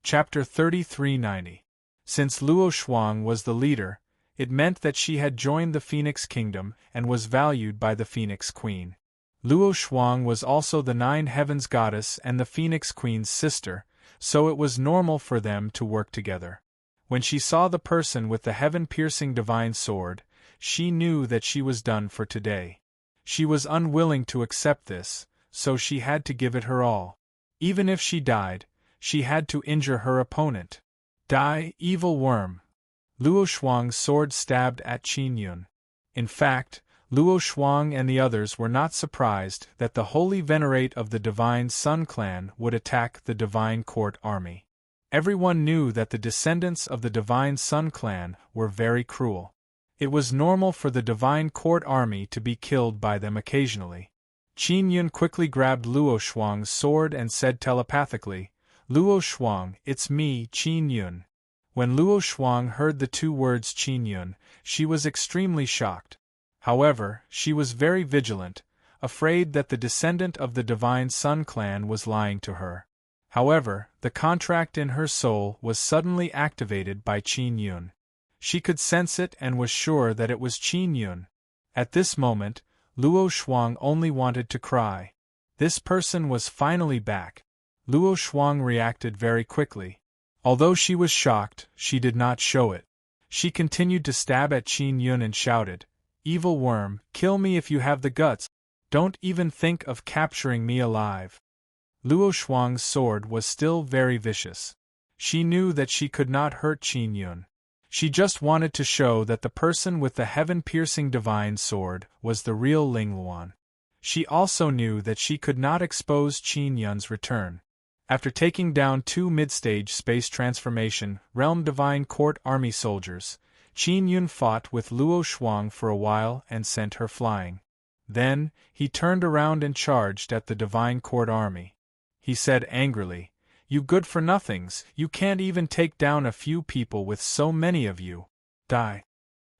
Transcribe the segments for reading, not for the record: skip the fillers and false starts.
Chapter 3390. Since Luo Shuang was the leader, it meant that she had joined the Phoenix Kingdom and was valued by the Phoenix Queen. Luo Shuang was also the Nine Heavens goddess and the Phoenix Queen's sister, so it was normal for them to work together. When she saw the person with the heaven-piercing divine sword, she knew that she was done for today. She was unwilling to accept this, so she had to give it her all. Even if she died, she had to injure her opponent. Die, evil worm! Luo Shuang's sword stabbed at Qin Yun. In fact, Luo Shuang and the others were not surprised that the holy venerate of the Divine Sun clan would attack the Divine Court army. Everyone knew that the descendants of the Divine Sun clan were very cruel. It was normal for the Divine Court army to be killed by them occasionally. Qin Yun quickly grabbed Luo Shuang's sword and said telepathically, "Luo Shuang, it's me, Qin Yun." When Luo Shuang heard the two words Qin Yun, she was extremely shocked. However, she was very vigilant, afraid that the descendant of the Divine Sun clan was lying to her. However, the contract in her soul was suddenly activated by Qin Yun. She could sense it and was sure that it was Qin Yun. At this moment, Luo Shuang only wanted to cry. This person was finally back. Luo Shuang reacted very quickly. Although she was shocked, she did not show it. She continued to stab at Qin Yun and shouted, "Evil worm, kill me if you have the guts. Don't even think of capturing me alive." Luo Shuang's sword was still very vicious. She knew that she could not hurt Qin Yun. She just wanted to show that the person with the heaven-piercing divine sword was the real Ling Luan. She also knew that she could not expose Qin Yun's return. After taking down two mid-stage space transformation Realm Divine Court army soldiers, Qin Yun fought with Luo Shuang for a while and sent her flying. Then, he turned around and charged at the Divine Court army. He said angrily, "You good-for-nothings, you can't even take down a few people with so many of you. Die."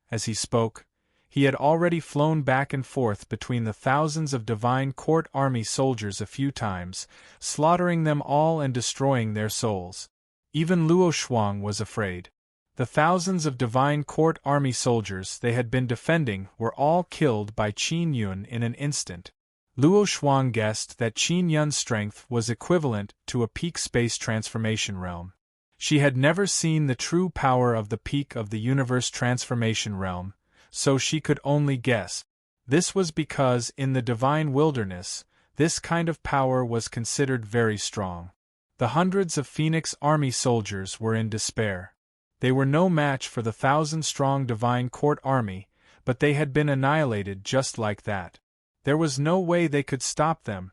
As he spoke, he had already flown back and forth between the thousands of Divine Court army soldiers a few times, slaughtering them all and destroying their souls. Even Luo Shuang was afraid. The thousands of Divine Court army soldiers they had been defending were all killed by Qin Yun in an instant. Luo Shuang guessed that Qin Yun's strength was equivalent to a peak space transformation realm. She had never seen the true power of the peak of the universe transformation realm, so she could only guess. This was because in the divine wilderness, this kind of power was considered very strong. The hundreds of Phoenix army soldiers were in despair. They were no match for the 1,000-strong Divine Court army, but they had been annihilated just like that. There was no way they could stop them.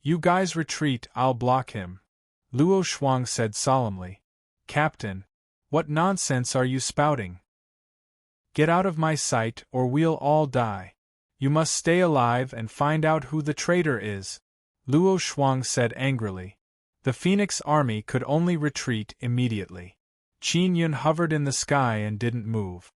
"You guys retreat, I'll block him," Luo Shuang said solemnly. "Captain, what nonsense are you spouting? Get out of my sight or we'll all die. You must stay alive and find out who the traitor is," Luo Shuang said angrily. The Phoenix army could only retreat immediately. Qin Yun hovered in the sky and didn't move.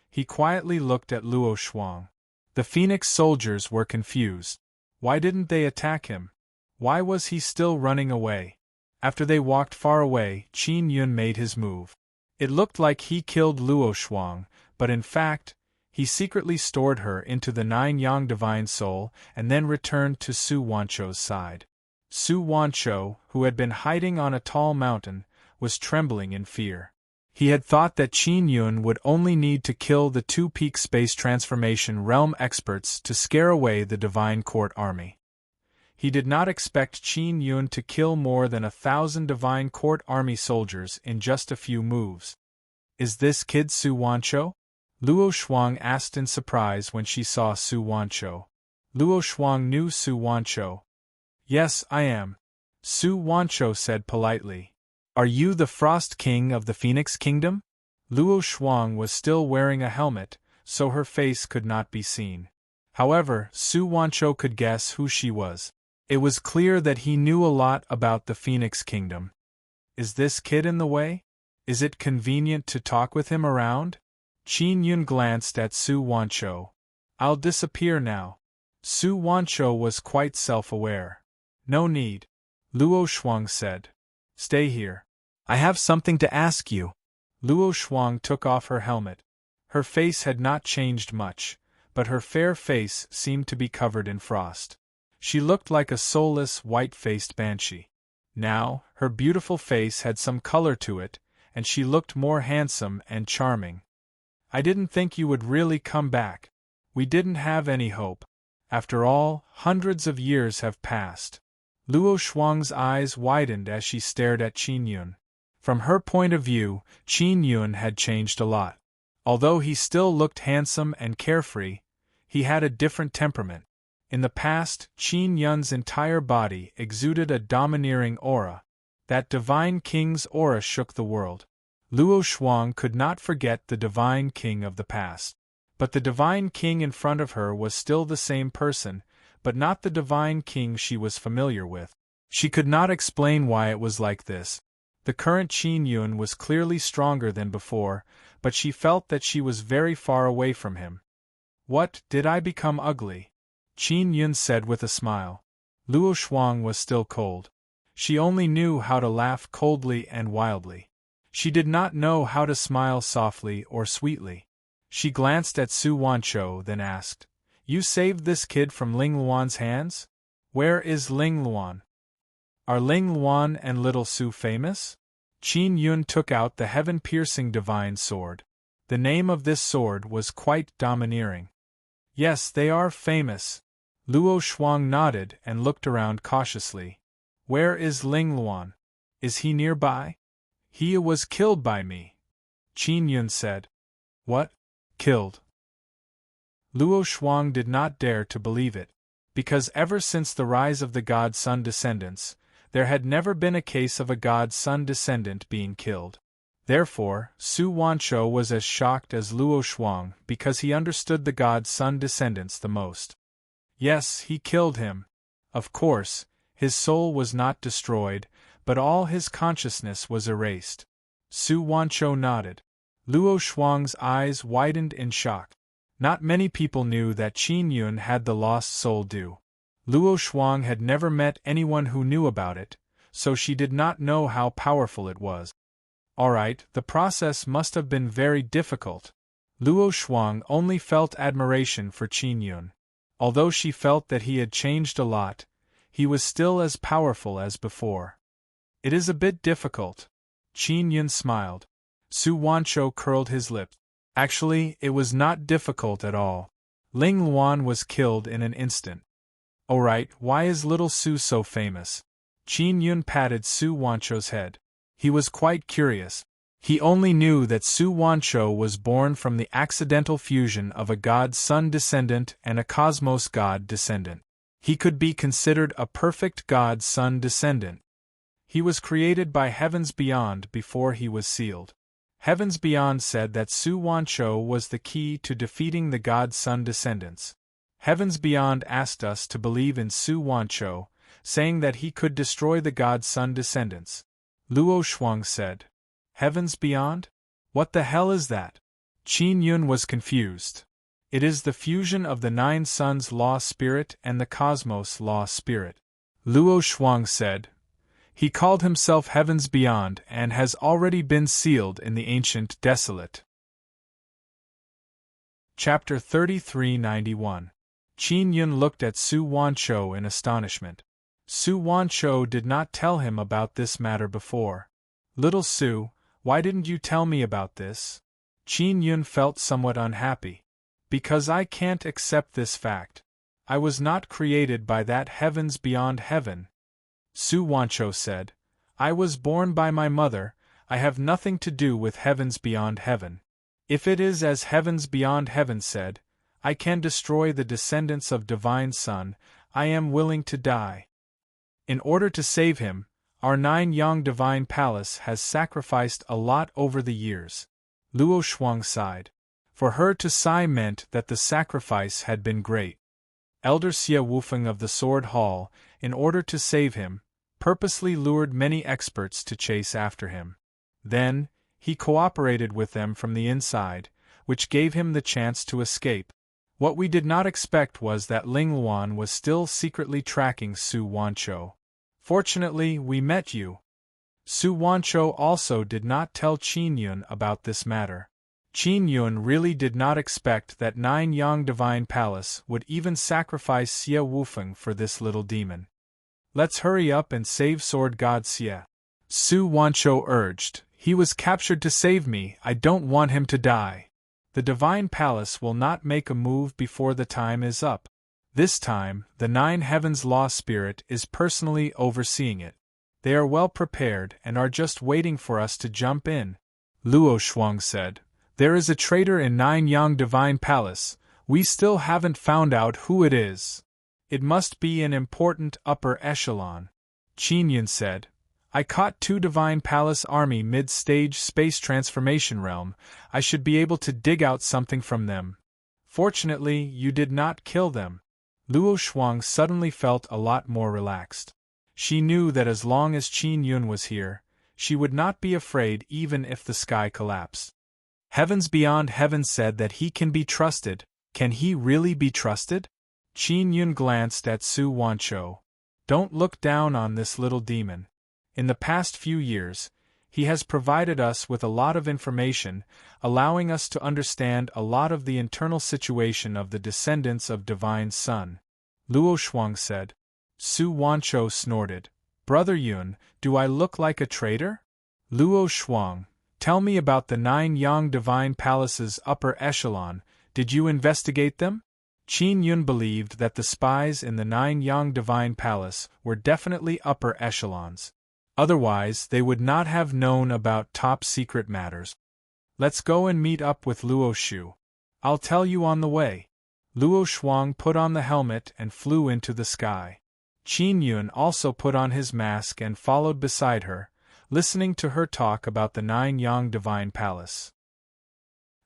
He quietly looked at Luo Shuang. The Phoenix soldiers were confused. Why didn't they attack him? Why was he still running away? After they walked far away, Qin Yun made his move. It looked like he killed Luo Shuang, but in fact, he secretly stored her into the 9-yang divine soul and then returned to Su Wancho's side. Su Wancho, who had been hiding on a tall mountain, was trembling in fear. He had thought that Qin Yun would only need to kill the two peak space transformation realm experts to scare away the Divine Court army. He did not expect Qin Yun to kill more than 1,000 Divine Court army soldiers in just a few moves. "Is this kid Su Wancho?" Luo Shuang asked in surprise when she saw Su Wancho. Luo Shuang knew Su Wancho. "Yes, I am," Su Wancho said politely. "Are you the Frost King of the Phoenix Kingdom?" Luo Shuang was still wearing a helmet, so her face could not be seen. However, Su Wancho could guess who she was. It was clear that he knew a lot about the Phoenix Kingdom. "Is this kid in the way? Is it convenient to talk with him around?" Qin Yun glanced at Su Wancho. "I'll disappear now." Su Wancho was quite self-aware. "No need," Luo Shuang said. "Stay here." I have something to ask you. Luo Shuang took off her helmet. Her face had not changed much, but her fair face seemed to be covered in frost. She looked like a soulless, white-faced banshee. Now, her beautiful face had some color to it, and she looked more handsome and charming. I didn't think you would really come back. We didn't have any hope. After all, hundreds of years have passed. Luo Shuang's eyes widened as she stared at Qin Yun. From her point of view, Qin Yun had changed a lot. Although he still looked handsome and carefree, he had a different temperament. In the past, Qin Yun's entire body exuded a domineering aura. That divine king's aura shook the world. Luo Shuang could not forget the divine king of the past. But the divine king in front of her was still the same person, but not the divine king she was familiar with. She could not explain why it was like this. The current Qin Yun was clearly stronger than before, but she felt that she was very far away from him. What, did I become ugly? Qin Yun said with a smile. Luo Shuang was still cold. She only knew how to laugh coldly and wildly. She did not know how to smile softly or sweetly. She glanced at Su Wanchou, then asked, You saved this kid from Ling Luan's hands? Where is Ling Luan? Are Ling Luan and little Su famous? Qin Yun took out the heaven-piercing divine sword. The name of this sword was quite domineering. Yes, they are famous. Luo Shuang nodded and looked around cautiously. Where is Ling Luan? Is he nearby? He was killed by me. Qin Yun said. What? Killed? Luo Shuang did not dare to believe it, because ever since the rise of the god-son descendants, there had never been a case of a god-son descendant being killed. Therefore, Su Wanchou was as shocked as Luo Shuang because he understood the god-son descendants the most. Yes, he killed him. Of course, his soul was not destroyed, but all his consciousness was erased. Su Wanchou nodded. Luo Shuang's eyes widened in shock. Not many people knew that Qin Yun had the lost soul due. Luo Shuang had never met anyone who knew about it, so she did not know how powerful it was. Alright, the process must have been very difficult. Luo Shuang only felt admiration for Qin Yun. Although she felt that he had changed a lot, he was still as powerful as before. It is a bit difficult. Qin Yun smiled. Su Wanchou curled his lips. Actually, it was not difficult at all. Ling Luan was killed in an instant. Alright, why is little Su so famous? Qin Yun patted Su Wanchou's head. He was quite curious. He only knew that Su Wanchou was born from the accidental fusion of a god-son descendant and a cosmos god descendant. He could be considered a perfect god-son descendant. He was created by Heavens Beyond before he was sealed. Heavens Beyond said that Su Wanchou was the key to defeating the god-son descendants. Heavens Beyond asked us to believe in Su Wanchou, saying that he could destroy the god-son descendants. Luo Shuang said. Heavens Beyond? What the hell is that? Qin Yun was confused. It is the fusion of the Nine Suns Law Spirit and the Cosmos Law Spirit. Luo Shuang said. He called himself Heavens Beyond and has already been sealed in the Ancient Desolate. Chapter 3391. Qin Yun looked at Su Wanchou in astonishment. Su Wanchou did not tell him about this matter before. Little Su, why didn't you tell me about this? Qin Yun felt somewhat unhappy. Because I can't accept this fact. I was not created by that Heavens Beyond Heaven. Su Wanchou said, I was born by my mother, I have nothing to do with Heavens Beyond Heaven. If it is as Heavens Beyond Heaven said, I can destroy the descendants of Divine Son, I am willing to die. In order to save him, our 9-yang Divine Palace has sacrificed a lot over the years. Luo Shuang sighed. For her to sigh meant that the sacrifice had been great. Elder Xie Wufeng of the Sword Hall, in order to save him, purposely lured many experts to chase after him. Then, he cooperated with them from the inside, which gave him the chance to escape. What we did not expect was that Ling Luan was still secretly tracking Su Wanchou. Fortunately, we met you. Su Wancho also did not tell Qin Yun about this matter. Qin Yun really did not expect that 9 Yang Divine Palace would even sacrifice Xie Wufeng for this little demon. Let's hurry up and save Sword God Xie. Su Wancho urged. He was captured to save me, I don't want him to die. The Divine Palace will not make a move before the time is up. This time, the 9 Heavens Law Spirit is personally overseeing it. They are well prepared and are just waiting for us to jump in. Luo Shuang said. There is a traitor in 9 Yang Divine Palace, we still haven't found out who it is. It must be an important upper echelon. Qin Yun said. I caught 2 Divine Palace Army mid-stage space transformation realm, I should be able to dig out something from them. Fortunately, you did not kill them. Luo Shuang suddenly felt a lot more relaxed. She knew that as long as Qin Yun was here, she would not be afraid even if the sky collapsed. Heavens Beyond Heaven said that he can be trusted. Can he really be trusted? Qin Yun glanced at Su Wancho. Don't look down on this little demon. In the past few years, he has provided us with a lot of information, allowing us to understand a lot of the internal situation of the descendants of Divine Sun. Luo Shuang said. Su Wancho snorted. Brother Yun, do I look like a traitor? Luo Shuang, tell me about the 9 Yang Divine Palace's upper echelon, did you investigate them? Qin Yun believed that the spies in the 9 Yang Divine Palace were definitely upper echelons. Otherwise, they would not have known about top-secret matters. Let's go and meet up with Luo Shu. I'll tell you on the way. Luo Shuang put on the helmet and flew into the sky. Qin Yun also put on his mask and followed beside her, listening to her talk about the 9 Yang Divine Palace.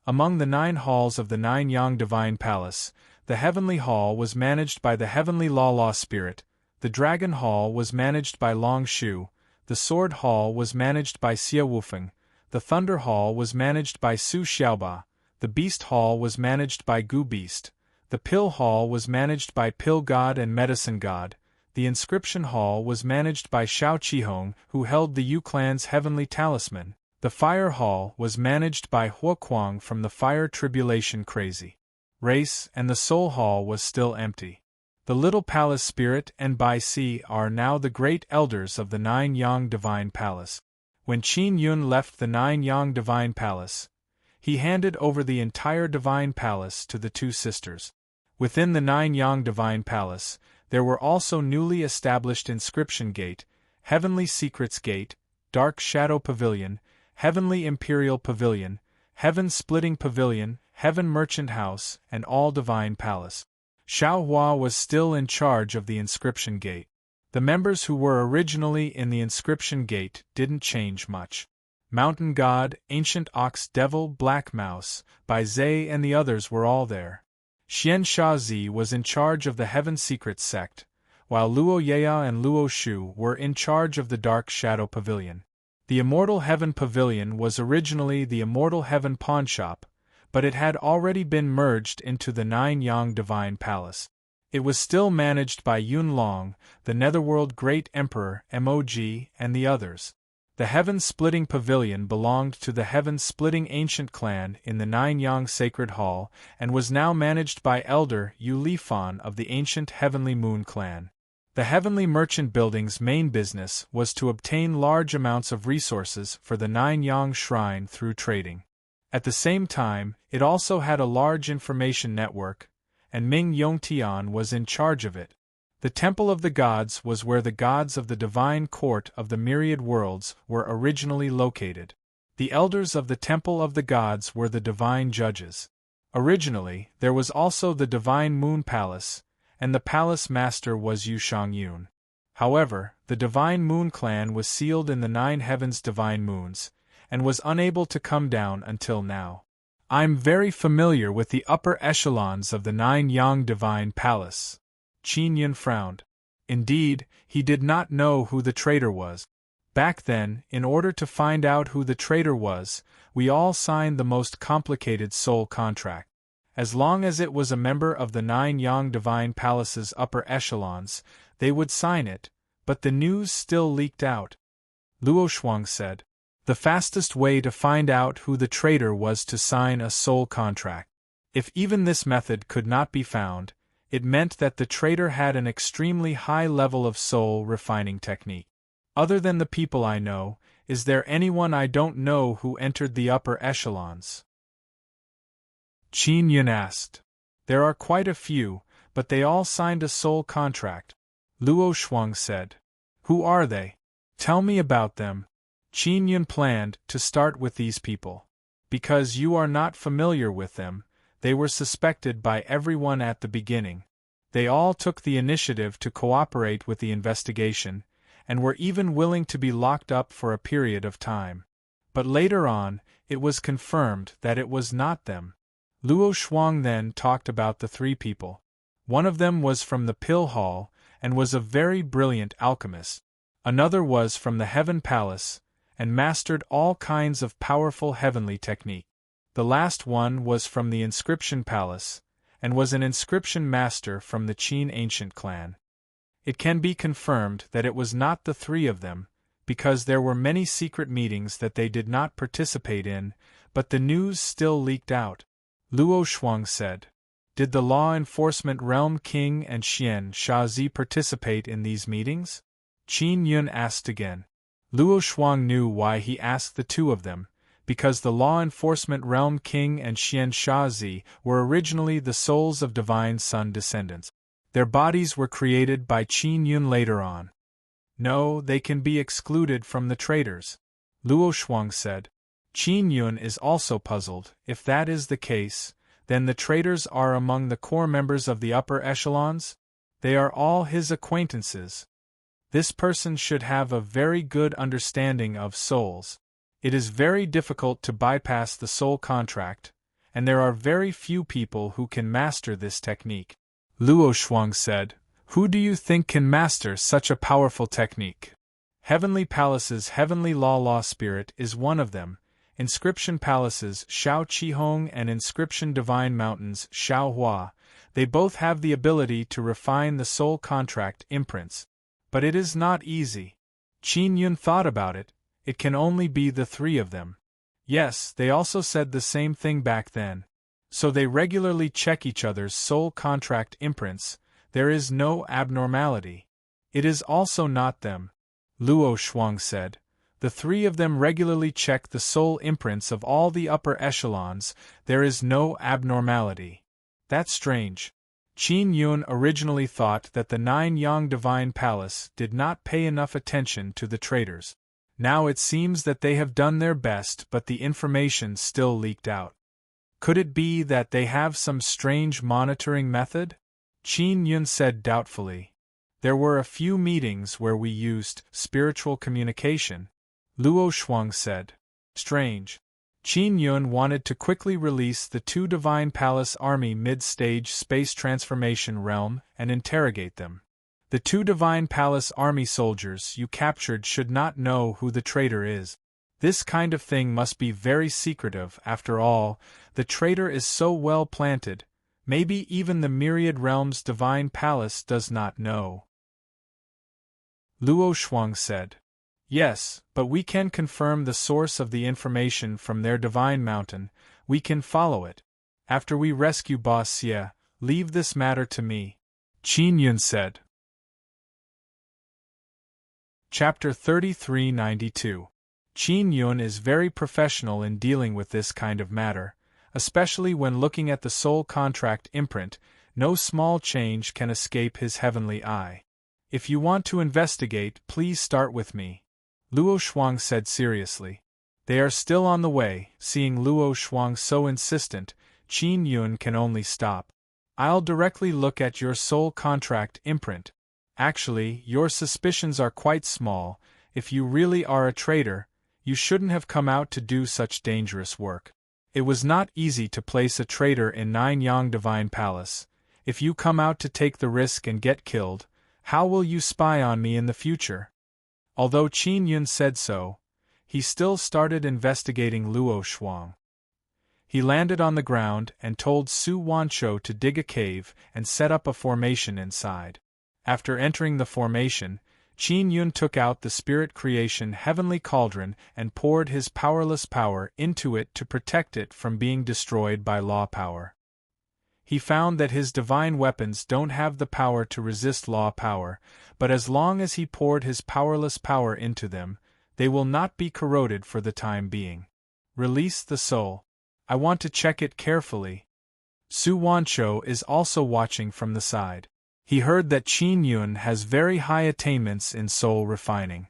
Among the 9 halls of the 9 Yang Divine Palace, the Heavenly Hall was managed by the Heavenly Law Spirit, the Dragon Hall was managed by Long Shu, the Sword Hall was managed by Xie Wufeng, the Thunder Hall was managed by Su Xiaoba, the Beast Hall was managed by Gu Beast, the Pill Hall was managed by Pill God and Medicine God, the Inscription Hall was managed by Xiao Qihong, who held the Yu Clan's heavenly talisman, the Fire Hall was managed by Huo Kuang from the Fire Tribulation Crazy Race, and the Soul Hall was still empty. The Little Palace Spirit and Bai Si are now the great elders of the 9 Yang Divine Palace. When Qin Yun left the 9 Yang Divine Palace, he handed over the entire Divine Palace to the 2 sisters. Within the 9 Yang Divine Palace, there were also newly established Inscription Gate, Heavenly Secrets Gate, Dark Shadow Pavilion, Heavenly Imperial Pavilion, Heaven Splitting Pavilion, Heaven Merchant House, and All Divine Palace. Xiao Hua was still in charge of the Inscription Gate. The members who were originally in the Inscription Gate didn't change much. Mountain God, Ancient Ox Devil, Black Mouse, Bai Zhe and the others were all there. Xian Shazi was in charge of the Heaven Secrets sect, while Luo Yeya and Luo Shu were in charge of the Dark Shadow Pavilion. The Immortal Heaven Pavilion was originally the Immortal Heaven Pawnshop, but it had already been merged into the 9 Yang Divine Palace. It was still managed by Yun Long, the Netherworld Great Emperor MOG, and the others. The Heaven-Splitting Pavilion belonged to the Heaven-Splitting Ancient Clan in the 9 Yang Sacred Hall, and was now managed by Elder Yu Lifan of the Ancient Heavenly Moon Clan. The Heavenly Merchant Building's main business was to obtain large amounts of resources for the 9 Yang Shrine through trading. At the same time, it also had a large information network, and Ming Yongtian was in charge of it. The Temple of the Gods was where the gods of the Divine Court of the Myriad Worlds were originally located. The elders of the Temple of the Gods were the Divine Judges. Originally, there was also the Divine Moon Palace, and the Palace Master was Yu Shangyun. However, the Divine Moon Clan was sealed in the 9 Heavens Divine Moons, and was unable to come down until now. I'm very familiar with the upper echelons of the 9 Yang Divine Palace. Qin Yun frowned. Indeed, he did not know who the traitor was. Back then, in order to find out who the traitor was, we all signed the most complicated soul contract. As long as it was a member of the 9 Yang Divine Palace's upper echelons, they would sign it, but the news still leaked out. Luo Shuang said. The fastest way to find out who the traitor was to sign a soul contract. If even this method could not be found, it meant that the traitor had an extremely high level of soul refining technique. Other than the people I know, is there anyone I don't know who entered the upper echelons? Qin Yun asked. There are quite a few, but they all signed a soul contract, Luo Shuang said. Who are they? Tell me about them. Qin Yun planned to start with these people. Because you are not familiar with them, they were suspected by everyone at the beginning. They all took the initiative to cooperate with the investigation, and were even willing to be locked up for a period of time. But later on, it was confirmed that it was not them. Luo Shuang then talked about the three people. One of them was from the Pill Hall, and was a very brilliant alchemist. Another was from the Heaven Palace, and mastered all kinds of powerful heavenly technique. The last one was from the Inscription Palace, and was an inscription master from the Qin ancient clan. It can be confirmed that it was not the three of them, because there were many secret meetings that they did not participate in, but the news still leaked out. Luo Shuang said. Did the law enforcement realm King and Xian Shazi participate in these meetings? Qin Yun asked again. Luo Shuang knew why he asked the two of them, because the law enforcement realm King and Xian Shazi were originally the souls of Divine Sun descendants. Their bodies were created by Qin Yun later on. No, they can be excluded from the traitors, Luo Shuang said. Qin Yun is also puzzled. If that is the case, then the traitors are among the core members of the upper echelons? They are all his acquaintances. This person should have a very good understanding of souls. It is very difficult to bypass the soul contract, and there are very few people who can master this technique. Luo Shuang said, Who do you think can master such a powerful technique? Heavenly Palace's Heavenly Law Spirit is one of them. Inscription Palace's Shao Qihong and Inscription Divine Mountain's Shao Hua, they both have the ability to refine the soul contract imprints. But it is not easy. Qin Yun thought about it. It can only be the three of them. Yes, they also said the same thing back then. So they regularly check each other's soul contract imprints. There is no abnormality. It is also not them, Luo Shuang said. The three of them regularly check the soul imprints of all the upper echelons. There is no abnormality. That's strange. Qin Yun originally thought that the Nine-Yang Divine Palace did not pay enough attention to the traitors. Now it seems that they have done their best, but the information still leaked out. Could it be that they have some strange monitoring method? Qin Yun said doubtfully. There were a few meetings where we used spiritual communication, Luo Shuang said. Strange. Qin Yun wanted to quickly release the two Divine Palace Army mid-stage space transformation realm and interrogate them. The two Divine Palace Army soldiers you captured should not know who the traitor is. This kind of thing must be very secretive. After all, the traitor is so well planted, maybe even the Myriad Realms Divine Palace does not know. Luo Shuang said. Yes, but we can confirm the source of the information from their divine mountain. We can follow it. After we rescue Boss Xie, leave this matter to me, Qin Yun said. Chapter 3392. Qin Yun is very professional in dealing with this kind of matter, especially when looking at the soul contract imprint. No small change can escape his heavenly eye. If you want to investigate, please start with me, Luo Shuang said seriously. They are still on the way. Seeing Luo Shuang so insistent, Qin Yun can only stop. I'll directly look at your soul contract imprint. Actually, your suspicions are quite small. If you really are a traitor, you shouldn't have come out to do such dangerous work. It was not easy to place a traitor in Nine-Yang Divine Palace. If you come out to take the risk and get killed, how will you spy on me in the future? Although Qin Yun said so, he still started investigating Luo Shuang. He landed on the ground and told Su Wanshou to dig a cave and set up a formation inside. After entering the formation, Qin Yun took out the spirit creation heavenly cauldron and poured his powerless power into it to protect it from being destroyed by law power. He found that his divine weapons don't have the power to resist law power, but as long as he poured his powerless power into them, they will not be corroded for the time being. Release the soul. I want to check it carefully. Su Wancho is also watching from the side. He heard that Qin Yun has very high attainments in soul refining.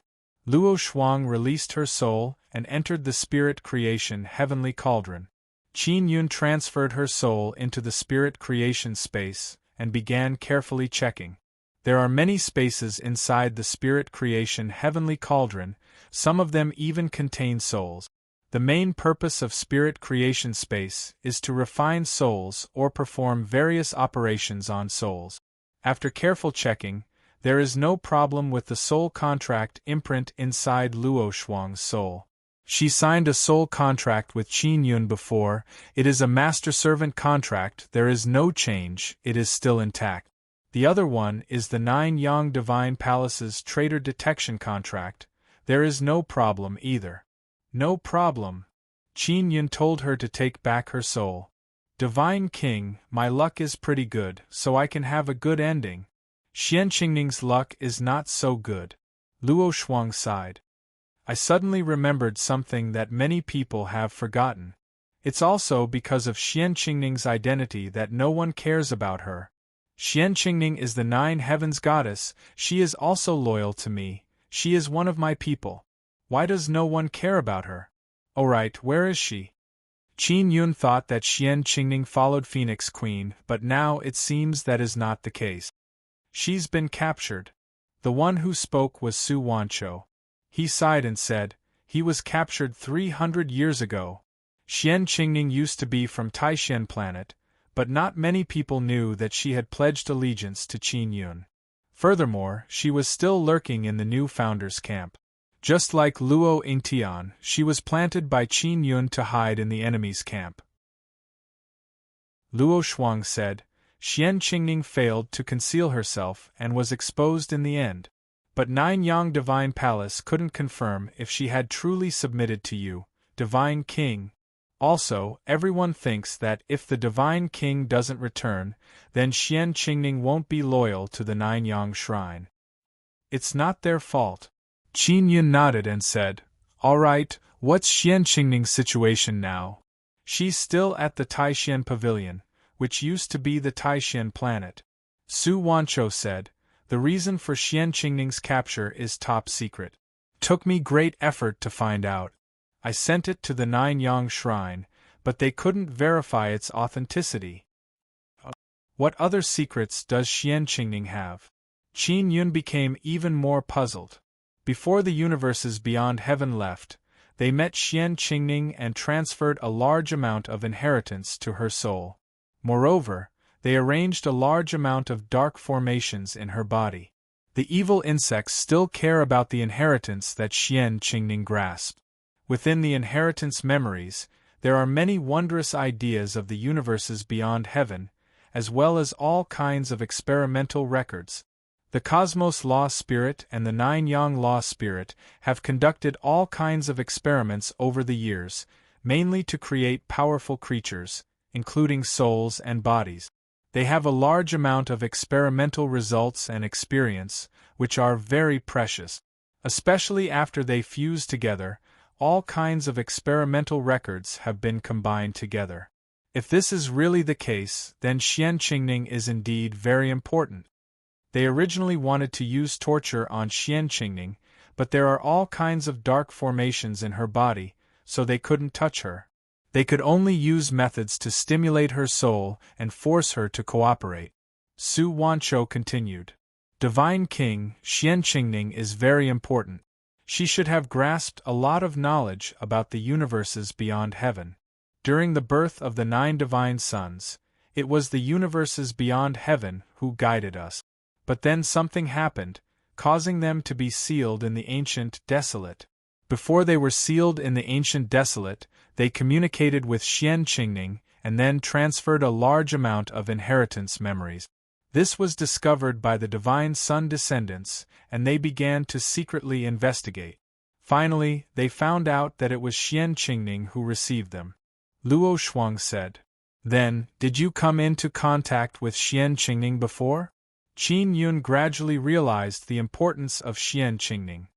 Luo Shuang released her soul and entered the spirit creation heavenly cauldron. Qin Yun transferred her soul into the spirit creation space and began carefully checking. There are many spaces inside the spirit creation heavenly cauldron, some of them even contain souls. The main purpose of spirit creation space is to refine souls or perform various operations on souls. After careful checking, there is no problem with the soul contract imprint inside Luo Shuang's soul. She signed a soul contract with Qin Yun before. It is a master-servant contract, there is no change, it is still intact. The other one is the 9 Yang Divine Palace's traitor detection contract. There is no problem either. No problem. Qin Yun told her to take back her soul. Divine King, my luck is pretty good, so I can have a good ending. Xian Qingning's luck is not so good. Luo Shuang sighed. I suddenly remembered something that many people have forgotten. It's also because of Xian Qingning's identity that no one cares about her. Xian Qingning is the 9 heavens goddess, she is also loyal to me, she is one of my people. Why does no one care about her? Alright, where is she? Qin Yun thought that Xian Qingning followed Phoenix Queen, but now it seems that is not the case. She's been captured. The one who spoke was Su Wancho. He sighed and said, he was captured 300 years ago. Xian Qingning used to be from Taishan planet, but not many people knew that she had pledged allegiance to Qin Yun. Furthermore, she was still lurking in the new founder's camp. Just like Luo Yingtian, she was planted by Qin Yun to hide in the enemy's camp. Luo Shuang said, Xian Qingning failed to conceal herself and was exposed in the end. But 9 Yang Divine Palace couldn't confirm if she had truly submitted to you, Divine King. Also, everyone thinks that if the Divine King doesn't return, then Xian Qingning won't be loyal to the 9 Yang Shrine. It's not their fault. Qin Yun nodded and said, Alright, what's Xian Qingning's situation now? She's still at the Taishan Pavilion, which used to be the Taishan planet. Su Wancho said, the reason for Xian Qingning's capture is top secret. Took me great effort to find out. I sent it to the 9 Yang Shrine, but they couldn't verify its authenticity. What other secrets does Xian Qingning have? Qin Yun became even more puzzled. Before the universes beyond heaven left, they met Xian Qingning and transferred a large amount of inheritance to her soul. Moreover, they arranged a large amount of dark formations in her body. The evil insects still care about the inheritance that Xian Qingning grasped. Within the inheritance memories, there are many wondrous ideas of the universes beyond heaven, as well as all kinds of experimental records. The Cosmos Law Spirit and the 9 Yang Law Spirit have conducted all kinds of experiments over the years, mainly to create powerful creatures, including souls and bodies. They have a large amount of experimental results and experience, which are very precious. Especially after they fuse together, all kinds of experimental records have been combined together. If this is really the case, then Xian Qingning is indeed very important. They originally wanted to use torture on Xian Qingning, but there are all kinds of dark formations in her body, so they couldn't touch her. They could only use methods to stimulate her soul and force her to cooperate. Su Wancho continued. Divine King, Xian Qingning is very important. She should have grasped a lot of knowledge about the universes beyond heaven. During the birth of the 9 divine sons, it was the universes beyond heaven who guided us. But then something happened, causing them to be sealed in the ancient Desolate. Before they were sealed in the ancient Desolate, they communicated with Xian Qingning and then transferred a large amount of inheritance memories. This was discovered by the Divine Sun descendants, and they began to secretly investigate. Finally, they found out that it was Xian Qingning who received them. Luo Shuang said. Then, did you come into contact with Xian Qingning before? Qin Yun gradually realized the importance of Xian Qingning.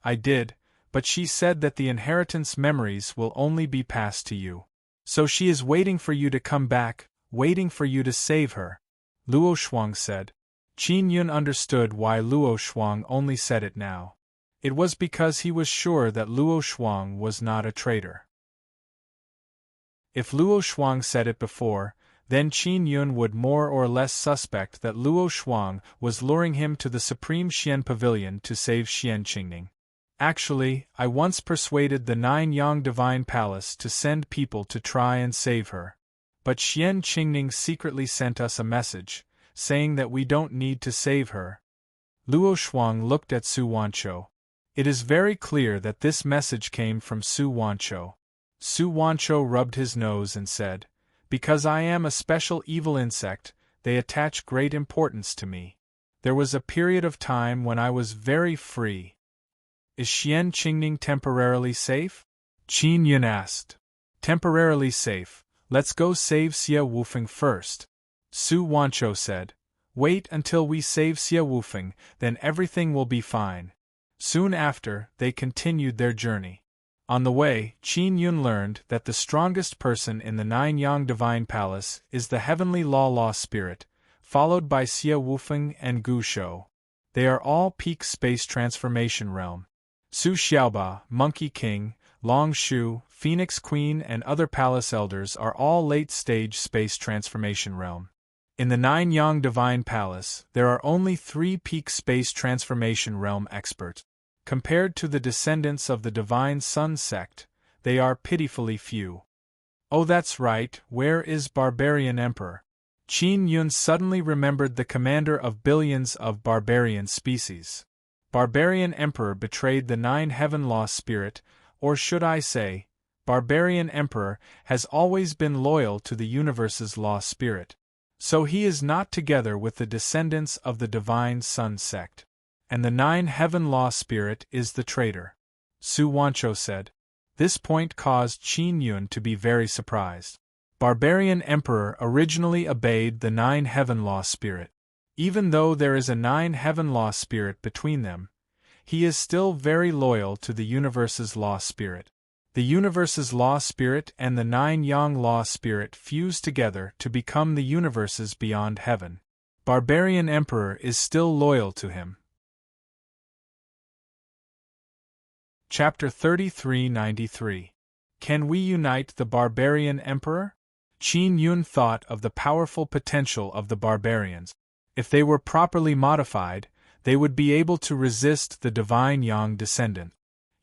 I did, but she said that the inheritance memories will only be passed to you. So she is waiting for you to come back, waiting for you to save her, Luo Shuang said. Qin Yun understood why Luo Shuang only said it now. It was because he was sure that Luo Shuang was not a traitor. If Luo Shuang said it before, then Qin Yun would more or less suspect that Luo Shuang was luring him to the Supreme Xian Pavilion to save Xian Qingning. Actually, I once persuaded the 9 Yang Divine Palace to send people to try and save her. But Xian Qingning secretly sent us a message, saying that we don't need to save her. Luo Shuang looked at Su Wanchou. It is very clear that this message came from Su Wanchou. Su Wanchou rubbed his nose and said, because I am a special evil insect, they attach great importance to me. There was a period of time when I was very free. Is Xian Qingning temporarily safe? Qin Yun asked. Temporarily safe. Let's go save Xie Wufeng first. Su Wanchou said. Wait until we save Xie Wufeng, then everything will be fine. Soon after, they continued their journey. On the way, Qin Yun learned that the strongest person in the 9 Yang Divine Palace is the Heavenly Law Spirit, followed by Xie Wufeng and Gu Shou. They are all peak space transformation realm. Su Xiaoba, Monkey King, Long Shu, Phoenix Queen and other palace elders are all late-stage space transformation realm. In the 9 Yang Divine Palace, there are only 3 peak space transformation realm experts. Compared to the descendants of the Divine Sun sect, they are pitifully few. Oh, that's right, where is Barbarian Emperor? Qin Yun suddenly remembered the commander of billions of barbarian species. Barbarian Emperor betrayed the 9 Heaven Law Spirit, or should I say, Barbarian Emperor has always been loyal to the universe's law spirit. So he is not together with the descendants of the Divine Sun sect. And the 9 Heaven Law Spirit is the traitor. Su Wanchou said. This point caused Qin Yun to be very surprised. Barbarian Emperor originally obeyed the 9 Heaven Law Spirit. Even though there is a 9 Heaven Law Spirit between them, he is still very loyal to the universe's law spirit. The universe's law spirit and the 9 Yang Law Spirit fuse together to become the universe's beyond heaven. Barbarian Emperor is still loyal to him. Chapter 3393. Can we unite the Barbarian Emperor? Qin Yun thought of the powerful potential of the barbarians. If they were properly modified, they would be able to resist the Divine Yang descendant.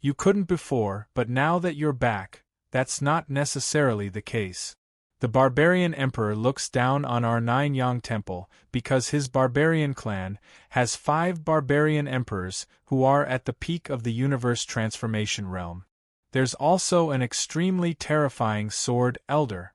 You couldn't before, but now that you're back, that's not necessarily the case. The Barbarian Emperor looks down on our 9 Yang temple because his barbarian clan has 5 barbarian emperors who are at the peak of the universe transformation realm. There's also an extremely terrifying sword elder.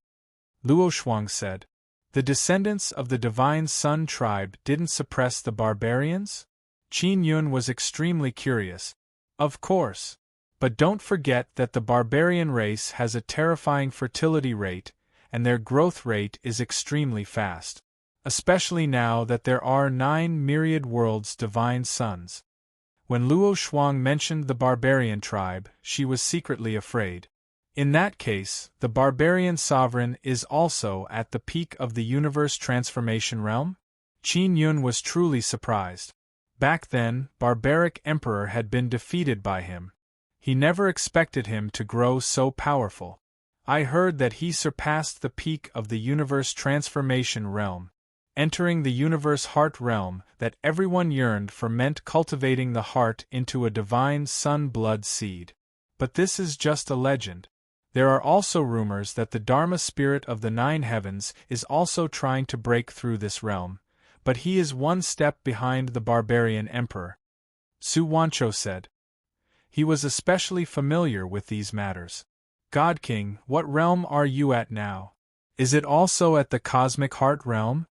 Luo Shuang said. The descendants of the Divine Sun tribe didn't suppress the barbarians? Qin Yun was extremely curious. Of course. But don't forget that the barbarian race has a terrifying fertility rate, and their growth rate is extremely fast. Especially now that there are 9 myriad worlds divine suns. When Luo Shuang mentioned the barbarian tribe, she was secretly afraid. In that case, the barbarian sovereign is also at the peak of the universe transformation realm? Qin Yun was truly surprised. Back then, barbaric emperor had been defeated by him. He never expected him to grow so powerful. I heard that he surpassed the peak of the universe transformation realm. Entering the universe heart realm that everyone yearned for meant cultivating the heart into a divine sun blood seed. But this is just a legend. There are also rumors that the Dharma spirit of the 9 heavens is also trying to break through this realm, but he is one step behind the barbarian emperor. Su Wanchou said. He was especially familiar with these matters. God King, what realm are you at now? Is it also at the cosmic heart realm?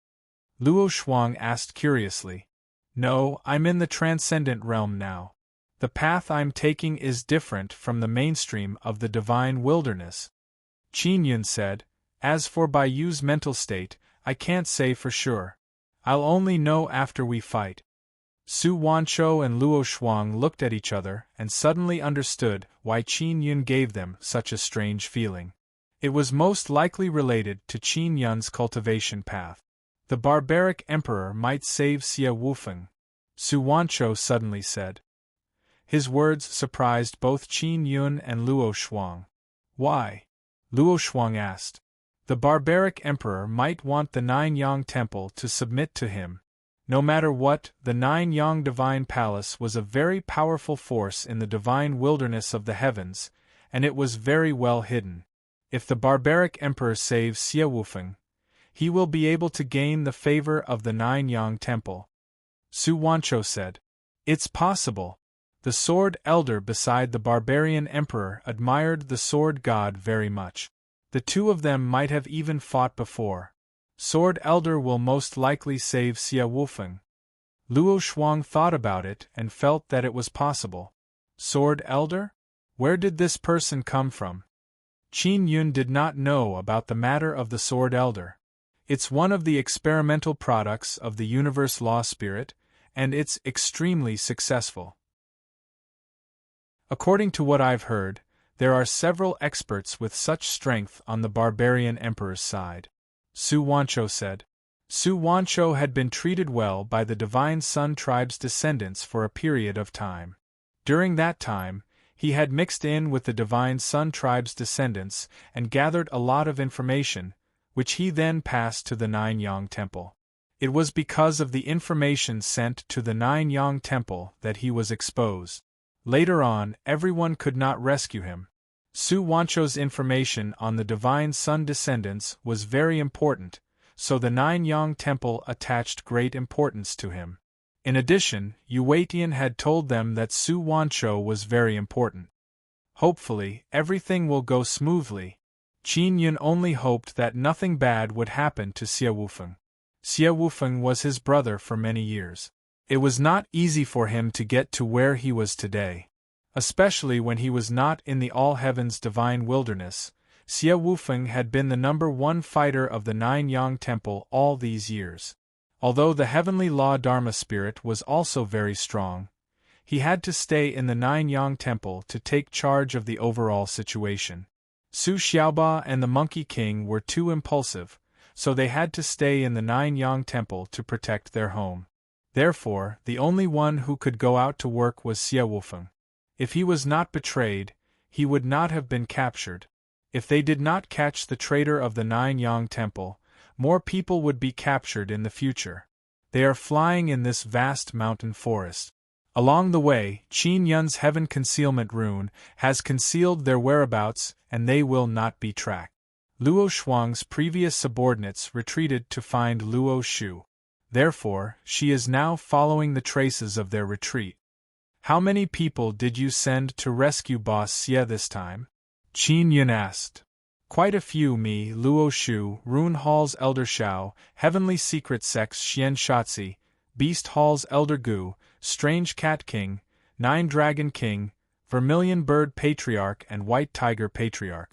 Luo Shuang asked curiously. No, I'm in the transcendent realm now. The path I'm taking is different from the mainstream of the divine wilderness. Qin Yun said, as for Bai Yu's mental state, I can't say for sure. I'll only know after we fight. Su Wanchou and Luo Shuang looked at each other and suddenly understood why Qin Yun gave them such a strange feeling. It was most likely related to Qin Yun's cultivation path. The barbaric emperor might save Xie Wufeng, Su Wanchou suddenly said. His words surprised both Qin Yun and Luo Shuang. Why? Luo Shuang asked. The barbaric emperor might want the Nine-Yang Temple to submit to him. No matter what, the Nine-Yang Divine Palace was a very powerful force in the divine wilderness of the heavens, and it was very well hidden. If the barbaric emperor saves Xie Wufeng, he will be able to gain the favor of the Nine-Yang Temple. Su Wanchou said. It's possible. The Sword Elder beside the barbarian emperor admired the Sword God very much. The two of them might have even fought before. Sword Elder will most likely save Xie Wufeng. Luo Shuang thought about it and felt that it was possible. Sword Elder? Where did this person come from? Qin Yun did not know about the matter of the Sword Elder. It's one of the experimental products of the Universe Law Spirit, and it's extremely successful. According to what I've heard, there are several experts with such strength on the barbarian emperor's side. Su Wanchou said. Su Wanchou had been treated well by the Divine Sun tribe's descendants for a period of time. During that time, he had mixed in with the Divine Sun tribe's descendants and gathered a lot of information, which he then passed to the Nine-Yang Temple. It was because of the information sent to the Nine-Yang Temple that he was exposed. Later on, everyone could not rescue him. Su Wanchou's information on the Divine Sun descendants was very important, so the Nine-Yang Temple attached great importance to him. In addition, Yu Weitian had told them that Su Wanchou was very important. Hopefully, everything will go smoothly. Qin Yun only hoped that nothing bad would happen to Xie Wufeng. Xie Wufeng was his brother for many years. It was not easy for him to get to where he was today. Especially when he was not in the All-Heavens divine wilderness, Xie Wufeng had been the #1 fighter of the Nine-Yang Temple all these years. Although the Heavenly Law Dharma Spirit was also very strong, he had to stay in the Nine-Yang Temple to take charge of the overall situation. Su Xiaoba and the Monkey King were too impulsive, so they had to stay in the Nine-Yang Temple to protect their home. Therefore, the only one who could go out to work was Xie Wufeng. If he was not betrayed, he would not have been captured. If they did not catch the traitor of the Nine-Yang Temple, more people would be captured in the future. They are flying in this vast mountain forest. Along the way, Qin Yun's Heaven Concealment Rune has concealed their whereabouts and they will not be tracked. Luo Shuang's previous subordinates retreated to find Luo Shu. Therefore, she is now following the traces of their retreat. How many people did you send to rescue Boss Xie this time? Qin Yun asked. Quite a few. Me, Luo Shu, Rune Hall's Elder Shao, Heavenly Secret Sex Xian Shatzi, Beast Hall's Elder Gu, Strange Cat King, Nine Dragon King, Vermilion Bird Patriarch and White Tiger Patriarch.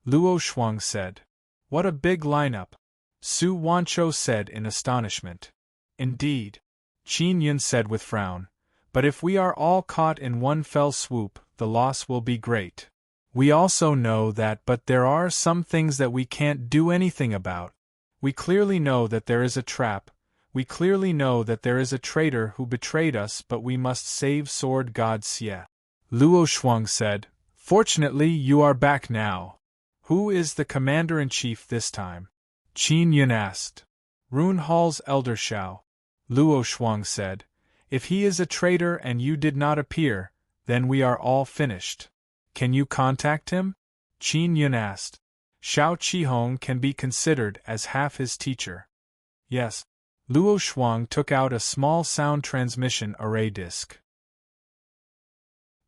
Luo Shuang said. What a big lineup! Su Wanchou said in astonishment. Indeed. Qin Yun said with frown. But if we are all caught in one fell swoop, the loss will be great. We also know that, but there are some things that we can't do anything about. We clearly know that there is a trap. We clearly know that there is a traitor who betrayed us, but we must save Sword God Xie. Luo Shuang said. Fortunately, you are back now. Who is the commander-in-chief this time? Qin Yun asked. Rune Hall's Elder Shao. Luo Shuang said. If he is a traitor and you did not appear, then we are all finished. Can you contact him? Qin Yun asked. Shao Qihong can be considered as half his teacher. Yes. Luo Shuang took out a small sound transmission array disk.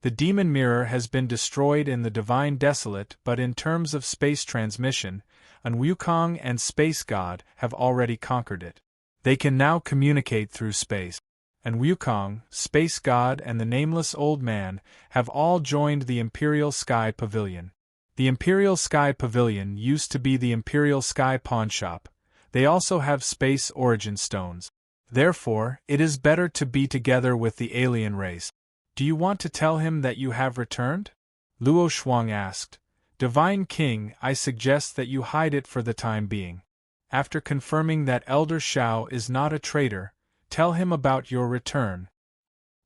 The demon mirror has been destroyed in the Divine Desolate, but in terms of space transmission, An Wukong and Space God have already conquered it. They can now communicate through space. And Wukong, Space God, and the Nameless Old Man have all joined the Imperial Sky Pavilion. The Imperial Sky Pavilion used to be the Imperial Sky Pawnshop. They also have space origin stones. Therefore, it is better to be together with the alien race. Do you want to tell him that you have returned? Luo Shuang asked. Divine King, I suggest that you hide it for the time being. After confirming that Elder Shao is not a traitor, tell him about your return.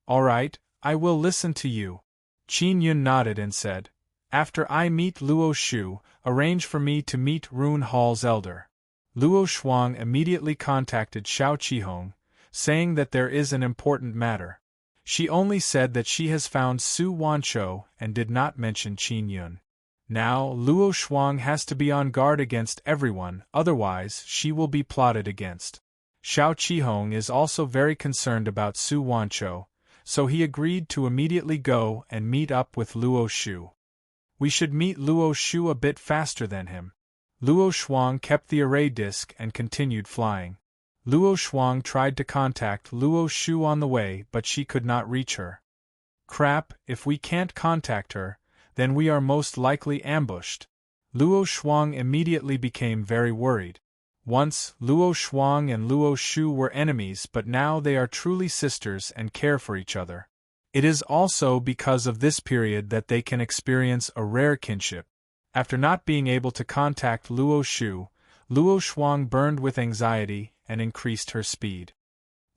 All right, I will listen to you. Qin Yun nodded and said, After I meet Luo Shu, arrange for me to meet Rune Hall's elder. Luo Shuang immediately contacted Shao Qihong, saying that there is an important matter. She only said that she has found Su Wanchou and did not mention Qin Yun. Now, Luo Shuang has to be on guard against everyone, otherwise she will be plotted against. Shao Qihong is also very concerned about Su Wanchou, so he agreed to immediately go and meet up with Luo Shu. We should meet Luo Shu a bit faster than him. Luo Shuang kept the array disc and continued flying. Luo Shuang tried to contact Luo Shu on the way, but she could not reach her. Crap, if we can't contact her, then we are most likely ambushed. Luo Shuang immediately became very worried. Once, Luo Shuang and Luo Shu were enemies, but now they are truly sisters and care for each other. It is also because of this period that they can experience a rare kinship. After not being able to contact Luo Shu, Luo Shuang burned with anxiety and increased her speed.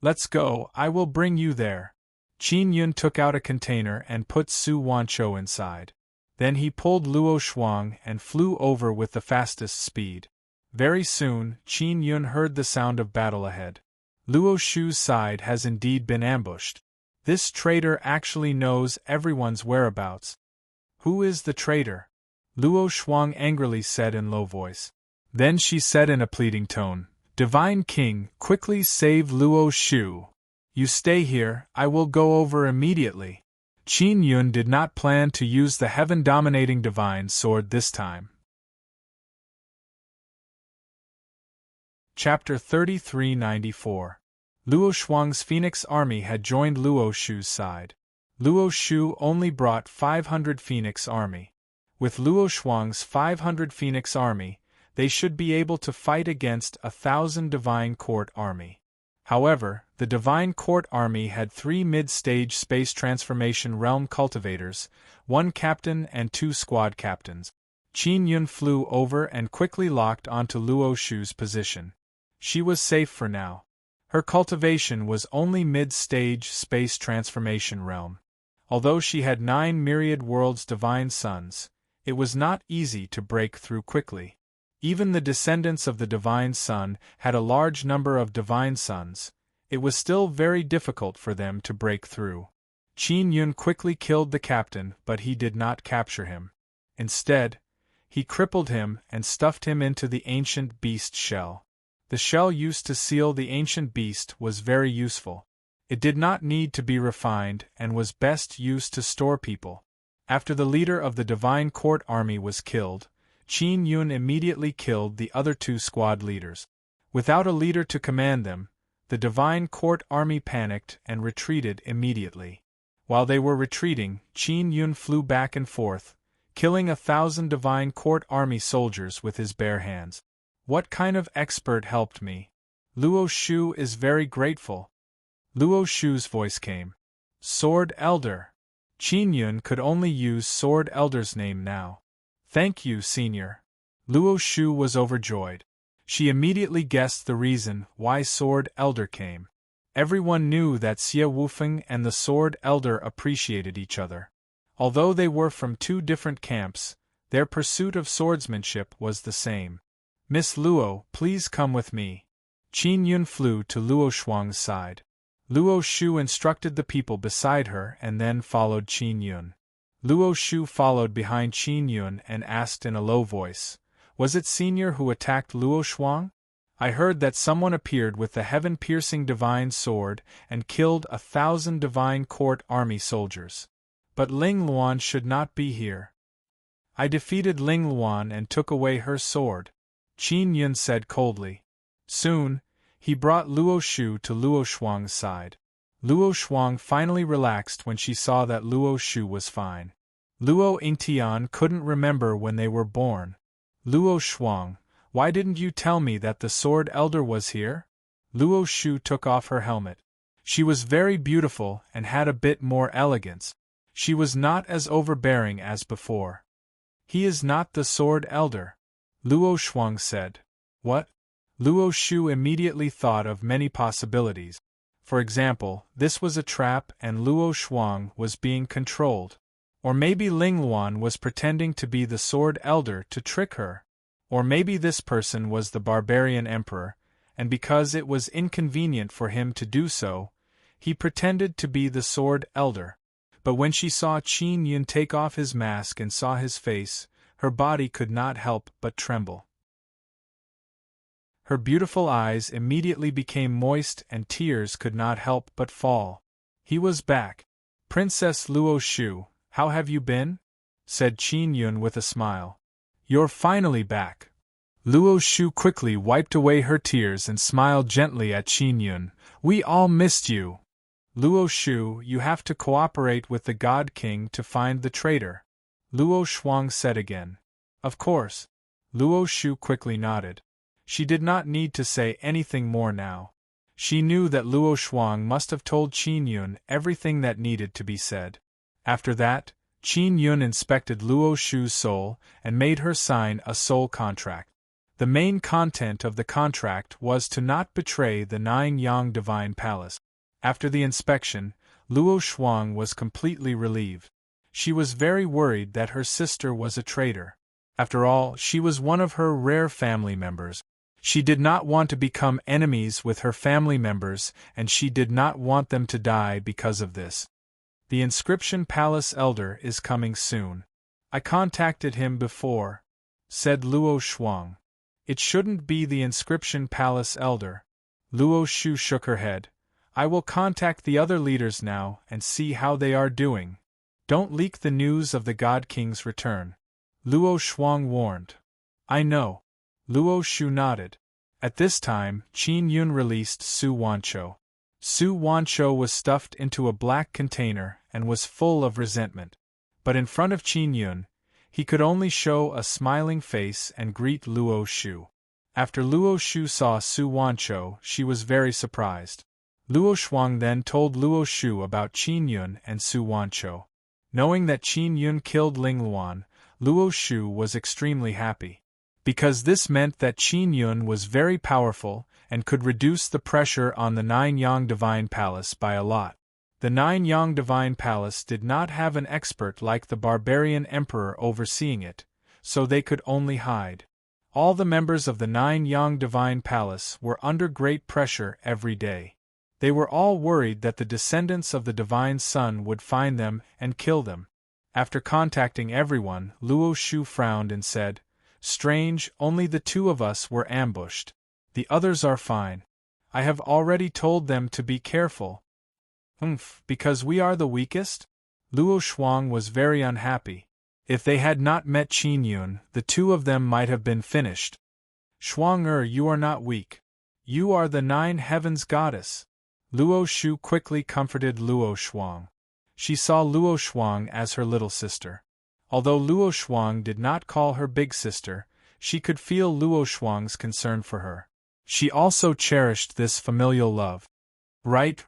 Let's go, I will bring you there. Qin Yun took out a container and put Su Wanchou inside. Then he pulled Luo Shuang and flew over with the fastest speed. Very soon, Qin Yun heard the sound of battle ahead. Luo Shu's side has indeed been ambushed. This traitor actually knows everyone's whereabouts. Who is the traitor? Luo Shuang angrily said in low voice. Then she said in a pleading tone, Divine King, quickly save Luo Shu. You stay here, I will go over immediately. Qin Yun did not plan to use the heaven-dominating divine sword this time. Chapter 3394. Luo Shuang's Phoenix army had joined Luo Shu's side. Luo Shu only brought 500 Phoenix army. With Luo Shuang's 500 Phoenix army, they should be able to fight against 1,000 Divine Court army. However, the Divine Court army had 3 mid-stage space transformation realm cultivators, 1 captain and 2 squad captains. Qin Yun flew over and quickly locked onto Luo Shu's position. She was safe for now. Her cultivation was only mid-stage space transformation realm. Although she had 9 myriad worlds divine suns, it was not easy to break through quickly. Even the descendants of the divine sun had a large number of divine suns. It was still very difficult for them to break through. Qin Yun quickly killed the captain, but he did not capture him. Instead, he crippled him and stuffed him into the ancient beast shell. The shell used to seal the ancient beast was very useful. It did not need to be refined and was best used to store people. After the leader of the Divine Court army was killed, Qin Yun immediately killed the other 2 squad leaders. Without a leader to command them, the Divine Court army panicked and retreated immediately. While they were retreating, Qin Yun flew back and forth, killing 1,000 Divine Court army soldiers with his bare hands. What kind of expert helped me? Luo Shu is very grateful. Luo Shu's voice came. Sword Elder. Qin Yun could only use Sword Elder's name now. Thank you, Senior. Luo Shu was overjoyed. She immediately guessed the reason why Sword Elder came. Everyone knew that Xie Wufeng and the Sword Elder appreciated each other. Although they were from 2 different camps, their pursuit of swordsmanship was the same. Miss Luo, please come with me. Qin Yun flew to Luo Shuang's side. Luo Shu instructed the people beside her and then followed Qin Yun. Luo Shu followed behind Qin Yun and asked in a low voice, Was it Senior who attacked Luo Shuang? I heard that someone appeared with the heaven-piercing divine sword and killed 1,000 Divine Court army soldiers. But Ling Luan should not be here. I defeated Ling Luan and took away her sword, Qin Yun said coldly. Soon, He brought Luo Shu to Luo Shuang's side. Luo Shuang finally relaxed when she saw that Luo Shu was fine. Luo Yingtian couldn't remember when they were born. Luo Shuang, why didn't you tell me that the Sword Elder was here? Luo Shu took off her helmet. She was very beautiful and had a bit more elegance. She was not as overbearing as before. He is not the Sword Elder, Luo Shuang said. What? Luo Shu immediately thought of many possibilities. For example, this was a trap and Luo Shuang was being controlled. Or maybe Ling Luan was pretending to be the Sword Elder to trick her. Or maybe this person was the barbarian emperor, and because it was inconvenient for him to do so, he pretended to be the Sword Elder. But when she saw Qin Yun take off his mask and saw his face, her body could not help but tremble. Her beautiful eyes immediately became moist and tears could not help but fall. He was back. Princess Luo Shu, how have you been? Said Qin Yun with a smile. You're finally back. Luo Shu quickly wiped away her tears and smiled gently at Qin Yun. We all missed you. Luo Shu, you have to cooperate with the God King to find the traitor, Luo Shuang said again. Of course. Luo Shu quickly nodded. She did not need to say anything more now. She knew that Luo Shuang must have told Qin Yun everything that needed to be said. After that, Qin Yun inspected Luo Shu's soul and made her sign a soul contract. The main content of the contract was to not betray the Nine Yang Divine Palace. After the inspection, Luo Shuang was completely relieved. She was very worried that her sister was a traitor. After all, she was one of her rare family members. She did not want to become enemies with her family members, and she did not want them to die because of this. The Inscription Palace Elder is coming soon. I contacted him before, said Luo Shuang. It shouldn't be the Inscription Palace Elder. Luo Shu shook her head. I will contact the other leaders now and see how they are doing. Don't leak the news of the God King's return, Luo Shuang warned. I know. Luo Shu nodded. At this time, Qin Yun released Su Wanchou. Su Wanchou was stuffed into a black container and was full of resentment. But in front of Qin Yun, he could only show a smiling face and greet Luo Shu. After Luo Shu saw Su Wanchou, she was very surprised. Luo Shuang then told Luo Shu about Qin Yun and Su Wanchou. Knowing that Qin Yun killed Ling Luan, Luo Shu was extremely happy. Because this meant that Qin Yun was very powerful and could reduce the pressure on the Nine Yang Divine Palace by a lot. The Nine Yang Divine Palace did not have an expert like the barbarian emperor overseeing it, so they could only hide. All the members of the Nine Yang Divine Palace were under great pressure every day. They were all worried that the descendants of the Divine Sun would find them and kill them. After contacting everyone, Luo Shu frowned and said, Strange, only the two of us were ambushed. The others are fine. I have already told them to be careful. Because we are the weakest? Luo Shuang was very unhappy. If they had not met Qin Yun, the two of them might have been finished. Shuang you are not weak. You are the Nine Heavens goddess. Luo Shu quickly comforted Luo Shuang. She saw Luo Shuang as her little sister. Although Luo Shuang did not call her big sister, she could feel Luo Shuang's concern for her. She also cherished this familial love. Right.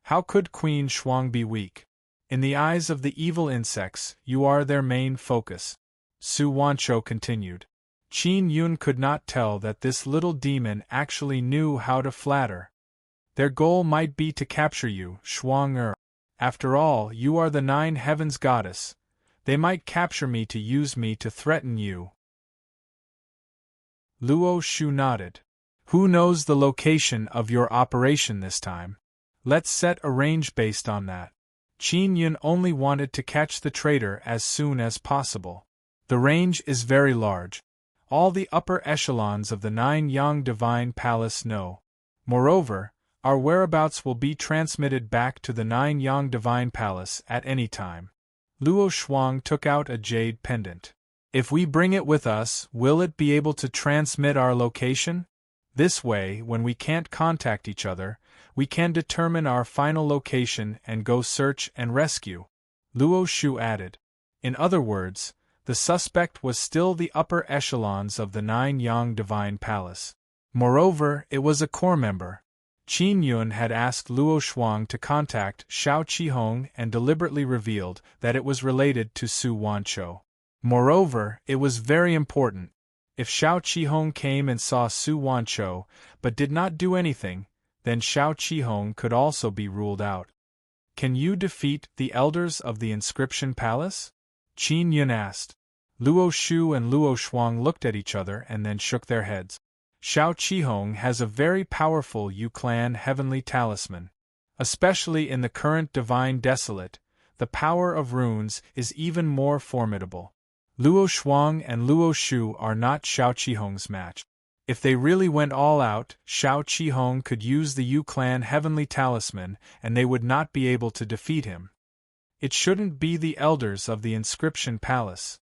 How could Queen Shuang be weak? In the eyes of the evil insects, you are their main focus. Su Wanchou continued. Qin Yun could not tell that this little demon actually knew how to flatter. Their goal might be to capture you, Shuang After all, you are the Nine Heavens goddess. They might capture me to use me to threaten you. Luo Shu nodded. Who knows the location of your operation this time? Let's set a range based on that. Qin Yun only wanted to catch the traitor as soon as possible. The range is very large. All the upper echelons of the Nine Yang Divine Palace know. Moreover, our whereabouts will be transmitted back to the Nine Yang Divine Palace at any time. Luo Shuang took out a jade pendant. If we bring it with us, will it be able to transmit our location? This way, when we can't contact each other, we can determine our final location and go search and rescue," Luo Shu added. In other words, the suspect was still the upper echelons of the Nine-Yang Divine Palace. Moreover, it was a core member. Qin Yun had asked Luo Shuang to contact Shao Qihong and deliberately revealed that it was related to Su Wanchou. Moreover, it was very important. If Shao Qihong came and saw Su Wanchou, but did not do anything, then Shao Qihong could also be ruled out. "Can you defeat the elders of the Inscription Palace?" Qin Yun asked. Luo Shu and Luo Shuang looked at each other and then shook their heads. Shao Qihong has a very powerful Yu Clan heavenly talisman. Especially in the current Divine Desolate, the power of runes is even more formidable. Luo Shuang and Luo Shu are not Shao Qihong's match. If they really went all out, Shao Qihong could use the Yu Clan heavenly talisman and they would not be able to defeat him. It shouldn't be the elders of the Inscription Palace.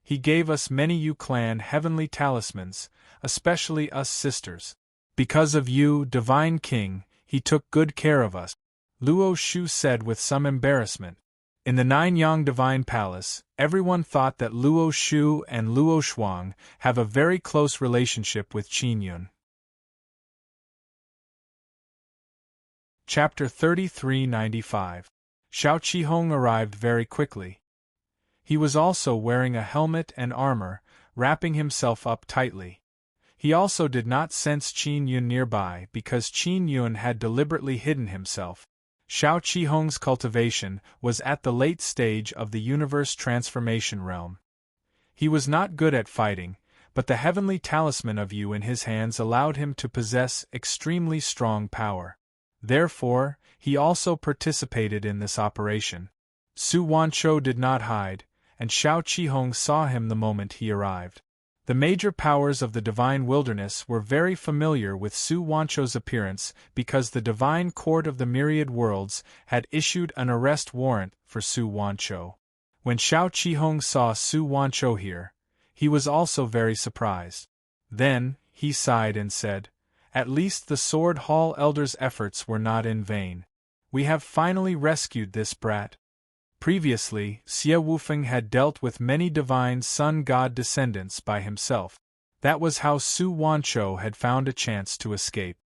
He gave us many Yu Clan heavenly talismans, especially us sisters. Because of you, Divine King, he took good care of us, Luo Shu said with some embarrassment. In the Nine-Yang Divine Palace, everyone thought that Luo Shu and Luo Shuang have a very close relationship with Qin Yun. Chapter 3395. Shao Qihong arrived very quickly. He was also wearing a helmet and armor, wrapping himself up tightly. He also did not sense Qin Yun nearby because Qin Yun had deliberately hidden himself. Shao Qihong's cultivation was at the late stage of the universe transformation realm. He was not good at fighting, but the heavenly talisman of Yu in his hands allowed him to possess extremely strong power. Therefore, he also participated in this operation. Su Wanchou did not hide, and Shao Qihong saw him the moment he arrived. The major powers of the Divine Wilderness were very familiar with Su Wanchou's appearance because the Divine Court of the Myriad Worlds had issued an arrest warrant for Su Wanchou. When Shao Qihong saw Su Wanchou here, he was also very surprised. Then, he sighed and said, "At least the Sword Hall Elder's efforts were not in vain. We have finally rescued this brat." Previously, Xie Wufeng had dealt with many divine sun god descendants by himself. That was how Su Wanchou had found a chance to escape.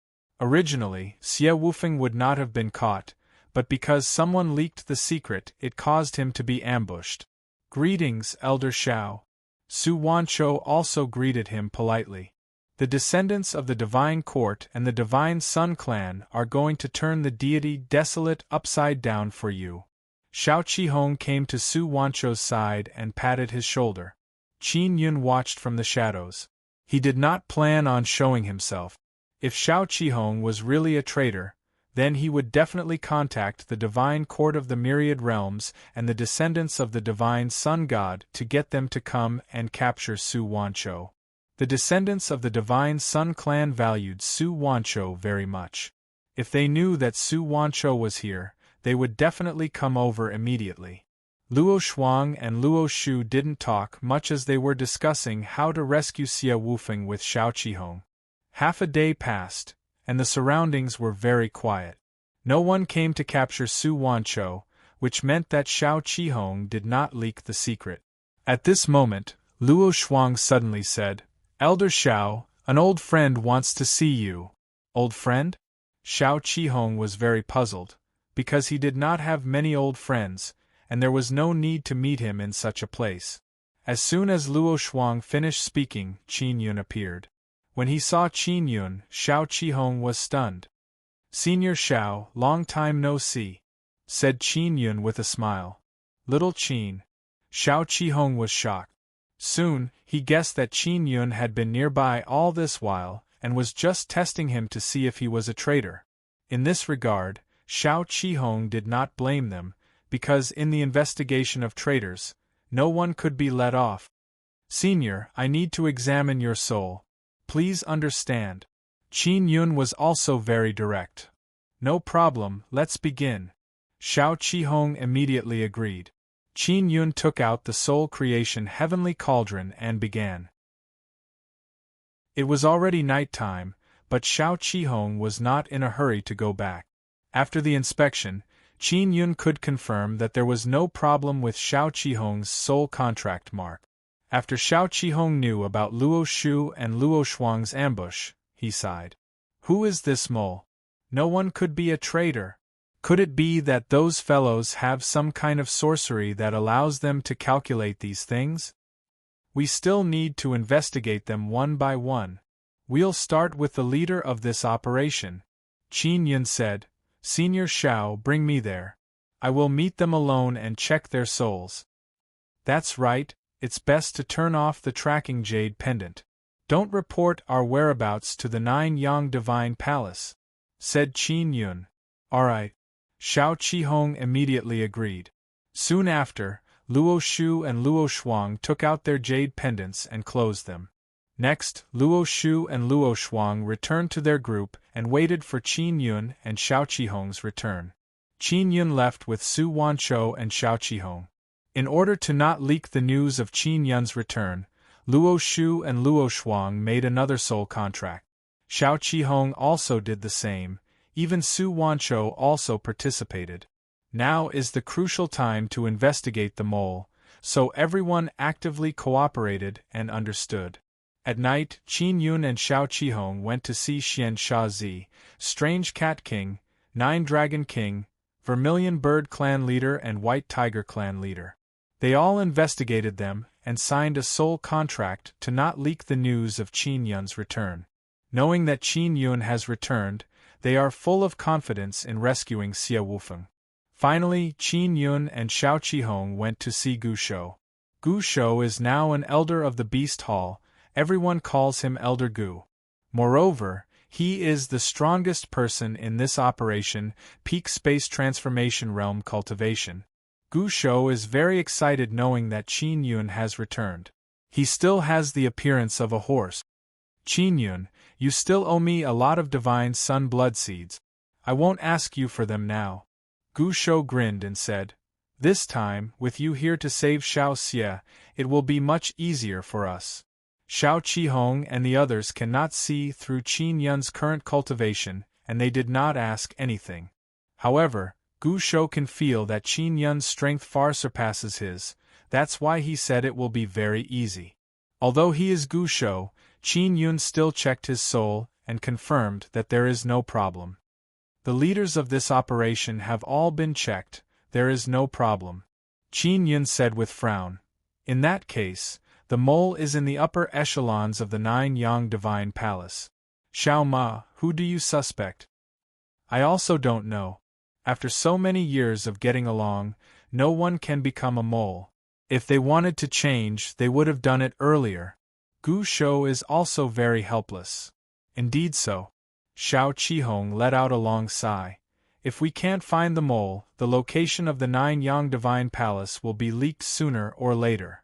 Originally, Xie Wufeng would not have been caught, but because someone leaked the secret, it caused him to be ambushed. "Greetings, Elder Shao." Su Wanchou also greeted him politely. "The descendants of the Divine Court and the Divine Sun Clan are going to turn the deity Desolate upside down for you." Shao Qihong came to Su Wanchou's side and patted his shoulder. Qin Yun watched from the shadows. He did not plan on showing himself. If Shao Qihong was really a traitor, then he would definitely contact the Divine Court of the Myriad Realms and the descendants of the Divine Sun God to get them to come and capture Su Wanchou. The descendants of the Divine Sun Clan valued Su Wanchou very much. If they knew that Su Wanchou was here, they would definitely come over immediately. Luo Shuang and Luo Shu didn't talk much as they were discussing how to rescue Xie Wufeng with Shao Qihong. Half a day passed, and the surroundings were very quiet. No one came to capture Su Wanchou, which meant that Shao Qihong did not leak the secret. At this moment, Luo Shuang suddenly said, "Elder Shao, an old friend wants to see you." "Old friend?" Shao Qihong was very puzzled, because he did not have many old friends, and there was no need to meet him in such a place. As soon as Luo Shuang finished speaking, Qin Yun appeared. When he saw Qin Yun, Shao Qihong was stunned. "Senior Shao, long time no see," said Qin Yun with a smile. "Little Qin." Shao Qihong was shocked. Soon, he guessed that Qin Yun had been nearby all this while, and was just testing him to see if he was a traitor. In this regard, Shao Qihong did not blame them, because in the investigation of traitors, no one could be let off. "Senior, I need to examine your soul. Please understand." Qin Yun was also very direct. "No problem, let's begin." Shao Qihong immediately agreed. Qin Yun took out the soul creation heavenly cauldron and began. It was already night time, but Xiao Qihong was not in a hurry to go back. After the inspection, Qin Yun could confirm that there was no problem with Xiao Qihong's soul contract mark. After Xiao Qihong knew about Luo Shu and Luo Shuang's ambush, he sighed. Who is this mole? No one could be a traitor. Could it be that those fellows have some kind of sorcery that allows them to calculate these things? We still need to investigate them one by one. We'll start with the leader of this operation. Qin Yun said, Senior Xiao, bring me there. I will meet them alone and check their souls. That's right, it's best to turn off the tracking jade pendant. Don't report our whereabouts to the 9 Yang Divine Palace, said Qin Yun. Alright. Xiao Qihong immediately agreed. Soon after, Luo Shu and Luo Shuang took out their jade pendants and closed them. Next, Luo Shu and Luo Shuang returned to their group and waited for Qin Yun and Xiao Qihong's return. Qin Yun left with Su Wanchou and Xiao Qihong. In order to not leak the news of Qin Yun's return, Luo Shu and Luo Shuang made another soul contract. Xiao Qihong also did the same. Even Su Wanchou also participated. Now is the crucial time to investigate the mole, so everyone actively cooperated and understood. At night, Qin Yun and Xiao Qihong went to see Xian Shazi, Strange Cat King, 9 Dragon King, Vermilion Bird Clan leader and White Tiger Clan leader. They all investigated them and signed a soul contract to not leak the news of Qin Yun's return. Knowing that Qin Yun has returned, they are full of confidence in rescuing Xie Wufeng. Finally, Qin Yun and Xiao Qihong went to see Gu Shou. Gu Shou is now an elder of the Beast Hall. Everyone calls him Elder Gu. Moreover, he is the strongest person in this operation, Peak Space Transformation Realm Cultivation. Gu Shou is very excited knowing that Qin Yun has returned. He still has the appearance of a horse. Qin Yun, you still owe me a lot of Divine Sun blood seeds. I won't ask you for them now. Gu Shou grinned and said, This time, with you here to save Xiao Xie, it will be much easier for us. Xiao Qihong and the others cannot see through Qin Yun's current cultivation, and they did not ask anything. However, Gu Shou can feel that Qin Yun's strength far surpasses his. That's why he said it will be very easy. Although he is Gu Shou, Qin Yun still checked his soul and confirmed that there is no problem. The leaders of this operation have all been checked, there is no problem. Qin Yun said with frown. In that case, the mole is in the upper echelons of the 9 Yang Divine Palace. Xiao Ma, who do you suspect? I also don't know. After so many years of getting along, no one can become a mole. If they wanted to change, they would have done it earlier. Gu Shou is also very helpless. Indeed so. Xiao Qihong let out a long sigh. If we can't find the mole, the location of the 9 Yang Divine Palace will be leaked sooner or later.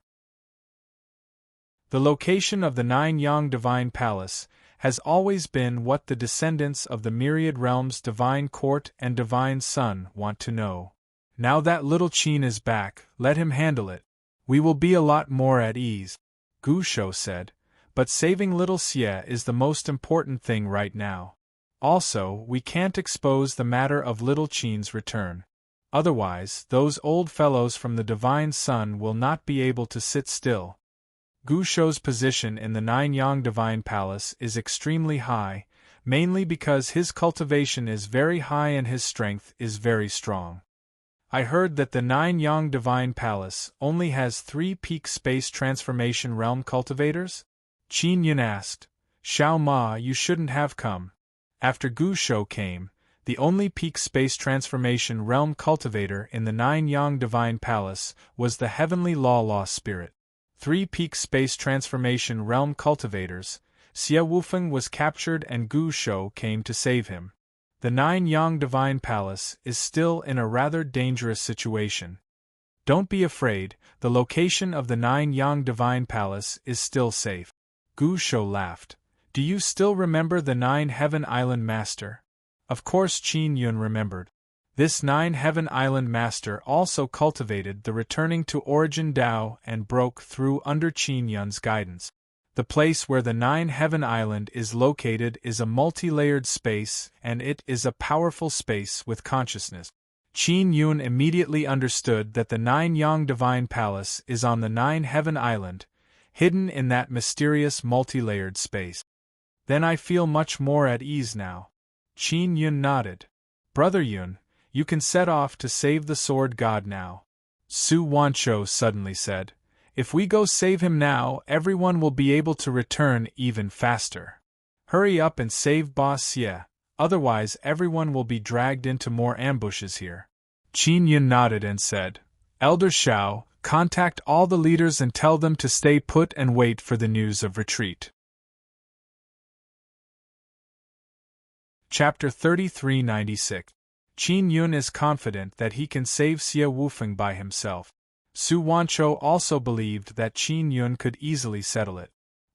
The location of the 9 Yang Divine Palace has always been what the descendants of the Myriad Realms Divine Court and Divine Sun want to know. Now that little Qin is back, let him handle it. We will be a lot more at ease. Gu Shou said, but saving little Xie is the most important thing right now. Also, we can't expose the matter of little Qin's return. Otherwise, those old fellows from the Divine Sun will not be able to sit still. Gu Shou's position in the 9 Yang Divine Palace is extremely high, mainly because his cultivation is very high and his strength is very strong. I heard that the 9 Yang Divine Palace only has 3 Peak Space Transformation Realm cultivators? Qin Yun asked. Xiao Ma, you shouldn't have come. After Gu Shou came, the only Peak Space Transformation Realm cultivator in the 9 Yang Divine Palace was the Heavenly Law Spirit. 3 Peak Space Transformation Realm cultivators, Xie Wufeng was captured and Gu Shou came to save him. The 9 Yang Divine Palace is still in a rather dangerous situation. Don't be afraid, the location of the 9 Yang Divine Palace is still safe. Gu Shou laughed. Do you still remember the 9 Heaven Island Master? Of course Qin Yun remembered. This 9 Heaven Island Master also cultivated the returning to Origin Dao and broke through under Qin Yun's guidance. The place where the Nine Heaven Island is located is a multi-layered space, and it is a powerful space with consciousness. Qin Yun immediately understood that the Nine Yang Divine Palace is on the Nine Heaven Island, hidden in that mysterious multi-layered space. Then I feel much more at ease now. Qin Yun nodded. Brother Yun, you can set off to save the sword god now. Su Wanchou suddenly said. If we go save him now, everyone will be able to return even faster. Hurry up and save Boss Xie, otherwise everyone will be dragged into more ambushes here. Qin Yun nodded and said, Elder Xiao, contact all the leaders and tell them to stay put and wait for the news of retreat. Chapter 3396. Qin Yun is confident that he can save Xie Wufeng by himself. Su Wanchou also believed that Qin Yun could easily settle it.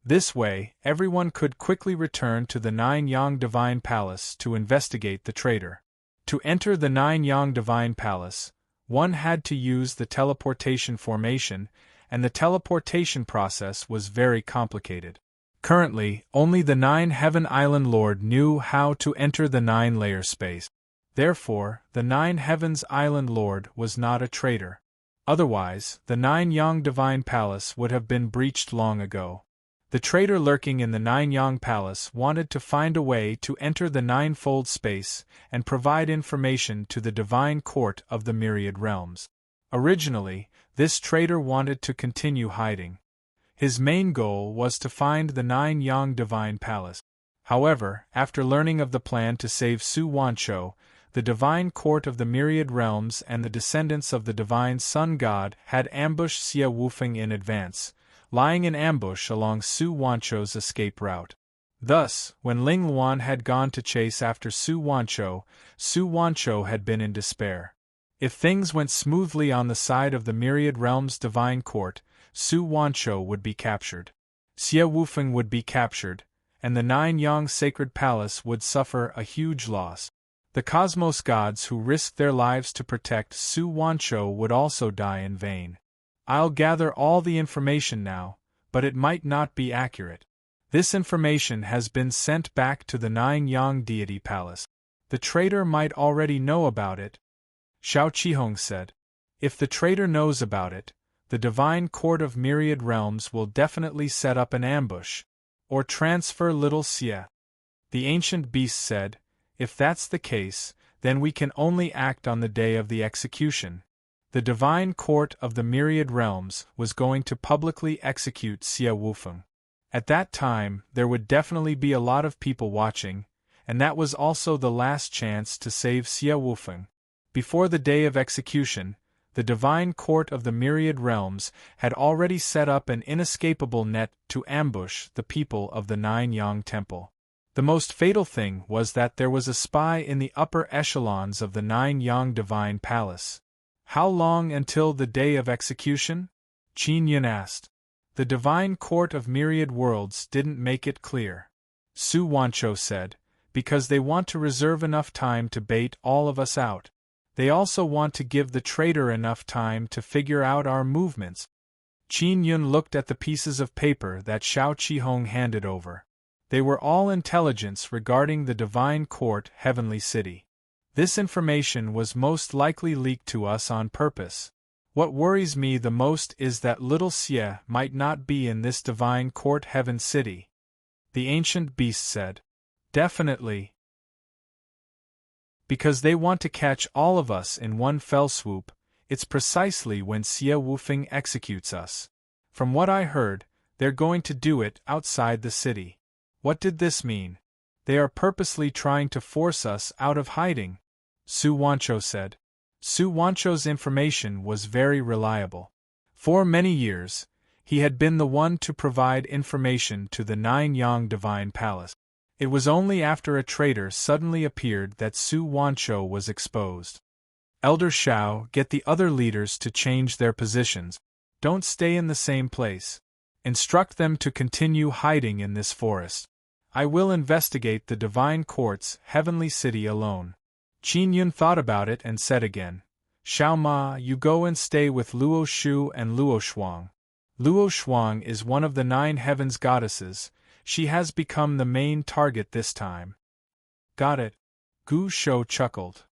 This way, everyone could quickly return to the Nine Yang Divine Palace to investigate the traitor. To enter the Nine Yang Divine Palace, one had to use the teleportation formation, and the teleportation process was very complicated. Currently, only the Nine Heaven Island Lord knew how to enter the nine-layer space. Therefore, the Nine Heavens Island Lord was not a traitor. Otherwise, the Nine Yang Divine Palace would have been breached long ago. The traitor lurking in the Nine Yang Palace wanted to find a way to enter the Ninefold Space and provide information to the Divine Court of the Myriad Realms. Originally, this traitor wanted to continue hiding. His main goal was to find the Nine Yang Divine Palace. However, after learning of the plan to save Su Wanchou, the Divine Court of the Myriad Realms and the descendants of the Divine Sun God had ambushed Xie Wufeng in advance, lying in ambush along Su Wanchou's escape route. Thus, when Ling Luan had gone to chase after Su Wanchou had been in despair. If things went smoothly on the side of the Myriad Realms Divine Court, Su Wanchou would be captured. Xie Wufeng would be captured, and the Nine Yang Sacred Palace would suffer a huge loss. The cosmos gods who risked their lives to protect Su Wanchou would also die in vain. I'll gather all the information now, but it might not be accurate. This information has been sent back to the Nine Yang Deity Palace. The traitor might already know about it, Xiao Qihong said. If the traitor knows about it, the Divine Court of Myriad Realms will definitely set up an ambush, or transfer little Xie. The ancient beast said, if that's the case, then we can only act on the day of the execution. The Divine Court of the Myriad Realms was going to publicly execute Xie Wufeng. At that time, there would definitely be a lot of people watching, and that was also the last chance to save Xie Wufeng. Before the day of execution, the Divine Court of the Myriad Realms had already set up an inescapable net to ambush the people of the Nine Yang Temple. The most fatal thing was that there was a spy in the upper echelons of the Nine Yang Divine Palace. How long until the day of execution? Qin Yun asked. The Divine Court of Myriad Worlds didn't make it clear. Su Wanchou said, because they want to reserve enough time to bait all of us out. They also want to give the traitor enough time to figure out our movements. Qin Yun looked at the pieces of paper that Xiao Qihong handed over. They were all intelligence regarding the Divine Court Heavenly City. This information was most likely leaked to us on purpose. What worries me the most is that little Xie might not be in this Divine Court Heaven City. The ancient beast said. Definitely. Because they want to catch all of us in one fell swoop, it's precisely when Xie Wufeng executes us. From what I heard, they're going to do it outside the city. What did this mean? They are purposely trying to force us out of hiding, Su Wanchou said. Su Wanchou's information was very reliable. For many years, he had been the one to provide information to the Nine Yang Divine Palace. It was only after a traitor suddenly appeared that Su Wanchou was exposed. Elder Xiao, get the other leaders to change their positions. Don't stay in the same place. Instruct them to continue hiding in this forest. I will investigate the Divine Court's Heavenly City alone. Qin Yun thought about it and said again, Xiao Ma, you go and stay with Luo Shu and Luo Shuang. Luo Shuang is one of the 9 heavens goddesses. She has become the main target this time. Got it. Gu Shou chuckled.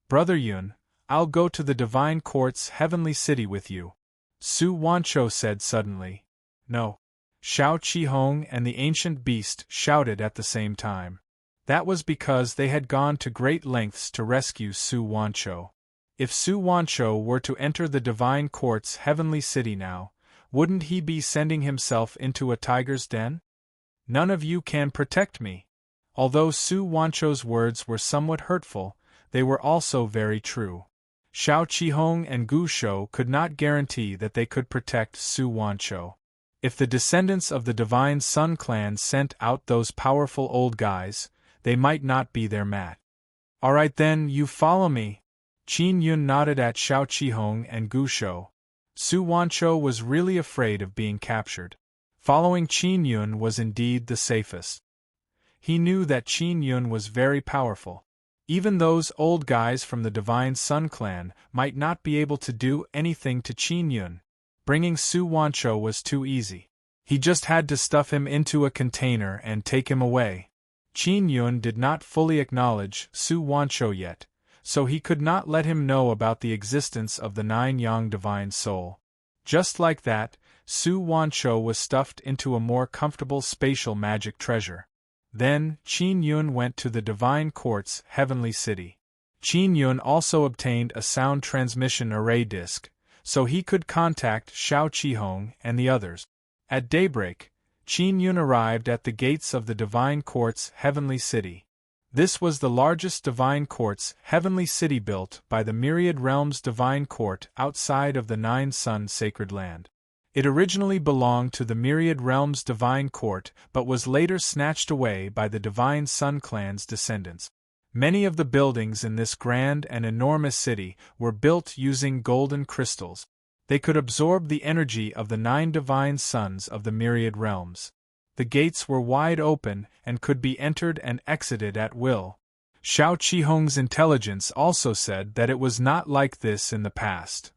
Brother Yun, I'll go to the Divine Court's heavenly city with you. Su Wanchou said suddenly. No. Shao Qihong and the ancient beast shouted at the same time. That was because they had gone to great lengths to rescue Su Wanchou. If Su Wanchou were to enter the Divine Court's heavenly city now, wouldn't he be sending himself into a tiger's den? None of you can protect me. Although Su Wanchou's words were somewhat hurtful, they were also very true. Shao Qihong and Gu Shou could not guarantee that they could protect Su Wanchou. If the descendants of the Divine Sun clan sent out those powerful old guys, they might not be their match. All right then, you follow me. Qin Yun nodded at Shao Qihong and Gu Shou. Su Wanchou was really afraid of being captured. Following Qin Yun was indeed the safest. He knew that Qin Yun was very powerful. Even those old guys from the Divine Sun clan might not be able to do anything to Qin Yun. Bringing Su Wanchou was too easy. He just had to stuff him into a container and take him away. Qin Yun did not fully acknowledge Su Wanchou yet, so he could not let him know about the existence of the 9 Yang Divine Soul. Just like that, Su Wanchou was stuffed into a more comfortable spatial magic treasure. Then, Qin Yun went to the Divine Court's heavenly city. Qin Yun also obtained a sound transmission array disk, so he could contact Shao Qihong and the others. At daybreak, Qin Yun arrived at the gates of the Divine Court's heavenly city. This was the largest Divine Court's heavenly city built by the Myriad Realms Divine Court outside of the 9 Sun Sacred Land. It originally belonged to the Myriad Realms Divine Court but was later snatched away by the Divine Sun clan's descendants. Many of the buildings in this grand and enormous city were built using golden crystals. They could absorb the energy of the 9 divine suns of the myriad realms. The gates were wide open and could be entered and exited at will. Shao Qihong's intelligence also said that it was not like this in the past.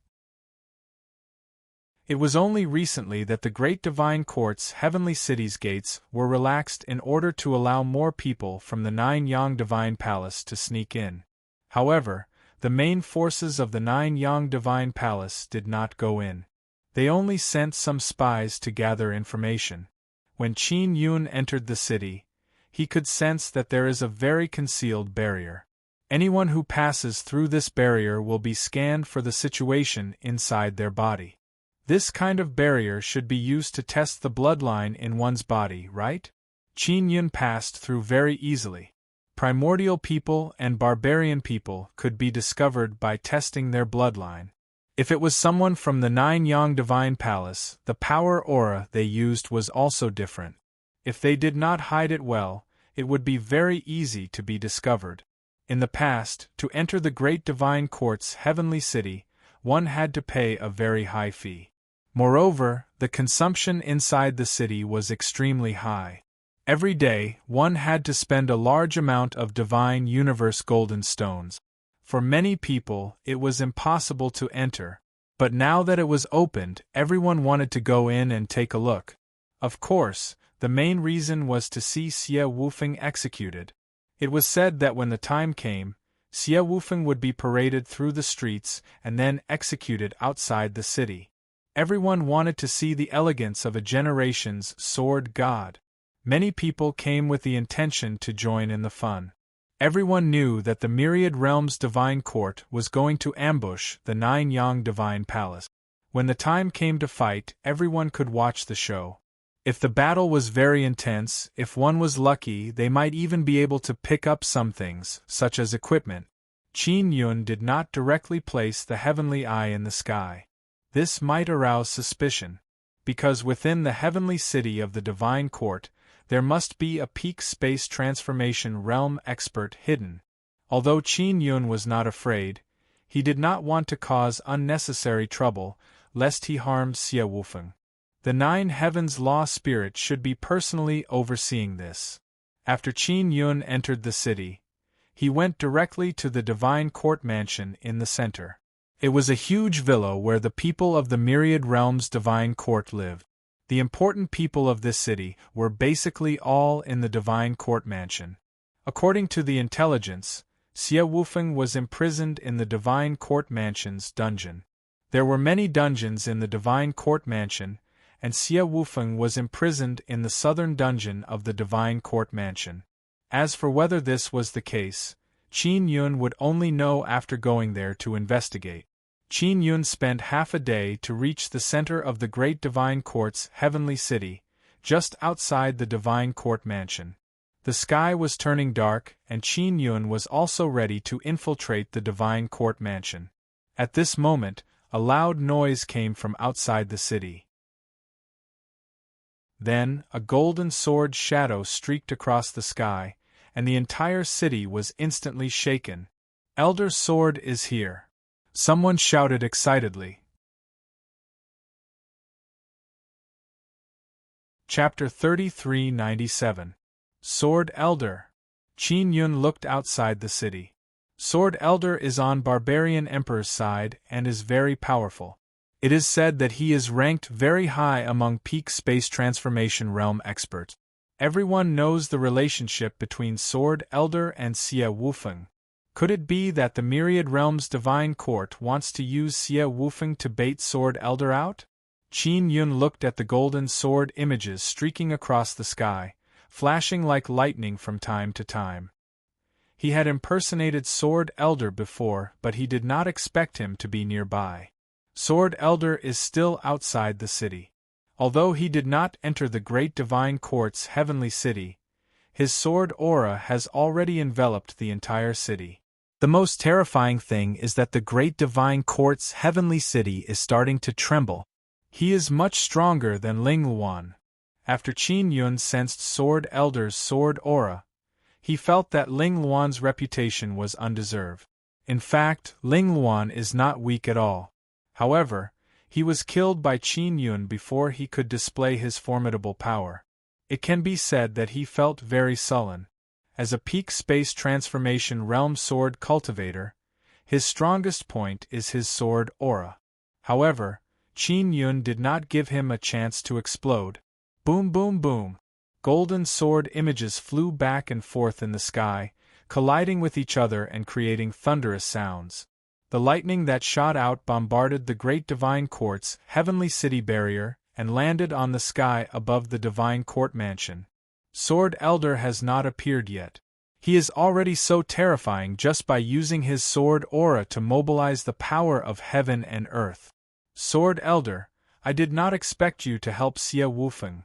It was only recently that the Great Divine Court's heavenly city's gates were relaxed in order to allow more people from the 9 Yang Divine Palace to sneak in. However, the main forces of the 9 Yang Divine Palace did not go in. They only sent some spies to gather information. When Qin Yun entered the city, he could sense that there is a very concealed barrier. Anyone who passes through this barrier will be scanned for the situation inside their body. This kind of barrier should be used to test the bloodline in one's body, right? Qin Yun passed through very easily. Primordial people and barbarian people could be discovered by testing their bloodline. If it was someone from the 9 Yang Divine Palace, the power aura they used was also different. If they did not hide it well, it would be very easy to be discovered. In the past, to enter the Great Divine Court's heavenly city, one had to pay a very high fee. Moreover, the consumption inside the city was extremely high. Every day, one had to spend a large amount of divine universe golden stones. For many people, it was impossible to enter, but now that it was opened, everyone wanted to go in and take a look. Of course, the main reason was to see Xie Wufeng executed. It was said that when the time came, Xie Wufeng would be paraded through the streets and then executed outside the city. Everyone wanted to see the elegance of a generation's sword god. Many people came with the intention to join in the fun. Everyone knew that the Myriad Realms Divine Court was going to ambush the 9 Yang Divine Palace. When the time came to fight, everyone could watch the show. If the battle was very intense, if one was lucky, they might even be able to pick up some things, such as equipment. Qin Yun did not directly place the heavenly eye in the sky. This might arouse suspicion, because within the heavenly city of the Divine Court, there must be a peak space transformation realm expert hidden. Although Qin Yun was not afraid, he did not want to cause unnecessary trouble, lest he harm Xie Wufeng. The 9 Heavens Law Spirit should be personally overseeing this. After Qin Yun entered the city, he went directly to the Divine Court mansion in the center. It was a huge villa where the people of the Myriad Realms Divine Court lived. The important people of this city were basically all in the Divine Court mansion. According to the intelligence, Xie Wufeng was imprisoned in the Divine Court Mansion's dungeon. There were many dungeons in the Divine Court Mansion, and Xie Wufeng was imprisoned in the southern dungeon of the Divine Court Mansion. As for whether this was the case, Qin Yun would only know after going there to investigate. Qin Yun spent half a day to reach the center of the Great Divine Court's heavenly city, just outside the Divine Court Mansion. The sky was turning dark, and Qin Yun was also ready to infiltrate the Divine Court Mansion. At this moment, a loud noise came from outside the city. Then, a golden sword shadow streaked across the sky, and the entire city was instantly shaken. "Elder Sword is here!" someone shouted excitedly. Chapter 3397. Sword Elder. Qin Yun looked outside the city. Sword Elder is on Barbarian Emperor's side and is very powerful. It is said that he is ranked very high among peak space transformation realm experts. Everyone knows the relationship between Sword Elder and Xie Wufeng. Could it be that the Myriad Realms Divine Court wants to use Xie Wufeng to bait Sword Elder out? Qin Yun looked at the golden sword images streaking across the sky, flashing like lightning from time to time. He had impersonated Sword Elder before, but he did not expect him to be nearby. Sword Elder is still outside the city. Although he did not enter the Great Divine Court's heavenly city, his sword aura has already enveloped the entire city. The most terrifying thing is that the Great Divine Court's heavenly city is starting to tremble. He is much stronger than Ling Luan. After Qin Yun sensed Sword Elder's sword aura, he felt that Ling Luan's reputation was undeserved. In fact, Ling Luan is not weak at all. However, he was killed by Qin Yun before he could display his formidable power. It can be said that he felt very sullen. As a peak space transformation realm sword cultivator, his strongest point is his sword aura. However, Qin Yun did not give him a chance to explode. Boom boom boom! Golden sword images flew back and forth in the sky, colliding with each other and creating thunderous sounds. The lightning that shot out bombarded the Great Divine Court's heavenly city barrier and landed on the sky above the Divine Court Mansion. Sword Elder has not appeared yet. He is already so terrifying just by using his sword aura to mobilize the power of heaven and earth. Sword Elder, I did not expect you to help Xie Wufeng.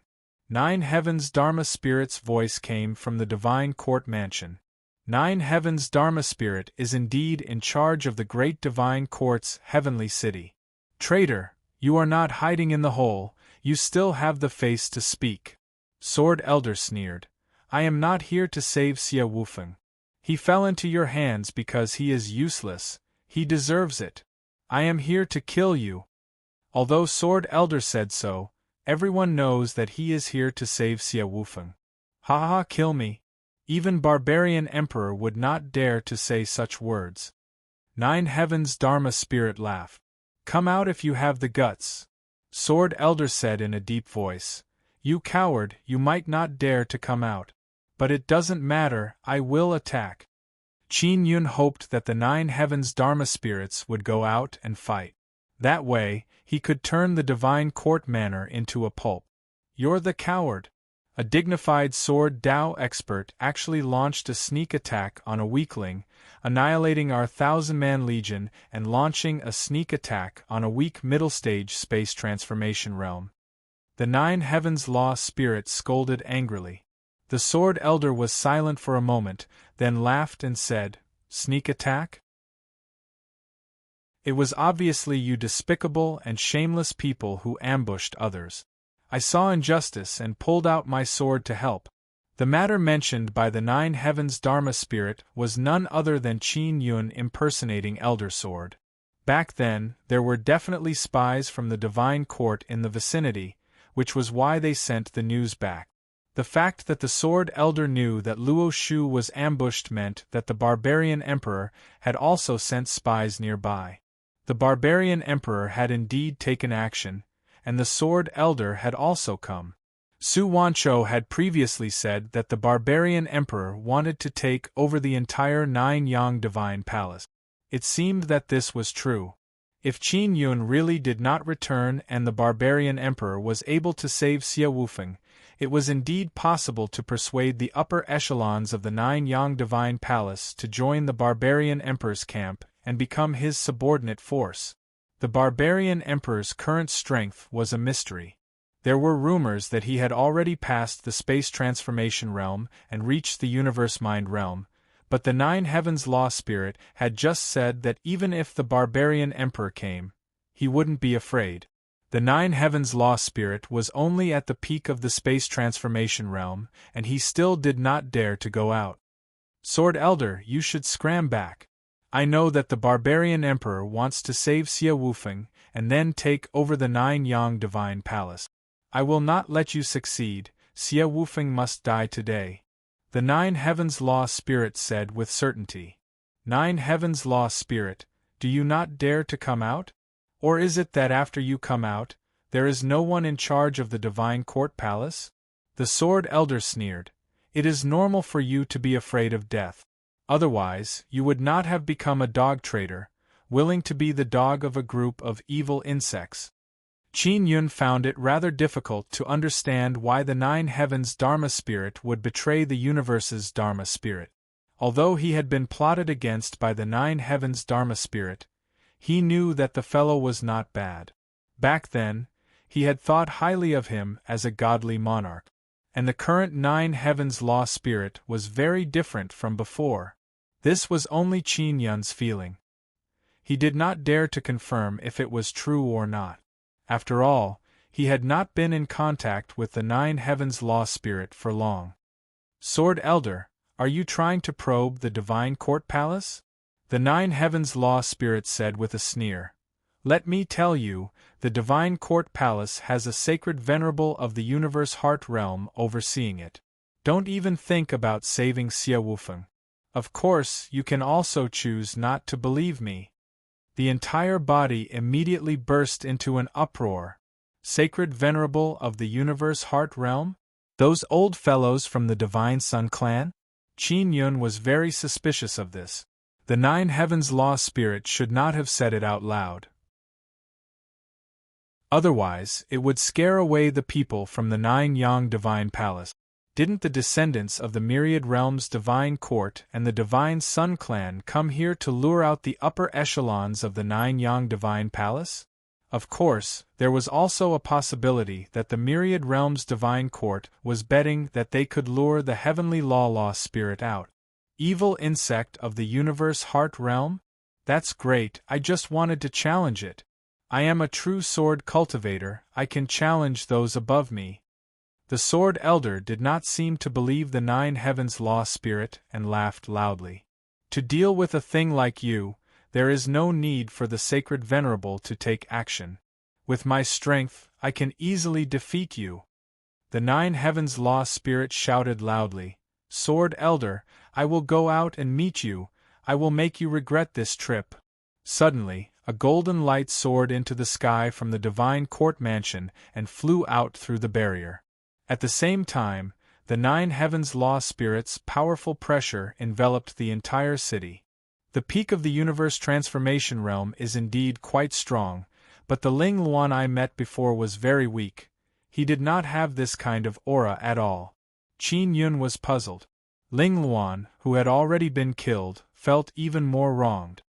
Nine Heavens Dharma Spirit's voice came from the Divine Court Mansion. Nine Heavens Dharma Spirit is indeed in charge of the Great Divine Court's heavenly city. Traitor, you are not hiding in the hole, you still have the face to speak. Sword Elder sneered. I am not here to save Xie Wufeng. He fell into your hands because he is useless, he deserves it. I am here to kill you. Although Sword Elder said so, everyone knows that he is here to save Xie Wufeng. Ha ha, kill me. Even Barbarian Emperor would not dare to say such words. Nine Heavens Dharma Spirit laughed. Come out if you have the guts. Sword Elder said in a deep voice. You coward, you might not dare to come out. But it doesn't matter, I will attack. Qin Yun hoped that the Nine Heavens Dharma Spirits would go out and fight. That way, he could turn the Divine Court Manor into a pulp. You're the coward. A dignified sword Dao expert actually launched a sneak attack on a weakling, annihilating our 1,000-man legion and launching a sneak attack on a weak middle-stage space transformation realm. The Nine Heavens Law Spirit scolded angrily. The Sword Elder was silent for a moment, then laughed and said, Sneak attack? It was obviously you despicable and shameless people who ambushed others. I saw injustice and pulled out my sword to help. The matter mentioned by the Nine Heavens Dharma Spirit was none other than Qin Yun impersonating Elder Sword. Back then, there were definitely spies from the Divine Court in the vicinity, which was why they sent the news back. The fact that the Sword Elder knew that Luo Shu was ambushed meant that the Barbarian Emperor had also sent spies nearby. The barbarian emperor had indeed taken action, and the Sword Elder had also come. Su Wancho had previously said that the barbarian emperor wanted to take over the entire Nine-Yang Divine Palace. It seemed that this was true. If Qin Yun really did not return and the barbarian emperor was able to save Xie Wufeng, it was indeed possible to persuade the upper echelons of the Nine-Yang Divine Palace to join the barbarian emperor's camp and become his subordinate force. The barbarian emperor's current strength was a mystery. There were rumors that he had already passed the space transformation realm and reached the universe mind realm, but the Nine Heavens Law Spirit had just said that even if the barbarian emperor came, he wouldn't be afraid. The Nine Heavens Law Spirit was only at the peak of the space transformation realm, and he still did not dare to go out. Sword Elder, you should scram back. I know that the barbarian emperor wants to save Xie Wufeng and then take over the Nine-Yang Divine Palace. I will not let you succeed. Xie Wufeng must die today. The Nine Heavens Law Spirit said with certainty. Nine Heavens Law Spirit, do you not dare to come out? Or is it that after you come out, there is no one in charge of the Divine Court Palace? The Sword Elder sneered. It is normal for you to be afraid of death. Otherwise, you would not have become a dog trader, willing to be the dog of a group of evil insects. Qin Yun found it rather difficult to understand why the Nine Heavens Dharma Spirit would betray the universe's Dharma Spirit. Although he had been plotted against by the Nine Heavens Dharma Spirit, he knew that the fellow was not bad. Back then, he had thought highly of him as a godly monarch. And the current Nine Heavens Law Spirit was very different from before. This was only Qin Yun's feeling. He did not dare to confirm if it was true or not. After all, he had not been in contact with the Nine Heavens Law Spirit for long. Sword Elder, are you trying to probe the Divine Court Palace? The Nine Heavens Law Spirit said with a sneer. Let me tell you, the Divine Court Palace has a sacred venerable of the Universe Heart Realm overseeing it. Don't even think about saving Xie Wufeng. Of course, you can also choose not to believe me. The entire body immediately burst into an uproar. Sacred venerable of the Universe Heart Realm? Those old fellows from the Divine Sun clan? Qin Yun was very suspicious of this. The Nine Heavens Law Spirit should not have said it out loud. Otherwise, it would scare away the people from the Nine-Yang Divine Palace. Didn't the descendants of the Myriad Realms Divine Court and the Divine Sun Clan come here to lure out the upper echelons of the Nine-Yang Divine Palace? Of course, there was also a possibility that the Myriad Realms Divine Court was betting that they could lure the Heavenly Law Spirit out. Evil insect of the Universe Heart Realm? That's great, I just wanted to challenge it. I am a true sword cultivator, I can challenge those above me. The Sword Elder did not seem to believe the Nine Heavens Law Spirit and laughed loudly. To deal with a thing like you, there is no need for the Sacred Venerable to take action. With my strength, I can easily defeat you. The Nine Heavens Law Spirit shouted loudly. Sword Elder, I will go out and meet you, I will make you regret this trip. Suddenly, a golden light soared into the sky from the Divine Court Mansion and flew out through the barrier. At the same time, the Nine Heavens Law Spirit's powerful pressure enveloped the entire city. The peak of the Universe Transformation Realm is indeed quite strong, but the Ling Luan I met before was very weak. He did not have this kind of aura at all. Qin Yun was puzzled. Ling Luan, who had already been killed, felt even more wronged.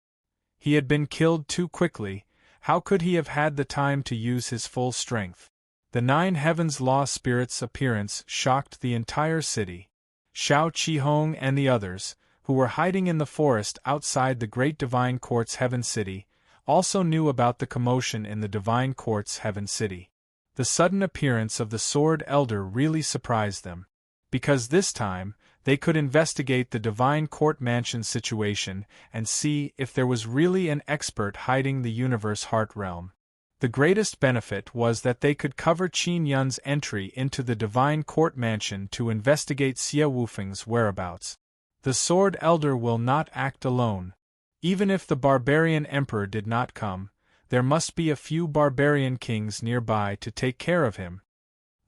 He had been killed too quickly, how could he have had the time to use his full strength? The Nine Heavens Law Spirit's appearance shocked the entire city. Xiao Qihong and the others, who were hiding in the forest outside the Great Divine Court's Heaven City, also knew about the commotion in the Divine Court's Heaven City. The sudden appearance of the Sword Elder really surprised them. Because this time, they could investigate the Divine Court Mansion situation and see if there was really an expert hiding the Universe Heart Realm. The greatest benefit was that they could cover Qin Yun's entry into the Divine Court Mansion to investigate Xie Wufeng's whereabouts. The Sword Elder will not act alone. Even if the barbarian emperor did not come, there must be a few barbarian kings nearby to take care of him.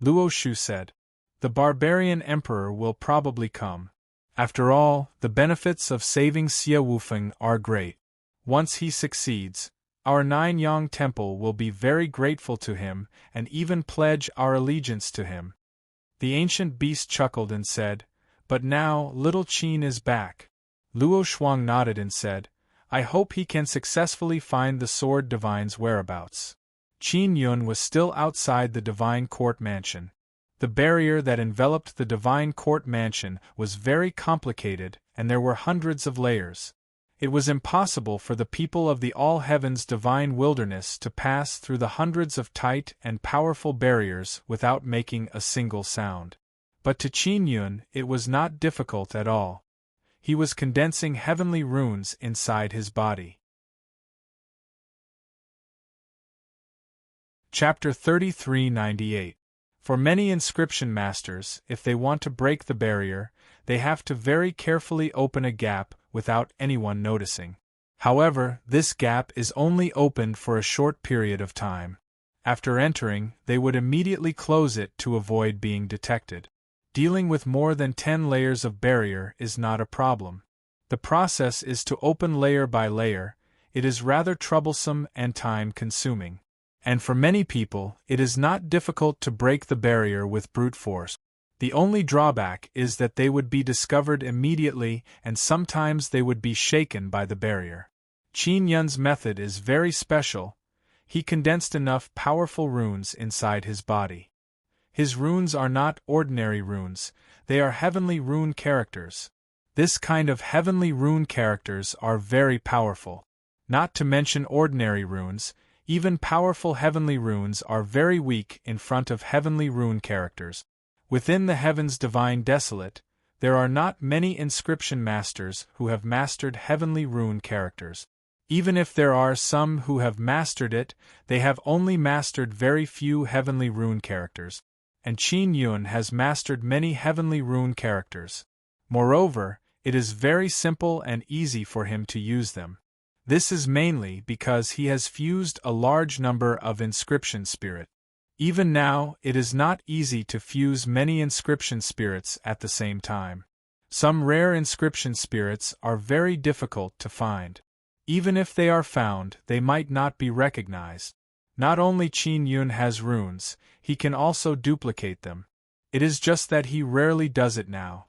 Luo Shu said. The barbarian emperor will probably come. After all, the benefits of saving Xie Wufeng are great. Once he succeeds, our Nine-Yang Temple will be very grateful to him and even pledge our allegiance to him. The ancient beast chuckled and said, But now, little Qin is back. Luo Shuang nodded and said, I hope he can successfully find the Sword Divine's whereabouts. Qin Yun was still outside the Divine Court Mansion. The barrier that enveloped the Divine Court Mansion was very complicated, and there were hundreds of layers. It was impossible for the people of the All Heavens Divine Wilderness to pass through the hundreds of tight and powerful barriers without making a single sound. But to Qin Yun it was not difficult at all. He was condensing heavenly runes inside his body. Chapter 3398. For many inscription masters, if they want to break the barrier, they have to very carefully open a gap without anyone noticing. However, this gap is only opened for a short period of time. After entering, they would immediately close it to avoid being detected. Dealing with more than 10 layers of barrier is not a problem. The process is to open layer by layer. It is rather troublesome and time-consuming. And for many people, it is not difficult to break the barrier with brute force. The only drawback is that they would be discovered immediately and sometimes they would be shaken by the barrier. Qin Yun's method is very special. He condensed enough powerful runes inside his body. His runes are not ordinary runes, they are heavenly rune characters. This kind of heavenly rune characters are very powerful. Not to mention ordinary runes, even powerful heavenly runes are very weak in front of heavenly rune characters. Within the Heavens Divine Desolate, there are not many inscription masters who have mastered heavenly rune characters. Even if there are some who have mastered it, they have only mastered very few heavenly rune characters. And Qin Yun has mastered many heavenly rune characters. Moreover, it is very simple and easy for him to use them. This is mainly because he has fused a large number of inscription spirits. Even now, it is not easy to fuse many inscription spirits at the same time. Some rare inscription spirits are very difficult to find. Even if they are found, they might not be recognized. Not only Qin Yun has runes, he can also duplicate them. It is just that he rarely does it now.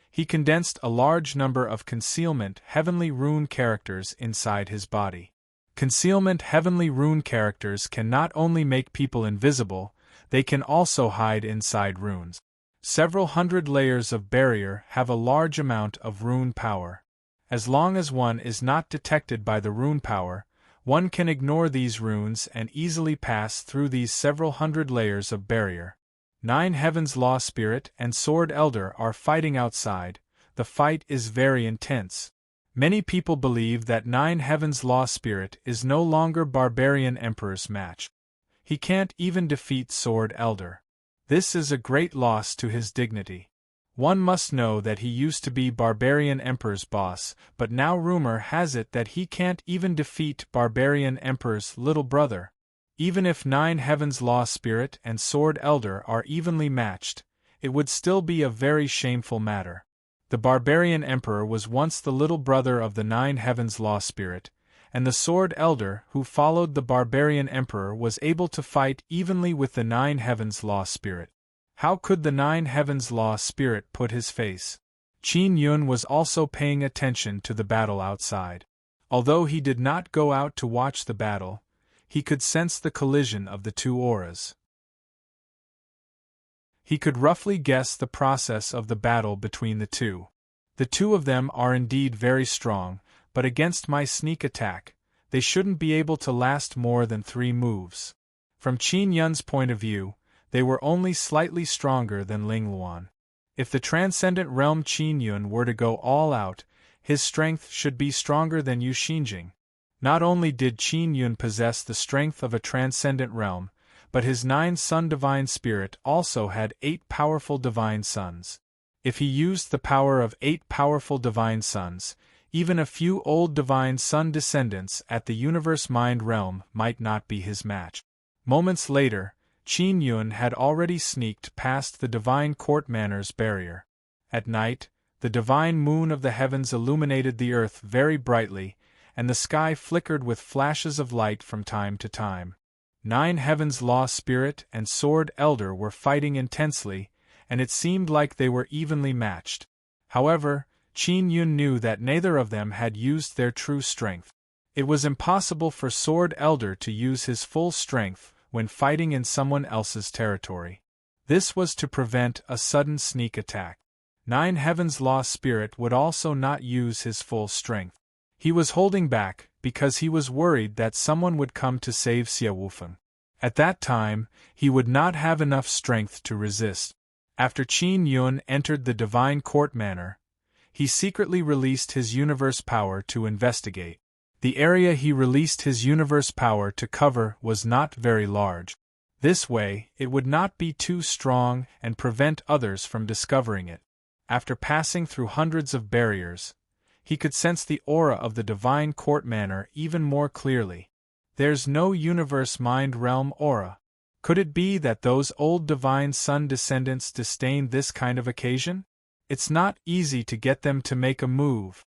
He condensed a large number of concealment heavenly rune characters inside his body. Concealment heavenly rune characters can not only make people invisible, they can also hide inside runes. Several hundred layers of barrier have a large amount of rune power. As long as one is not detected by the rune power, one can ignore these runes and easily pass through these several hundred layers of barrier. 9 Heavens Law Spirit and Sword Elder are fighting outside. The fight is very intense. Many people believe that 9 Heavens Law Spirit is no longer Barbarian Emperor's match. He can't even defeat Sword Elder. This is a great loss to his dignity. One must know that he used to be Barbarian Emperor's boss, but now rumor has it that he can't even defeat Barbarian Emperor's little brother. Even if 9 Heavens Law Spirit and Sword Elder are evenly matched, it would still be a very shameful matter. The Barbarian Emperor was once the little brother of the 9 Heavens Law Spirit, and the Sword Elder who followed the Barbarian Emperor was able to fight evenly with the 9 Heavens Law Spirit. How could the 9 Heavens Law Spirit put his face? Qin Yun was also paying attention to the battle outside. Although he did not go out to watch the battle, he could sense the collision of the two auras. He could roughly guess the process of the battle between the two. The two of them are indeed very strong, but against my sneak attack, they shouldn't be able to last more than 3 moves. From Qin Yun's point of view, they were only slightly stronger than Ling Luan. If the Transcendent Realm Qin Yun were to go all out, his strength should be stronger than Yu Xinjing. Not only did Qin Yun possess the strength of a Transcendent Realm, but his 9 Sun Divine Spirit also had 8 powerful Divine Suns. If he used the power of 8 powerful Divine Suns, Even a few old Divine Sun descendants at the Universe Mind Realm might not be his match. Moments later, Qin Yun had already sneaked past the Divine Court Manor's barrier. At night, the divine moon of the heavens illuminated the earth very brightly, and the sky flickered with flashes of light from time to time. 9 Heavens Law Spirit and Sword Elder were fighting intensely, and it seemed like they were evenly matched. However, Qin Yun knew that neither of them had used their true strength. It was impossible for Sword Elder to use his full strength when fighting in someone else's territory. This was to prevent a sudden sneak attack. 9 Heavens Law Spirit would also not use his full strength. He was holding back because he was worried that someone would come to save Xie Wufeng. At that time, he would not have enough strength to resist. After Qin Yun entered the Divine Court Manor, he secretly released his universe power to investigate. The area he released his universe power to cover was not very large. This way, it would not be too strong and prevent others from discovering it. After passing through hundreds of barriers, he could sense the aura of the Divine Court Manor even more clearly. There's no Universe Mind Realm aura. Could it be that those old Divine Sun descendants disdained this kind of occasion? It's not easy to get them to make a move.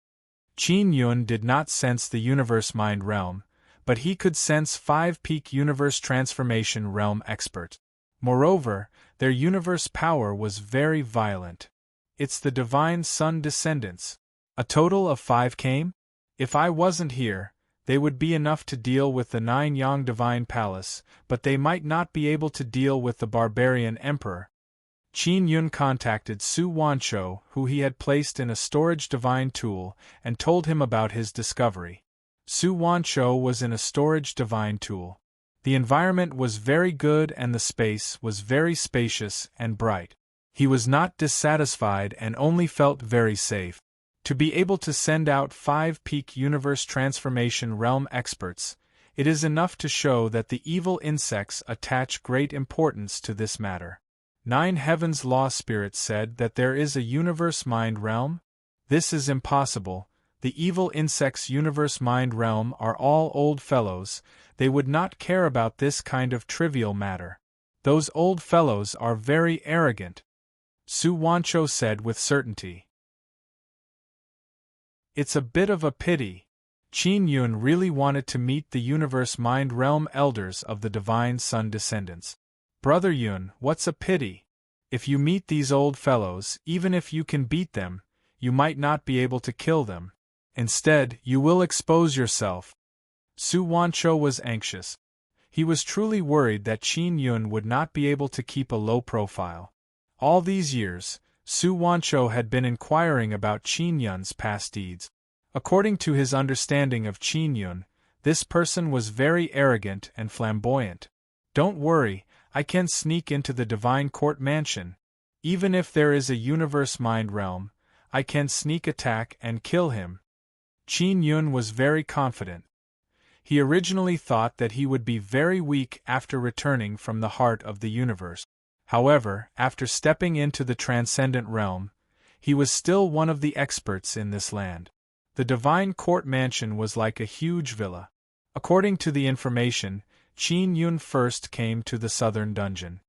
Qin Yun did not sense the Universe Mind Realm, but he could sense 5-peak Universe Transformation Realm experts. Moreover, their universe power was very violent. It's the Divine Sun descendants. A total of 5 came? If I wasn't here, they would be enough to deal with the 9 Yang Divine Palace, but they might not be able to deal with the Barbarian Emperor. Qin Yun contacted Su Wanchou, who he had placed in a storage divine tool, and told him about his discovery. Su Wanchou was in a storage divine tool. The environment was very good and the space was very spacious and bright. He was not dissatisfied and only felt very safe. To be able to send out 5-peak Universe Transformation Realm experts, it is enough to show that the evil insects attach great importance to this matter. 9 Heavens Law Spirit said that there is a Universe Mind Realm? This is impossible. The evil insects' Universe Mind Realm are all old fellows. They would not care about this kind of trivial matter. Those old fellows are very arrogant, Su Wanchou said with certainty. It's a bit of a pity. Qin Yun really wanted to meet the Universe Mind Realm elders of the Divine Sun descendants. Brother Yun, what's a pity? If you meet these old fellows, even if you can beat them, you might not be able to kill them. Instead, you will expose yourself. Su Wanchou was anxious. He was truly worried that Qin Yun would not be able to keep a low profile. All these years, Su Wanchou had been inquiring about Qin Yun's past deeds. According to his understanding of Qin Yun, this person was very arrogant and flamboyant. Don't worry, I can sneak into the Divine Court Mansion. Even if there is a Universe Mind Realm, I can sneak attack and kill him. Qin Yun was very confident. He originally thought that he would be very weak after returning from the heart of the universe. However, after stepping into the transcendent realm, he was still one of the experts in this land. The Divine Court Mansion was like a huge villa. According to the information, Qin Yun first came to the southern dungeon.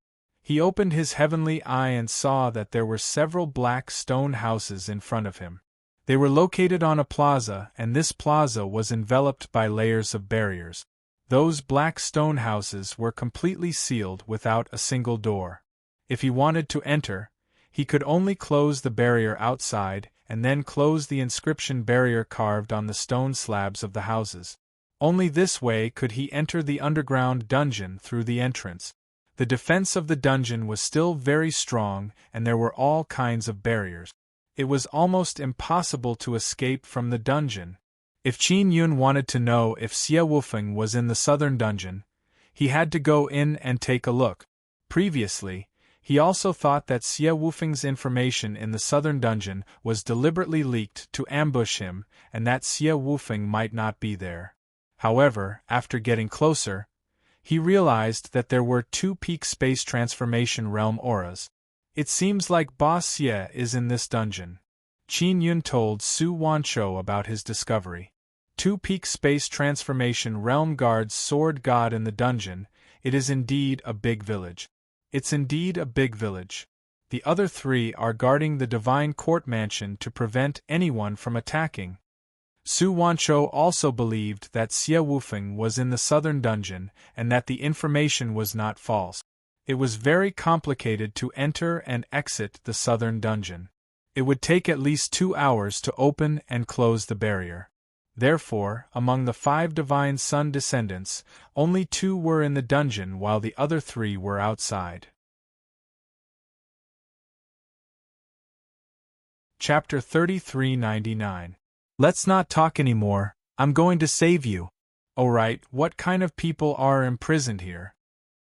He opened his heavenly eye and saw that there were several black stone houses in front of him. They were located on a plaza, and this plaza was enveloped by layers of barriers. Those black stone houses were completely sealed without a single door. If he wanted to enter, he could only close the barrier outside and then close the inscription barrier carved on the stone slabs of the houses. Only this way could he enter the underground dungeon through the entrance. The defense of the dungeon was still very strong and there were all kinds of barriers. It was almost impossible to escape from the dungeon. If Qin Yun wanted to know if Xie Wufeng was in the southern dungeon, he had to go in and take a look. Previously, he also thought that Xie Wufeng's information in the southern dungeon was deliberately leaked to ambush him and that Xie Wufeng might not be there. However, after getting closer, he realized that there were 2 peak space transformation realm auras. It seems like Boss Xie is in this dungeon. Qin Yun told Su Wanshou about his discovery. Two-peak space transformation realm guards Sword God in the dungeon. It is indeed a big village. It's indeed a big village. The other three are guarding the divine court mansion to prevent anyone from attacking. Su Wanshou also believed that Xie Wufeng was in the southern dungeon and that the information was not false. It was very complicated to enter and exit the southern dungeon. It would take at least 2 hours to open and close the barrier. Therefore, among the 5 divine sun descendants, only 2 were in the dungeon while the other 3 were outside. Chapter 3399. Let's not talk anymore, I'm going to save you. Oh right, what kind of people are imprisoned here?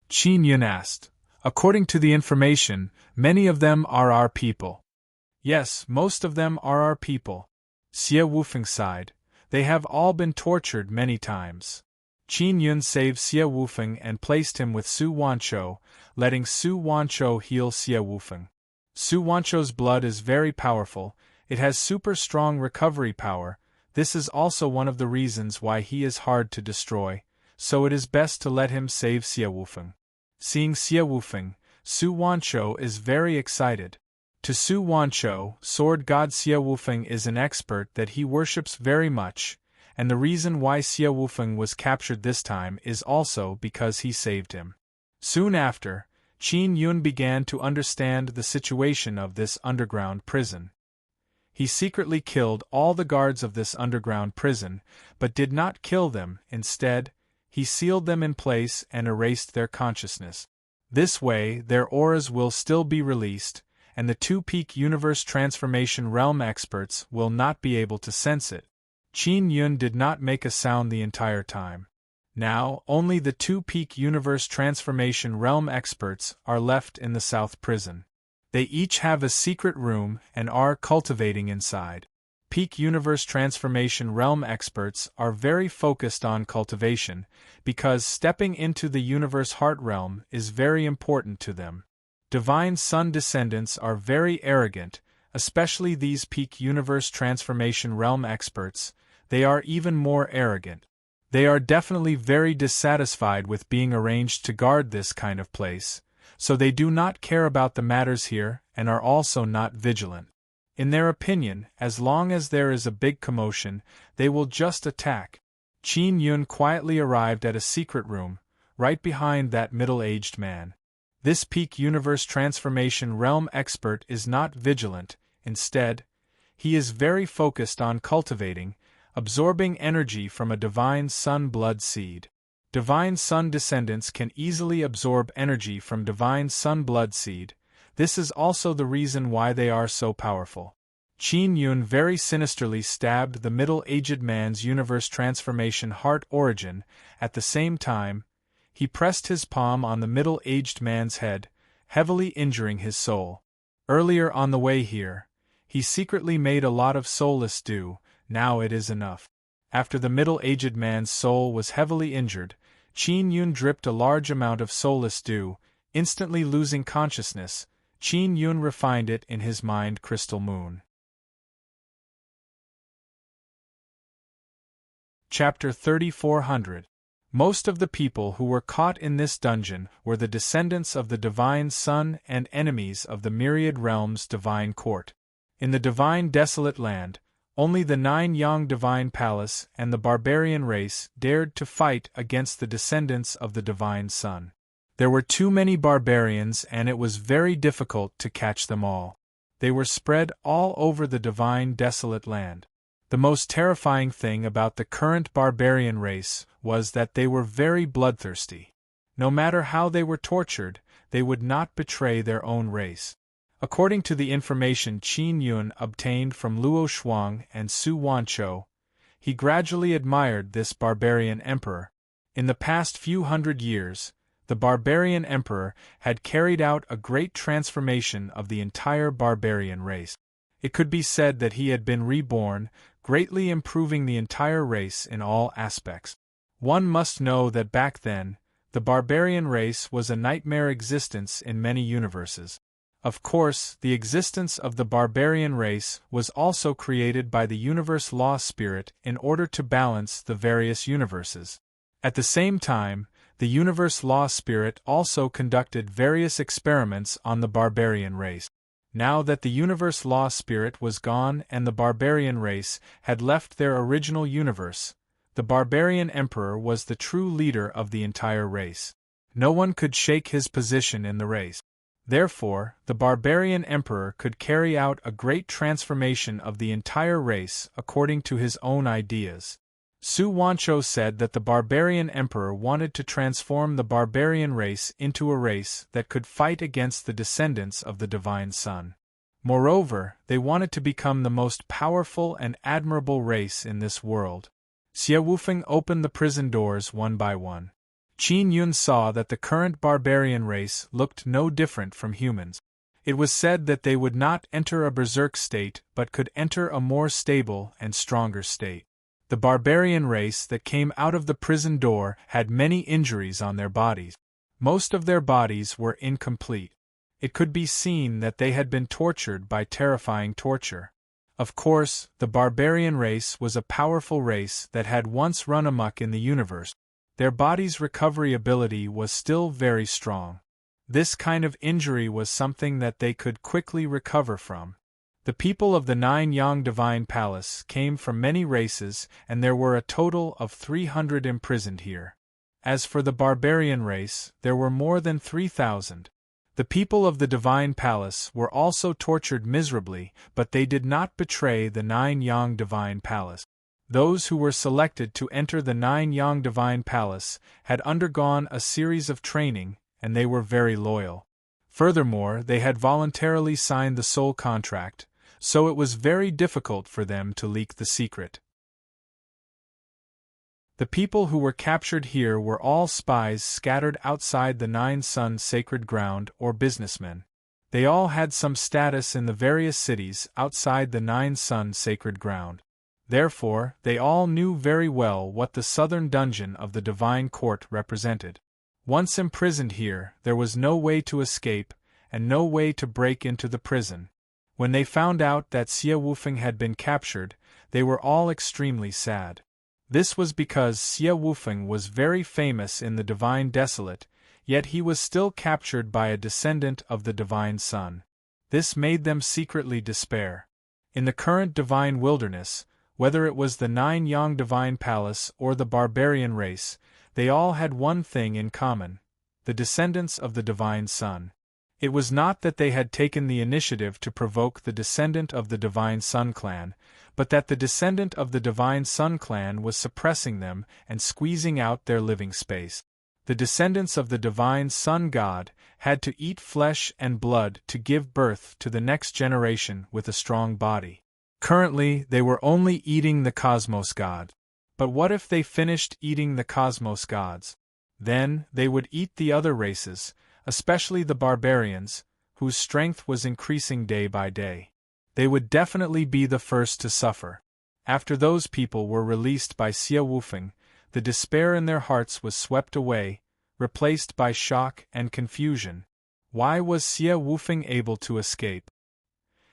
Qin Yun asked. According to the information, many of them are our people. Yes, most of them are our people. Xie Wufeng sighed. They have all been tortured many times. Qin Yun saved Xie Wufeng and placed him with Su Wanshou, letting Su Wanshou heal Xie Wufeng. Su Wanshou's blood is very powerful. It has super strong recovery power. This is also one of the reasons why he is hard to destroy, so it is best to let him save Xie Wufeng. Seeing Xie Wufeng, Su Wanshou is very excited. To Su Wanshou, Sword God Xie Wufeng is an expert that he worships very much, and the reason why Xie Wufeng was captured this time is also because he saved him. Soon after, Qin Yun began to understand the situation of this underground prison. He secretly killed all the guards of this underground prison, but did not kill them. Instead, he sealed them in place and erased their consciousness. This way, their auras will still be released, and the two-peak universe transformation realm experts will not be able to sense it. Qin Yun did not make a sound the entire time. Now, only the two-peak universe transformation realm experts are left in the south prison. They each have a secret room and are cultivating inside. Peak universe transformation realm experts are very focused on cultivation, because stepping into the universe heart realm is very important to them. Divine Sun descendants are very arrogant, especially these peak universe transformation realm experts. They are even more arrogant. They are definitely very dissatisfied with being arranged to guard this kind of place, so they do not care about the matters here and are also not vigilant. In their opinion, as long as there is a big commotion, they will just attack. Qin Yun quietly arrived at a secret room, right behind that middle-aged man. This peak universe transformation realm expert is not vigilant. Instead, he is very focused on cultivating, absorbing energy from a divine sun blood seed. Divine Sun descendants can easily absorb energy from divine sun blood seed. This is also the reason why they are so powerful. Qin Yun very sinisterly stabbed the middle-aged man's universe transformation heart origin. At the same time, he pressed his palm on the middle-aged man's head, heavily injuring his soul. Earlier on the way here, he secretly made a lot of soulless dew. Now it is enough. After the middle-aged man's soul was heavily injured, Qin Yun dripped a large amount of soulless dew, instantly losing consciousness. Qin Yun refined it in his mind crystal moon. Chapter 3400. Most of the people who were caught in this dungeon were the descendants of the Divine Sun and enemies of the myriad realms' divine court. In the divine desolate land, only the 9 Yang divine palace and the barbarian race dared to fight against the descendants of the Divine Sun. There were too many barbarians and it was very difficult to catch them all. They were spread all over the divine desolate land. The most terrifying thing about the current barbarian race was that they were very bloodthirsty. No matter how they were tortured, they would not betray their own race. According to the information Qin Yun obtained from Luo Shuang and Su Wanshou, he gradually admired this barbarian emperor. In the past few hundred years, the barbarian emperor had carried out a great transformation of the entire barbarian race. It could be said that he had been reborn, greatly improving the entire race in all aspects. One must know that back then, the barbarian race was a nightmare existence in many universes. Of course, the existence of the barbarian race was also created by the universe law spirit in order to balance the various universes. At the same time, the universe law spirit also conducted various experiments on the barbarian race. Now that the universe law spirit was gone and the barbarian race had left their original universe, the barbarian emperor was the true leader of the entire race. No one could shake his position in the race. Therefore, the barbarian emperor could carry out a great transformation of the entire race according to his own ideas. Su Wancho said that the barbarian emperor wanted to transform the barbarian race into a race that could fight against the descendants of the divine sun. Moreover, they wanted to become the most powerful and admirable race in this world. Xie Wufeng opened the prison doors one by one. Qin Yun saw that the current barbarian race looked no different from humans. It was said that they would not enter a berserk state but could enter a more stable and stronger state. The barbarian race that came out of the prison door had many injuries on their bodies. Most of their bodies were incomplete. It could be seen that they had been tortured by terrifying torture. Of course, the barbarian race was a powerful race that had once run amok in the universe. Their body's recovery ability was still very strong. This kind of injury was something that they could quickly recover from. The people of the Nine Yang Divine Palace came from many races, and there were a total of 300 imprisoned here. As for the barbarian race, there were more than 3,000. The people of the Divine Palace were also tortured miserably, but they did not betray the Nine Yang Divine Palace. Those who were selected to enter the Nine Yang Divine Palace had undergone a series of training, and they were very loyal. Furthermore, they had voluntarily signed the soul contract, so it was very difficult for them to leak the secret. The people who were captured here were all spies scattered outside the Nine Sun sacred ground or businessmen. They all had some status in the various cities outside the Nine Sun sacred ground. Therefore, they all knew very well what the southern dungeon of the Divine Court represented. Once imprisoned here, there was no way to escape, and no way to break into the prison. When they found out that Xie Wufeng had been captured, they were all extremely sad. This was because Xie Wufeng was very famous in the Divine Desolate, yet he was still captured by a descendant of the Divine Sun. This made them secretly despair. In the current Divine Wilderness, whether it was the Nine Yang Divine Palace or the barbarian race, they all had one thing in common: the descendants of the Divine Sun. It was not that they had taken the initiative to provoke the descendant of the Divine Sun clan, but that the descendant of the Divine Sun clan was suppressing them and squeezing out their living space. The descendants of the Divine Sun God had to eat flesh and blood to give birth to the next generation with a strong body. Currently, they were only eating the Cosmos God. But what if they finished eating the Cosmos Gods? Then, they would eat the other races, especially the barbarians, whose strength was increasing day by day. They would definitely be the first to suffer. After those people were released by Xie Wufeng, the despair in their hearts was swept away, replaced by shock and confusion. Why was Xie Wufeng able to escape?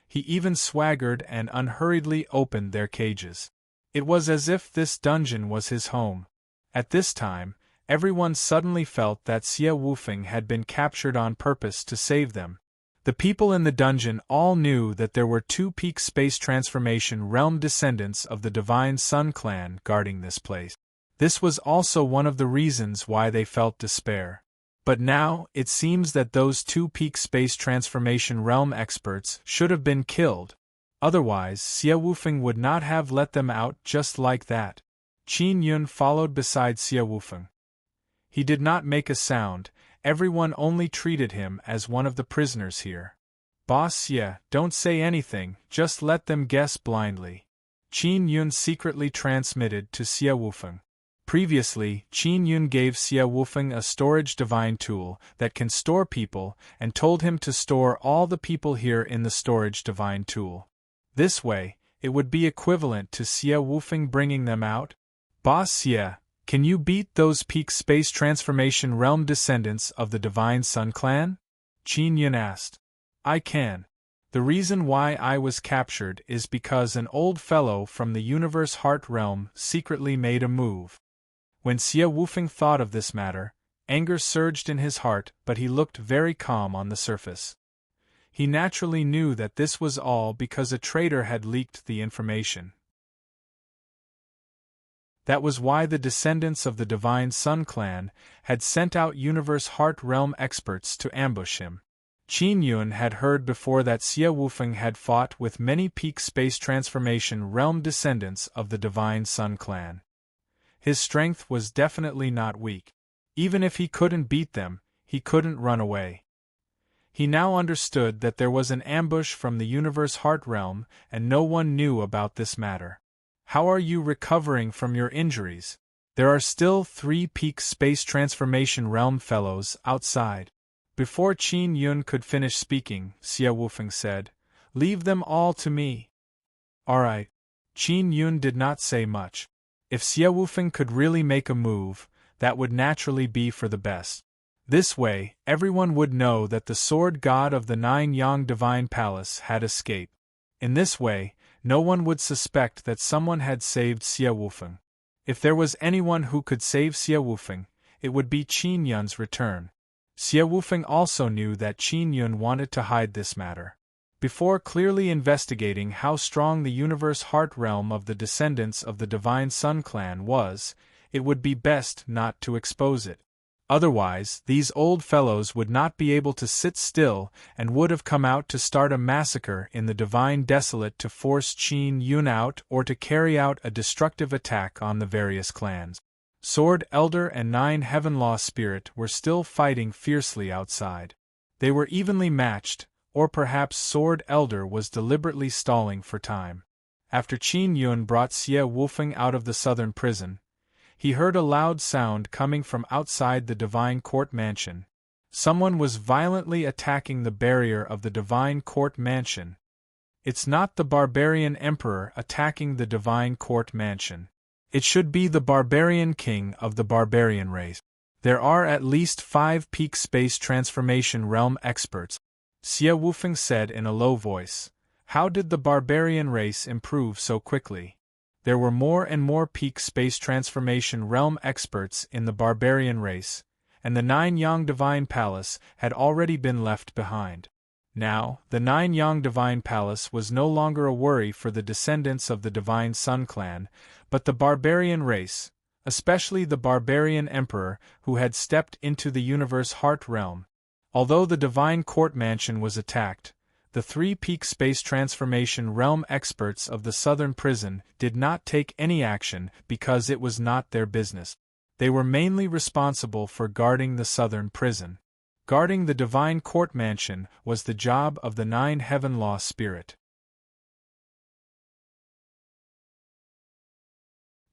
He even swaggered and unhurriedly opened their cages. It was as if this dungeon was his home. At this time, everyone suddenly felt that Xie Wufeng had been captured on purpose to save them. The people in the dungeon all knew that there were two peak space transformation realm descendants of the Divine Sun clan guarding this place. This was also one of the reasons why they felt despair. But now, it seems that those two peak space transformation realm experts should have been killed. Otherwise, Xie Wufeng would not have let them out just like that. Qin Yun followed beside Xie Wufeng. He did not make a sound, everyone only treated him as one of the prisoners here. Boss Xie, don't say anything, just let them guess blindly. Qin Yun secretly transmitted to Xie Wufeng. Previously, Qin Yun gave Xie Wufeng a storage divine tool that can store people and told him to store all the people here in the storage divine tool. This way, it would be equivalent to Xie Wufeng bringing them out. Boss Xie, can you beat those peak space transformation realm descendants of the Divine Sun clan? Qin Yun asked. I can. The reason why I was captured is because an old fellow from the Universe Heart Realm secretly made a move. When Xie Wufeng thought of this matter, anger surged in his heart, but he looked very calm on the surface. He naturally knew that this was all because a traitor had leaked the information. That was why the descendants of the Divine Sun clan had sent out Universe Heart Realm experts to ambush him. Qin Yun had heard before that Xie Wufeng had fought with many peak space transformation realm descendants of the Divine Sun clan. His strength was definitely not weak. Even if he couldn't beat them, he couldn't run away. He now understood that there was an ambush from the Universe Heart Realm, and no one knew about this matter. How are you recovering from your injuries? There are still 3 peak space transformation realm fellows outside. Before Qin Yun could finish speaking, Xie Wufeng said, "Leave them all to me." Alright. Qin Yun did not say much. If Xie Wufeng could really make a move, that would naturally be for the best. This way, everyone would know that the sword god of the Nine Yang Divine Palace had escaped. In this way, no one would suspect that someone had saved Xie Wufeng. If there was anyone who could save Xie Wufeng, it would be Qin Yun's return. Xie Wufeng also knew that Qin Yun wanted to hide this matter. Before clearly investigating how strong the Universe Heart Realm of the descendants of the Divine Sun clan was, it would be best not to expose it. Otherwise, these old fellows would not be able to sit still and would have come out to start a massacre in the Divine Desolate to force Qin Yun out or to carry out a destructive attack on the various clans. Sword Elder and 9 Heaven Law Spirit were still fighting fiercely outside. They were evenly matched, or perhaps Sword Elder was deliberately stalling for time. After Qin Yun brought Xie Wufeng out of the southern prison, he heard a loud sound coming from outside the Divine Court Mansion. Someone was violently attacking the barrier of the Divine Court Mansion. It's not the Barbarian Emperor attacking the Divine Court Mansion. It should be the Barbarian King of the Barbarian race. There are at least 5 peak space transformation realm experts, Xie Wufeng said in a low voice. How did the Barbarian race improve so quickly? There were more and more peak space transformation realm experts in the barbarian race, and the Nine Yang Divine Palace had already been left behind. Now, the Nine Yang Divine Palace was no longer a worry for the descendants of the Divine Sun clan, but the barbarian race, especially the Barbarian Emperor who had stepped into the Universe Heart Realm. Although the Divine Court Mansion was attacked, the 3 peak space transformation realm experts of the southern prison did not take any action because it was not their business. They were mainly responsible for guarding the southern prison. Guarding the Divine Court Mansion was the job of the 9 Heaven Law Spirit.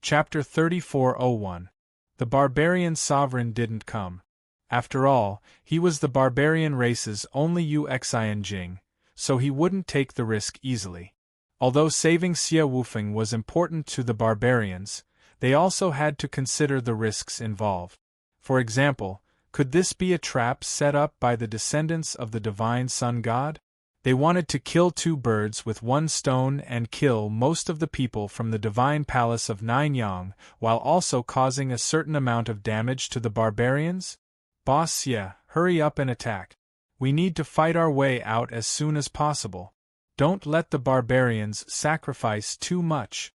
Chapter 3401. The Barbarian Sovereign didn't come. After all, he was the barbarian race's only Uxian Jing, so he wouldn't take the risk easily. Although saving Xie Wufeng was important to the barbarians, they also had to consider the risks involved. For example, could this be a trap set up by the descendants of the Divine Sun God? They wanted to kill 2 birds with 1 stone and kill most of the people from the Divine Palace of Nine Yang, while also causing a certain amount of damage to the barbarians? Boss Xie, hurry up and attack. We need to fight our way out as soon as possible. Don't let the barbarians sacrifice too much.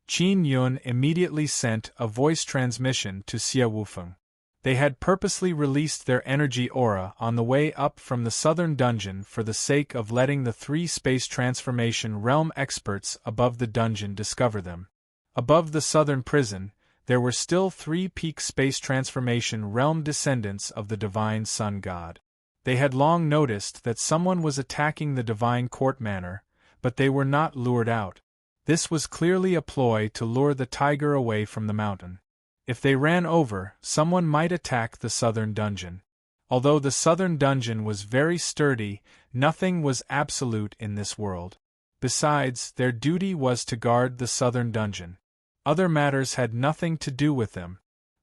Qin Yun immediately sent a voice transmission to Xie Wufeng. They had purposely released their energy aura on the way up from the southern dungeon for the sake of letting the 3 space transformation realm experts above the dungeon discover them. Above the southern prison, there were still 3 peak space transformation realm descendants of the Divine Sun God. They had long noticed that someone was attacking the Divine Court Manor, but they were not lured out. This was clearly a ploy to lure the tiger away from the mountain. If they ran over, someone might attack the southern dungeon. Although the southern dungeon was very sturdy, nothing was absolute in this world. Besides, their duty was to guard the southern dungeon. Other matters had nothing to do with them.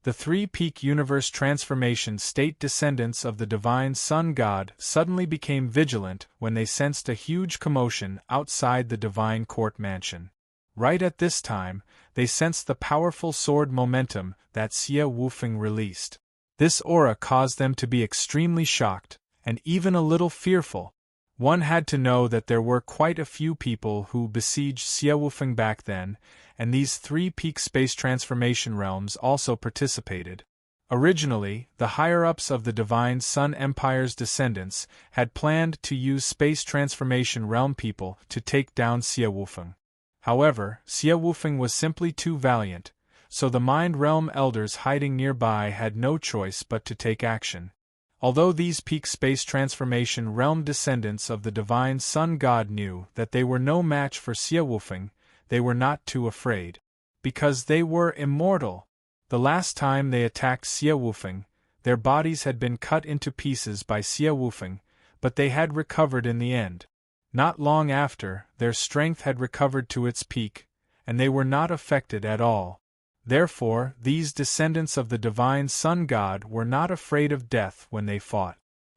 The three-peak universe transformation state descendants of the divine sun god suddenly became vigilant when they sensed a huge commotion outside the divine court mansion. Right at this time, they sensed the powerful sword momentum that Xie Wufeng released. This aura caused them to be extremely shocked, and even a little fearful. One had to know that there were quite a few people who besieged Xie Wufeng back then, and these three-peak space transformation realms also participated. Originally, the higher-ups of the Divine Sun Empire's descendants had planned to use space transformation realm people to take down Xie Wufeng. However, Xie Wufeng was simply too valiant, so the Mind Realm elders hiding nearby had no choice but to take action. Although these peak space transformation realm descendants of the divine sun god knew that they were no match for Xie Wufeng, they were not too afraid. Because they were immortal. The last time they attacked Xie Wufeng, their bodies had been cut into pieces by Xie Wufeng, but they had recovered in the end. Not long after, their strength had recovered to its peak, and they were not affected at all. Therefore, these descendants of the divine sun god were not afraid of death when they fought.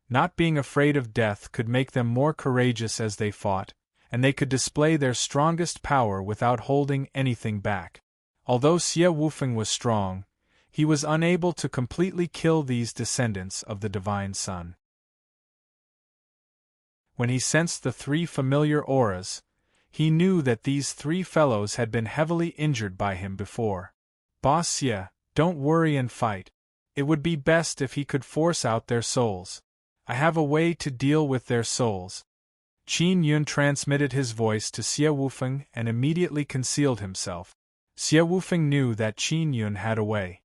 Not being afraid of death could make them more courageous as they fought, and they could display their strongest power without holding anything back. Although Xie Wufeng was strong, he was unable to completely kill these descendants of the divine sun. When he sensed the three familiar auras, he knew that these three fellows had been heavily injured by him before. Boss Xie, don't worry and fight. It would be best if he could force out their souls. I have a way to deal with their souls. Qin Yun transmitted his voice to Xie Wufeng and immediately concealed himself. Xie Wufeng knew that Qin Yun had a way.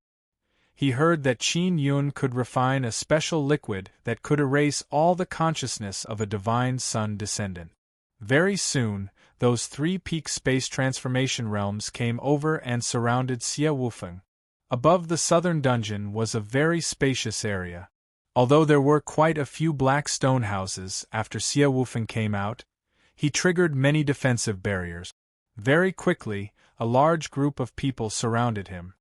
He heard that Qin Yun could refine a special liquid that could erase all the consciousness of a divine sun descendant. Very soon, those three-peak space transformation realms came over and surrounded Xie Wufeng. Above the southern dungeon was a very spacious area. Although there were quite a few black stone houses after Xie Wufeng came out, he triggered many defensive barriers. Very quickly, a large group of people surrounded him.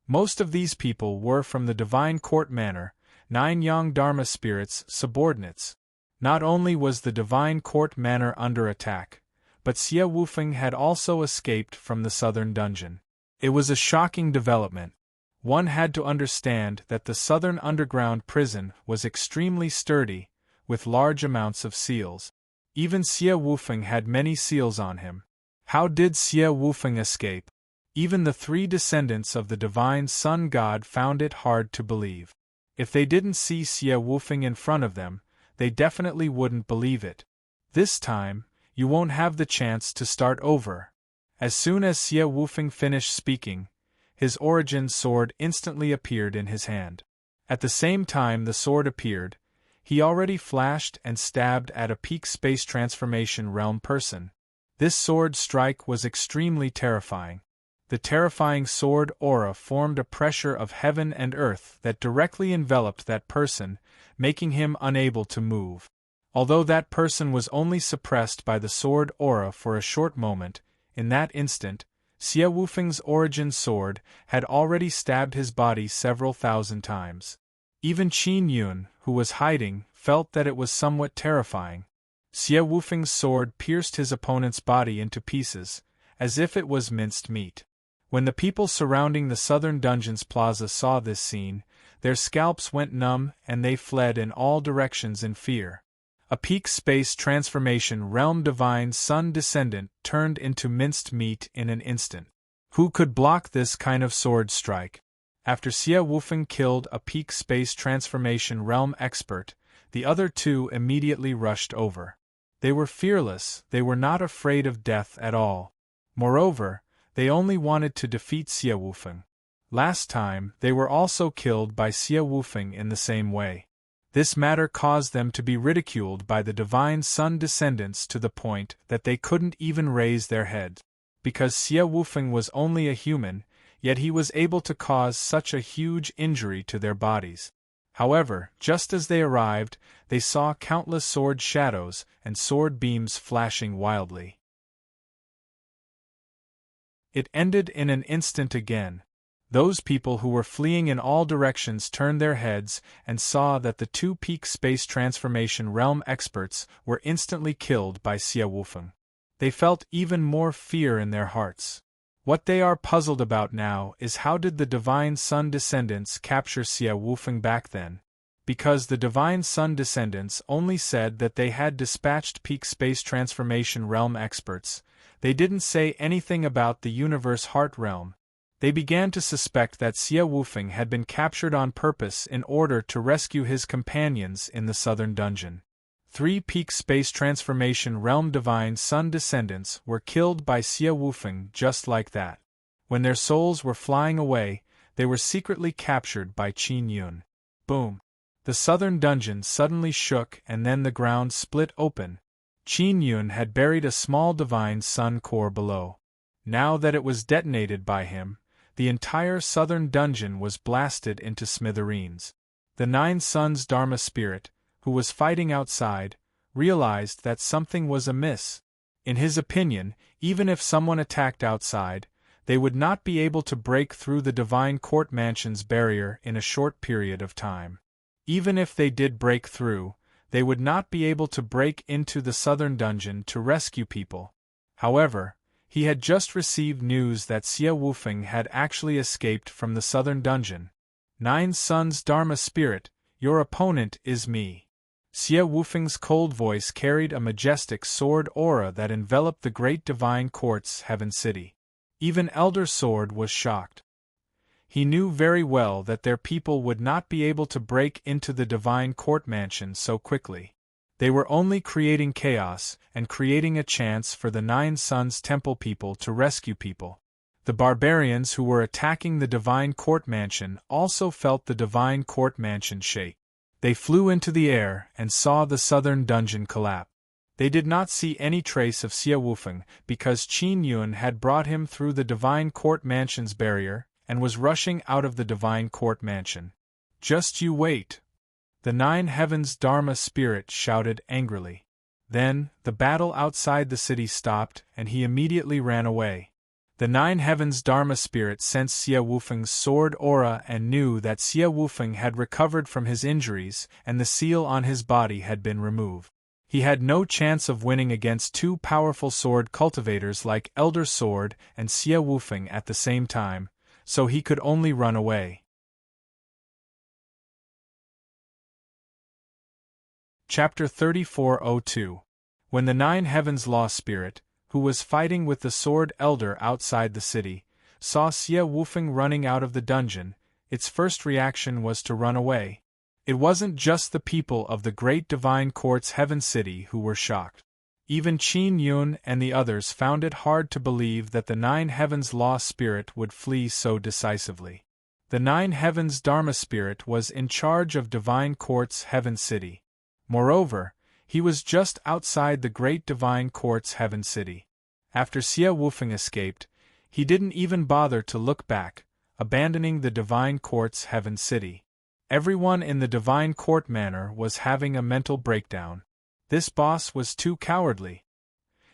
Most of these people were from the Divine Court Manor, 9 Yang Dharma spirits' subordinates. Not only was the Divine Court Manor under attack, but Xie Wufeng had also escaped from the southern dungeon. It was a shocking development. One had to understand that the southern underground prison was extremely sturdy, with large amounts of seals. Even Xie Wufeng had many seals on him. How did Xie Wufeng escape? Even the three descendants of the divine sun god found it hard to believe. If they didn't see Xie Wufeng in front of them, they definitely wouldn't believe it. This time, you won't have the chance to start over. As soon as Xie Wufeng finished speaking, his origin sword instantly appeared in his hand. At the same time the sword appeared, he already flashed and stabbed at a peak space transformation realm person. This sword strike was extremely terrifying. The terrifying sword aura formed a pressure of heaven and earth that directly enveloped that person, making him unable to move. Although that person was only suppressed by the sword aura for a short moment, in that instant, Xie Wufeng's origin sword had already stabbed his body several thousand times. Even Qin Yun, who was hiding, felt that it was somewhat terrifying. Xie Wufeng's sword pierced his opponent's body into pieces, as if it was minced meat. When the people surrounding the southern dungeon's plaza saw this scene, their scalps went numb and they fled in all directions in fear. A peak space transformation realm divine sun descendant turned into minced meat in an instant. Who could block this kind of sword strike? After Xie Wufeng killed a peak space transformation realm expert, the other two immediately rushed over. They were fearless, they were not afraid of death at all. Moreover, they only wanted to defeat Xie Wufeng. Last time, they were also killed by Xie Wufeng in the same way. This matter caused them to be ridiculed by the divine sun descendants to the point that they couldn't even raise their heads. Because Xie Wufeng was only a human, yet he was able to cause such a huge injury to their bodies. However, just as they arrived, they saw countless sword shadows and sword beams flashing wildly. It ended in an instant again. Those people who were fleeing in all directions turned their heads and saw that the two peak space transformation realm experts were instantly killed by Xie Wufeng. They felt even more fear in their hearts. What they are puzzled about now is how did the Divine Sun descendants capture Xie Wufeng back then? Because the Divine Sun descendants only said that they had dispatched peak space transformation realm experts, they didn't say anything about the universe heart realm. They began to suspect that Xie Wufeng had been captured on purpose in order to rescue his companions in the southern dungeon. 3 peak space transformation realm Divine Sun descendants were killed by Xie Wufeng just like that. When their souls were flying away, they were secretly captured by Qin Yun. Boom! The southern dungeon suddenly shook and then the ground split open. Qin Yun had buried a small Divine Sun core below. Now that it was detonated by him, the entire southern dungeon was blasted into smithereens. The 9 Suns Dharma spirit, who was fighting outside, realized that something was amiss. In his opinion, even if someone attacked outside, they would not be able to break through the Divine Court Mansion's barrier in a short period of time. Even if they did break through, they would not be able to break into the southern dungeon to rescue people. However, he had just received news that Xie Wufeng had actually escaped from the southern dungeon. 9 Suns Dharma Spirit, your opponent is me. Xie Wufeng's cold voice carried a majestic sword aura that enveloped the great divine court's heaven city. Even Elder Sword was shocked. He knew very well that their people would not be able to break into the divine court mansion so quickly. They were only creating chaos and creating a chance for the 9 Suns Temple people to rescue people. The barbarians who were attacking the Divine Court Mansion also felt the Divine Court Mansion shake. They flew into the air and saw the southern dungeon collapse. They did not see any trace of Xie Wufeng because Qin Yun had brought him through the Divine Court Mansion's barrier and was rushing out of the Divine Court Mansion. Just you wait! The 9 Heavens Dharma Spirit shouted angrily. Then, the battle outside the city stopped and he immediately ran away. The 9 Heavens Dharma Spirit sensed Xie Wufeng's sword aura and knew that Xie Wufeng had recovered from his injuries and the seal on his body had been removed. He had no chance of winning against 2 powerful sword cultivators like Elder Sword and Xie Wufeng at the same time, so he could only run away. Chapter 3402. When the 9 Heavens Law Spirit, who was fighting with the Sword Elder outside the city, saw Xie Wufeng running out of the dungeon, its first reaction was to run away. It wasn't just the people of the Great Divine Court's Heaven City who were shocked. Even Qin Yun and the others found it hard to believe that the 9 Heavens Law Spirit would flee so decisively. The 9 Heavens Dharma Spirit was in charge of Divine Court's Heaven City. Moreover, he was just outside the Great Divine Court's Heaven City. After Xie Wufeng escaped, he didn't even bother to look back, abandoning the Divine Court's Heaven City. Everyone in the Divine Court Manor was having a mental breakdown. This boss was too cowardly.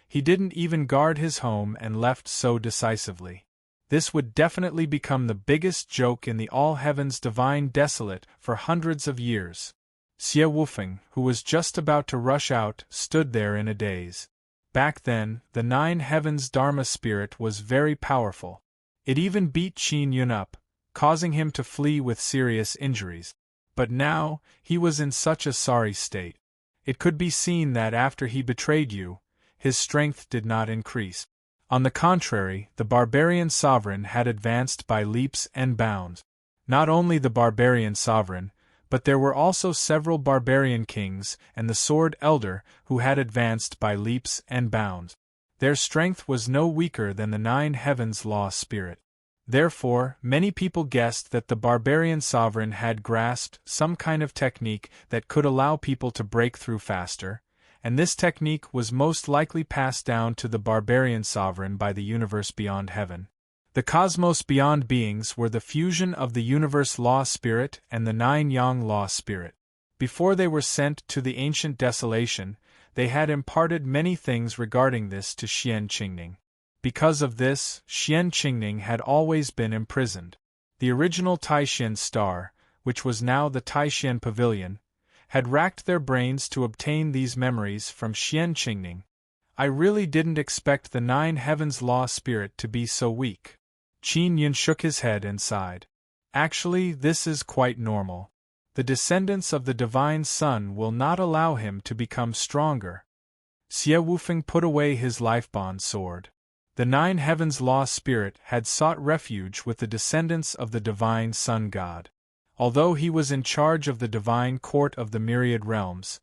He didn't even guard his home and left so decisively. This would definitely become the biggest joke in the All Heavens Divine Desolate for hundreds of years. Xie Wufeng, who was just about to rush out, stood there in a daze. Back then, the 9 Heavens Dharma Spirit was very powerful. It even beat Qin Yun up, causing him to flee with serious injuries. But now, he was in such a sorry state. It could be seen that after he betrayed you, his strength did not increase. On the contrary, the barbarian sovereign had advanced by leaps and bounds. Not only the barbarian sovereign, but there were also several barbarian kings and the Sword Elder who had advanced by leaps and bounds. Their strength was no weaker than the 9 Heavens Law Spirit. Therefore, many people guessed that the barbarian sovereign had grasped some kind of technique that could allow people to break through faster, and this technique was most likely passed down to the barbarian sovereign by the universe beyond heaven. The cosmos beyond beings were the fusion of the universe law spirit and the 9 yang law spirit. Before they were sent to the ancient desolation, they had imparted many things regarding this to Xian Qingning. Because of this, Xian Qingning had always been imprisoned. The original Taishan star, which was now the Taishan Pavilion, had racked their brains to obtain these memories from Xian Qingning. I really didn't expect the Nine Heavens Law spirit to be so weak. Qin Yun shook his head and sighed. Actually, this is quite normal. The descendants of the Divine Sun will not allow him to become stronger. Xie Wufeng put away his life-bond sword. The Nine Heavens Law spirit had sought refuge with the descendants of the Divine Sun God. Although he was in charge of the divine court of the myriad realms,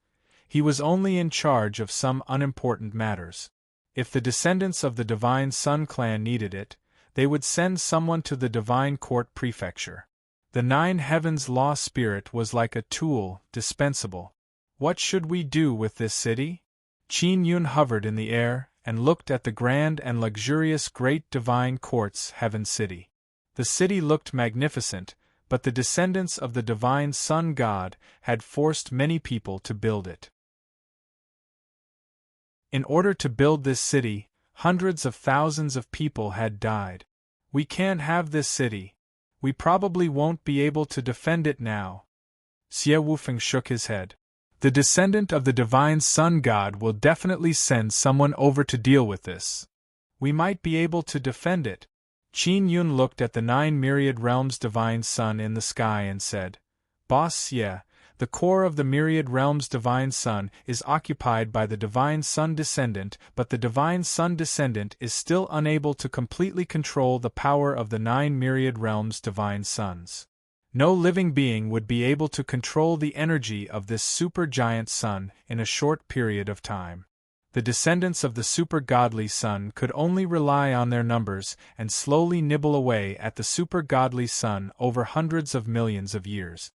he was only in charge of some unimportant matters. If the descendants of the Divine Sun clan needed it, they would send someone to the Divine Court Prefecture. The Nine Heavens Law spirit was like a tool, dispensable. What should we do with this city? Qin Yun hovered in the air and looked at the grand and luxurious Great Divine Court's Heaven City. The city looked magnificent, but the descendants of the Divine Sun God had forced many people to build it. In order to build this city, hundreds of thousands of people had died. We can't have this city. We probably won't be able to defend it now. Xie Wufeng shook his head. The descendant of the Divine Sun God will definitely send someone over to deal with this. We might be able to defend it. Qin Yun looked at the 9 myriad realms Divine Sun in the sky and said, Boss Xie, the core of the myriad realms Divine Sun is occupied by the Divine Sun descendant, but the Divine Sun descendant is still unable to completely control the power of the 9 myriad realms Divine Suns. No living being would be able to control the energy of this super-giant sun in a short period of time. The descendants of the super-godly sun could only rely on their numbers and slowly nibble away at the super-godly sun over hundreds of millions of years.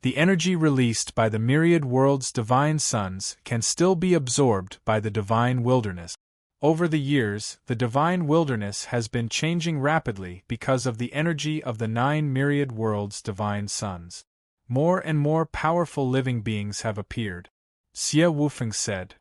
The energy released by the myriad worlds' divine suns can still be absorbed by the divine wilderness. Over the years, the divine wilderness has been changing rapidly because of the energy of the 9 myriad worlds' divine suns. More and more powerful living beings have appeared. Xie Wufeng said.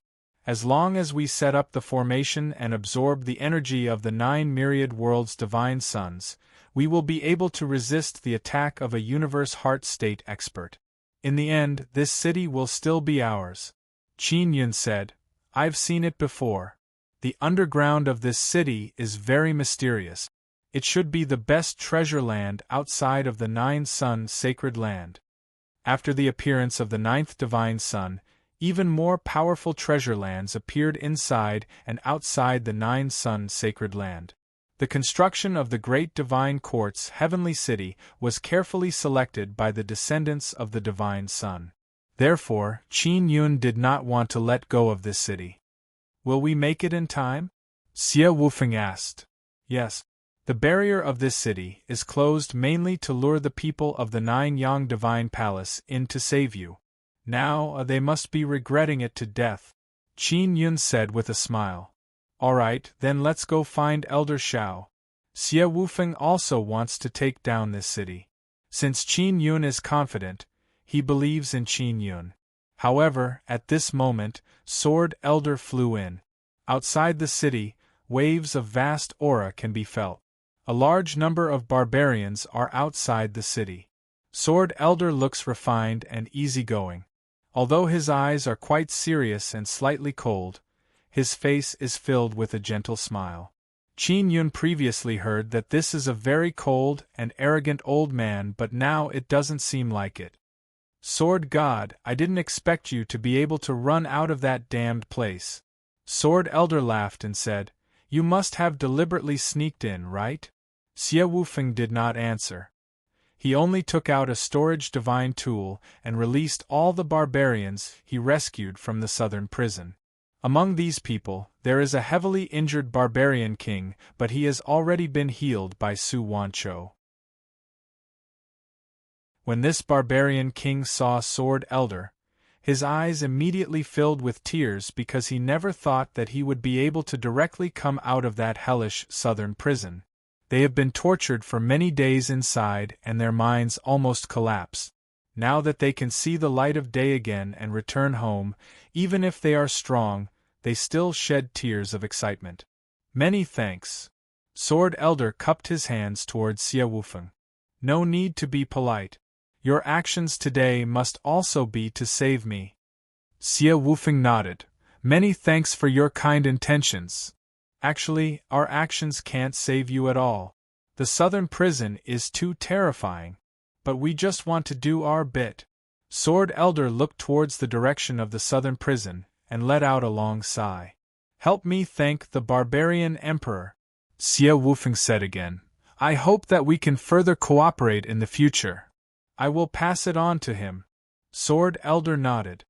As long as we set up the formation and absorb the energy of the 9 myriad worlds' divine suns, we will be able to resist the attack of a universe heart state expert. In the end, this city will still be ours. Qin Yun said, I've seen it before. The underground of this city is very mysterious. It should be the best treasure land outside of the 9 Sun sacred land. After the appearance of the 9th divine sun, even more powerful treasure lands appeared inside and outside the 9 Sun sacred land. The construction of the Great Divine Court's heavenly city was carefully selected by the descendants of the Divine Sun. Therefore, Qin Yun did not want to let go of this city. Will we make it in time? Xie Wufeng asked. Yes. The barrier of this city is closed mainly to lure the people of the 9 Yang Divine Palace in to save you. Now they must be regretting it to death, Qin Yun said with a smile. All right, then let's go find Elder Shao. Xie Wufeng also wants to take down this city. Since Qin Yun is confident, he believes in Qin Yun. However, at this moment, Sword Elder flew in. Outside the city, waves of vast aura can be felt. A large number of barbarians are outside the city. Sword Elder looks refined and easygoing. Although his eyes are quite serious and slightly cold, his face is filled with a gentle smile. Qin Yun previously heard that this is a very cold and arrogant old man, but now it doesn't seem like it. Sword God, I didn't expect you to be able to run out of that damned place. Sword Elder laughed and said, You must have deliberately sneaked in, right? Xie Wufeng did not answer. He only took out a storage divine tool and released all the barbarians he rescued from the southern prison. Among these people, there is a heavily injured barbarian king, but he has already been healed by Su Wanchou. When this barbarian king saw Sword Elder, his eyes immediately filled with tears because he never thought that he would be able to directly come out of that hellish southern prison. They have been tortured for many days inside and their minds almost collapse. Now that they can see the light of day again and return home, even if they are strong, they still shed tears of excitement. Many thanks. Sword Elder cupped his hands towards Xie Wufeng. No need to be polite. Your actions today must also be to save me. Xie Wufeng nodded. Many thanks for your kind intentions. Actually, our actions can't save you at all. The southern prison is too terrifying. But we just want to do our bit. Sword Elder looked towards the direction of the southern prison, and let out a long sigh. Help me thank the barbarian emperor, Xie Wufeng said again. I hope that we can further cooperate in the future. I will pass it on to him. Sword Elder nodded.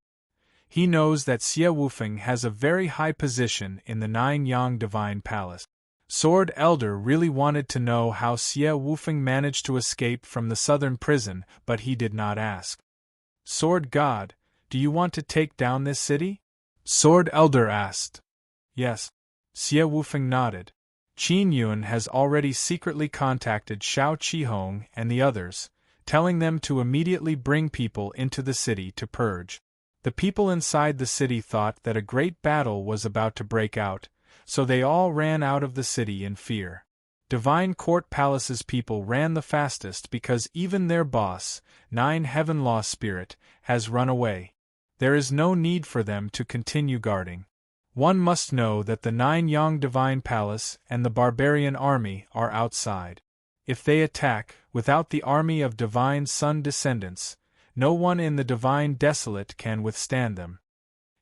He knows that Xie Wufeng has a very high position in the Nine Yang Divine Palace. Sword Elder really wanted to know how Xie Wufeng managed to escape from the southern prison, but he did not ask. Sword God, do you want to take down this city? Sword Elder asked. Yes. Xie Wufeng nodded. Qin Yun has already secretly contacted Xiao Qihong and the others, telling them to immediately bring people into the city to purge. The people inside the city thought that a great battle was about to break out, so they all ran out of the city in fear. Divine Court Palace's people ran the fastest because even their boss, Nine Heaven Law Spirit, has run away. There is no need for them to continue guarding. One must know that the Nine Yang Divine Palace and the barbarian army are outside. If they attack, without the army of Divine Sun descendants, no one in the Divine Desolate can withstand them.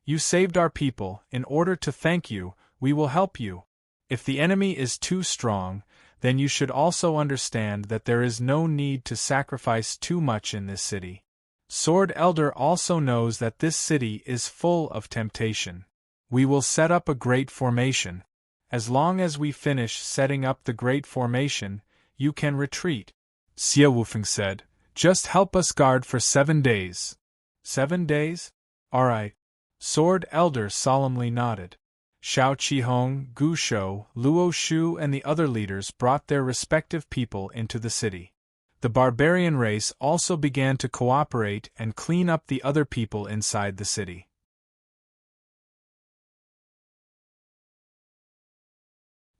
You saved our people. In order to thank you, we will help you. If the enemy is too strong, then you should also understand that there is no need to sacrifice too much in this city. Sword Elder also knows that this city is full of temptation. We will set up a great formation. As long as we finish setting up the great formation, you can retreat. Xie Wufeng said, just help us guard for 7 days. 7 days? All right. Sword Elder solemnly nodded. Xiao Qihong, Gu Shou, Luo Shu and the other leaders brought their respective people into the city. The barbarian race also began to cooperate and clean up the other people inside the city.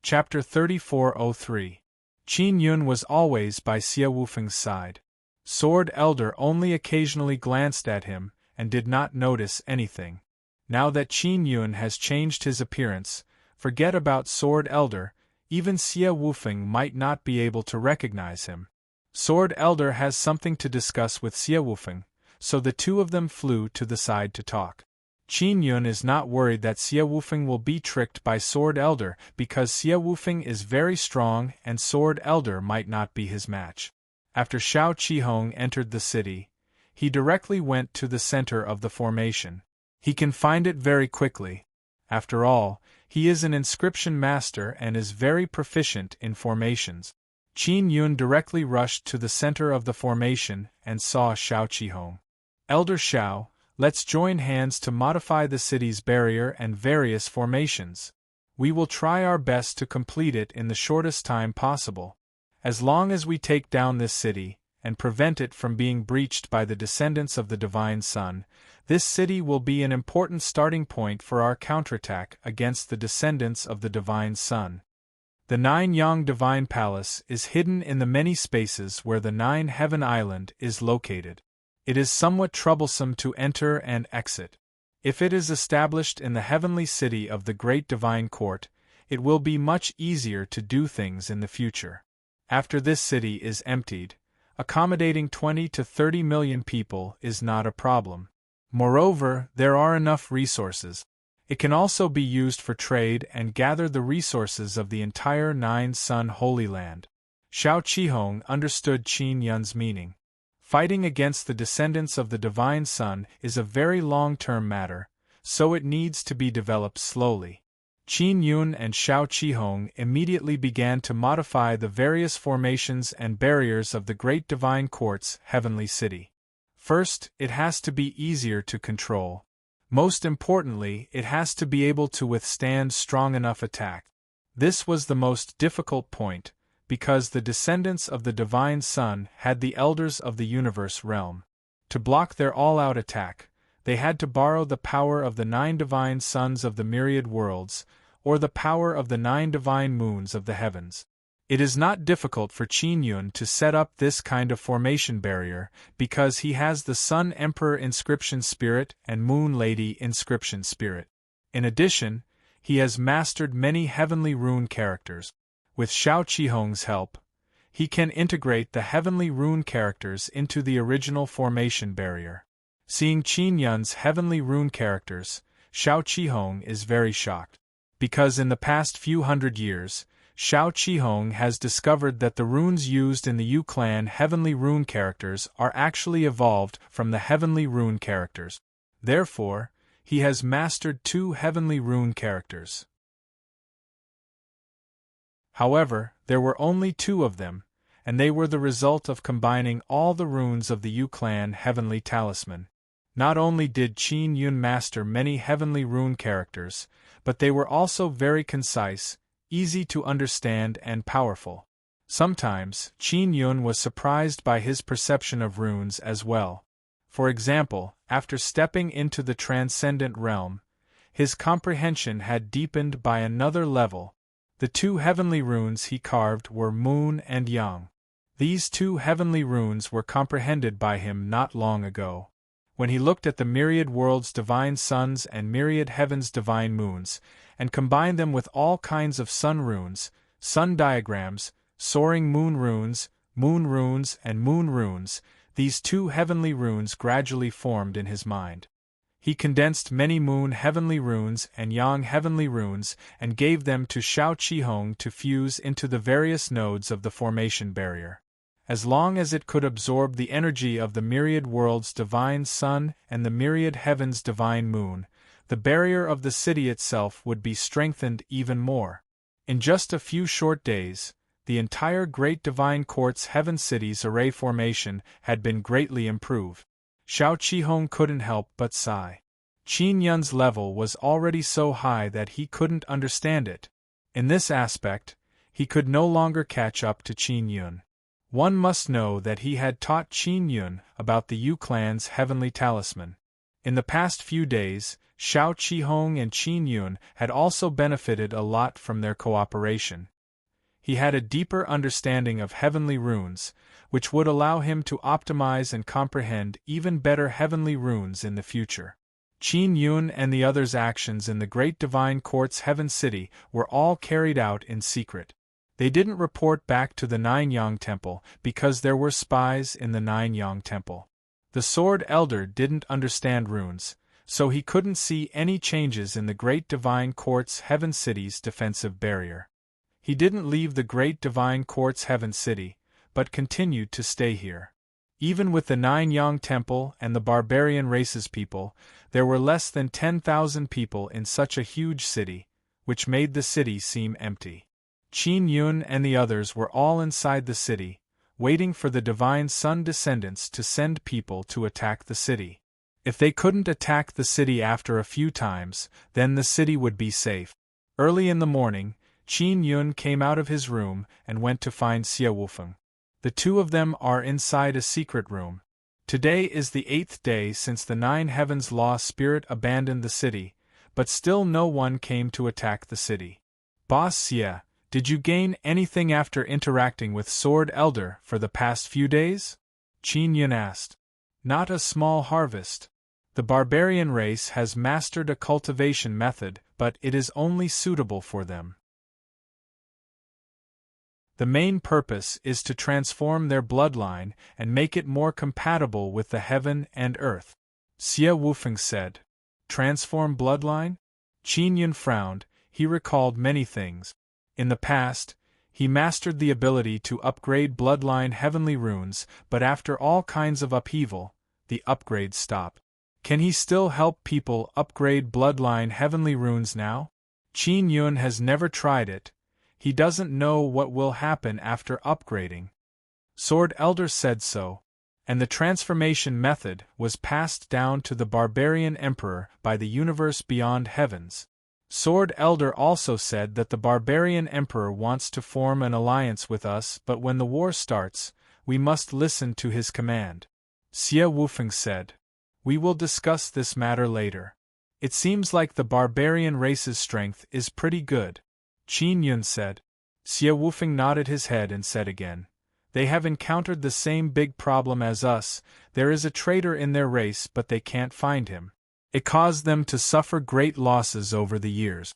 Chapter 3403. Qin Yun was always by Xie Wufeng's side. Sword Elder only occasionally glanced at him and did not notice anything. Now that Qin Yun has changed his appearance, forget about Sword Elder, even Xie Wufeng might not be able to recognize him. Sword Elder has something to discuss with Xie Wufeng, so the two of them flew to the side to talk. Qin Yun is not worried that Xie Wufeng will be tricked by Sword Elder because Xie Wufeng is very strong and Sword Elder might not be his match. After Xiao Qihong entered the city, he directly went to the center of the formation. He can find it very quickly. After all, he is an inscription master and is very proficient in formations. Qin Yun directly rushed to the center of the formation and saw Xiao Qihong. Elder Xiao, let's join hands to modify the city's barrier and various formations. We will try our best to complete it in the shortest time possible. As long as we take down this city, and prevent it from being breached by the descendants of the Divine Sun, this city will be an important starting point for our counterattack against the descendants of the Divine Sun. The Nine Yang Divine Palace is hidden in the many spaces where the Nine Heaven Island is located. It is somewhat troublesome to enter and exit. If it is established in the heavenly city of the Great Divine Court, it will be much easier to do things in the future. After this city is emptied, accommodating 20 to 30 million people is not a problem. Moreover, there are enough resources. It can also be used for trade and gather the resources of the entire Nine Sun Holy Land. Xiao Qihong understood Qin Yun's meaning. Fighting against the descendants of the Divine Sun is a very long-term matter, so it needs to be developed slowly. Qin Yun and Xiao Qihong immediately began to modify the various formations and barriers of the Great Divine Court's heavenly city. First, it has to be easier to control. Most importantly, it has to be able to withstand strong enough attack. This was the most difficult point, because the descendants of the Divine Sun had the Elders of the Universe realm. To block their all-out attack, they had to borrow the power of the 9 divine suns of the myriad worlds, or the power of the 9 divine moons of the heavens. It is not difficult for Qin Yun to set up this kind of formation barrier, because he has the Sun Emperor inscription spirit and Moon Lady inscription spirit. In addition, he has mastered many heavenly rune characters. With Xiao Qihong's help, he can integrate the heavenly rune characters into the original formation barrier. Seeing Qin Yun's heavenly rune characters, Xiao Qihong is very shocked. Because in the past few hundred years, Xiao Qihong has discovered that the runes used in the Yu clan heavenly rune characters are actually evolved from the heavenly rune characters. Therefore, he has mastered 2 heavenly rune characters. However, there were only 2 of them, and they were the result of combining all the runes of the Yu clan heavenly talisman. Not only did Qin Yun master many heavenly rune characters, but they were also very concise, easy to understand and powerful. Sometimes, Qin Yun was surprised by his perception of runes as well. For example, after stepping into the transcendent realm, his comprehension had deepened by another level. The 2 heavenly runes he carved were Moon and Yang. These 2 heavenly runes were comprehended by him not long ago. When he looked at the myriad worlds' divine suns and myriad heavens' divine moons, and combined them with all kinds of sun runes, sun diagrams, soaring moon runes, and moon runes, these 2 heavenly runes gradually formed in his mind. He condensed many moon heavenly runes and yang heavenly runes and gave them to Xiao Qihong to fuse into the various nodes of the formation barrier. As long as it could absorb the energy of the myriad worlds' divine sun and the myriad heavens' divine moon, the barrier of the city itself would be strengthened even more. In just a few short days, the entire Great Divine Court's Heaven City's array formation had been greatly improved. Xiao Qihong couldn't help but sigh. Qin Yun's level was already so high that he couldn't understand it. In this aspect, he could no longer catch up to Qin Yun. One must know that he had taught Qin Yun about the Yu clan's heavenly talisman. In the past few days, Xiao Qihong and Qin Yun had also benefited a lot from their cooperation. He had a deeper understanding of heavenly runes, which would allow him to optimize and comprehend even better heavenly runes in the future. Qin Yun and the others' actions in the Great Divine Court's Heaven City were all carried out in secret. They didn't report back to the Nine-Yang Temple because there were spies in the Nine-Yang Temple. The Sword Elder didn't understand runes, so he couldn't see any changes in the Great Divine Court's Heaven City's defensive barrier. He didn't leave the Great Divine Court's Heaven City, but continued to stay here. Even with the Nine-Yang Temple and the barbarian race's people, there were less than 10,000 people in such a huge city, which made the city seem empty. Qin Yun and the others were all inside the city, waiting for the Divine Sun descendants to send people to attack the city. If they couldn't attack the city after a few times, then the city would be safe. Early in the morning, Qin Yun came out of his room and went to find Xie Wufeng. The 2 of them are inside a secret room. Today is the 8th day since the Nine Heavens Law Spirit abandoned the city, but still no one came to attack the city. Boss Xie, did you gain anything after interacting with Sword Elder for the past few days? Qin Yun asked. Not a small harvest. The barbarian race has mastered a cultivation method, but it is only suitable for them. The main purpose is to transform their bloodline and make it more compatible with the heaven and earth. Xie Wufeng said. Transform bloodline? Qin Yun frowned. He recalled many things. In the past, he mastered the ability to upgrade bloodline heavenly runes, but after all kinds of upheaval, the upgrades stopped. Can he still help people upgrade bloodline heavenly runes now? Qin Yun has never tried it. He doesn't know what will happen after upgrading. Sword Elder said so, and the transformation method was passed down to the barbarian emperor by the universe beyond heavens. Sword Elder also said that the barbarian emperor wants to form an alliance with us, but when the war starts, we must listen to his command. Xie Wufeng said. We will discuss this matter later. It seems like the barbarian race's strength is pretty good. Qin Yun said. Xie Wufeng nodded his head and said again, "They have encountered the same big problem as us. There is a traitor in their race but they can't find him. It caused them to suffer great losses over the years."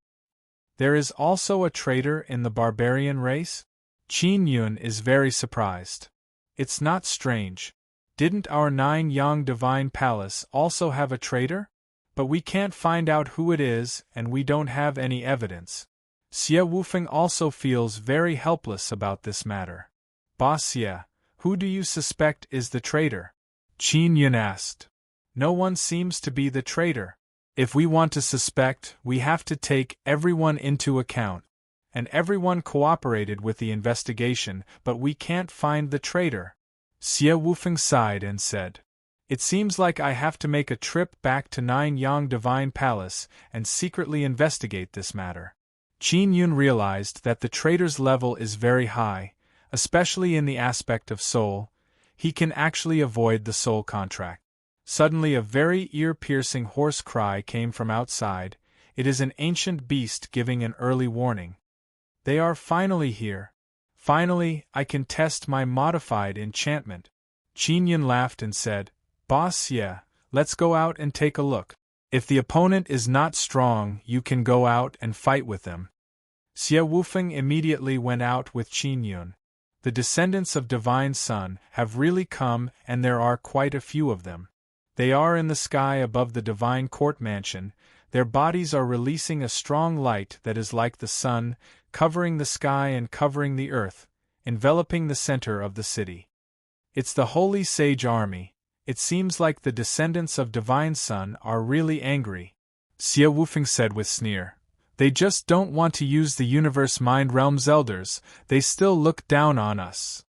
"There is also a traitor in the barbarian race?" Qin Yun is very surprised. "It's not strange. Didn't our 9-yang divine palace also have a traitor? But we can't find out who it is and we don't have any evidence." Xie Wufeng also feels very helpless about this matter. "Boss Xie, who do you suspect is the traitor?" Qin Yun asked. "No one seems to be the traitor. If we want to suspect, we have to take everyone into account. And everyone cooperated with the investigation, but we can't find the traitor." Xie Wufeng sighed and said, "It seems like I have to make a trip back to 9-yang Divine Palace and secretly investigate this matter." Qin Yun realized that the traitor's level is very high, especially in the aspect of soul. He can actually avoid the soul contract. Suddenly a very ear-piercing hoarse cry came from outside. It is an ancient beast giving an early warning. "They are finally here. Finally, I can test my modified enchantment." Qin Yun laughed and said, "Boss Xie, let's go out and take a look. If the opponent is not strong, you can go out and fight with them." Xie Wufeng immediately went out with Qin Yun. The descendants of Divine Sun have really come and there are quite a few of them. They are in the sky above the Divine Court Mansion. Their bodies are releasing a strong light that is like the sun, covering the sky and covering the earth, enveloping the center of the city. It's the Holy Sage Army. It seems like the descendants of Divine Sun are really angry. Xie Wufeng said with sneer. "They just don't want to use the Universe Mind Realm's elders, they still look down on us."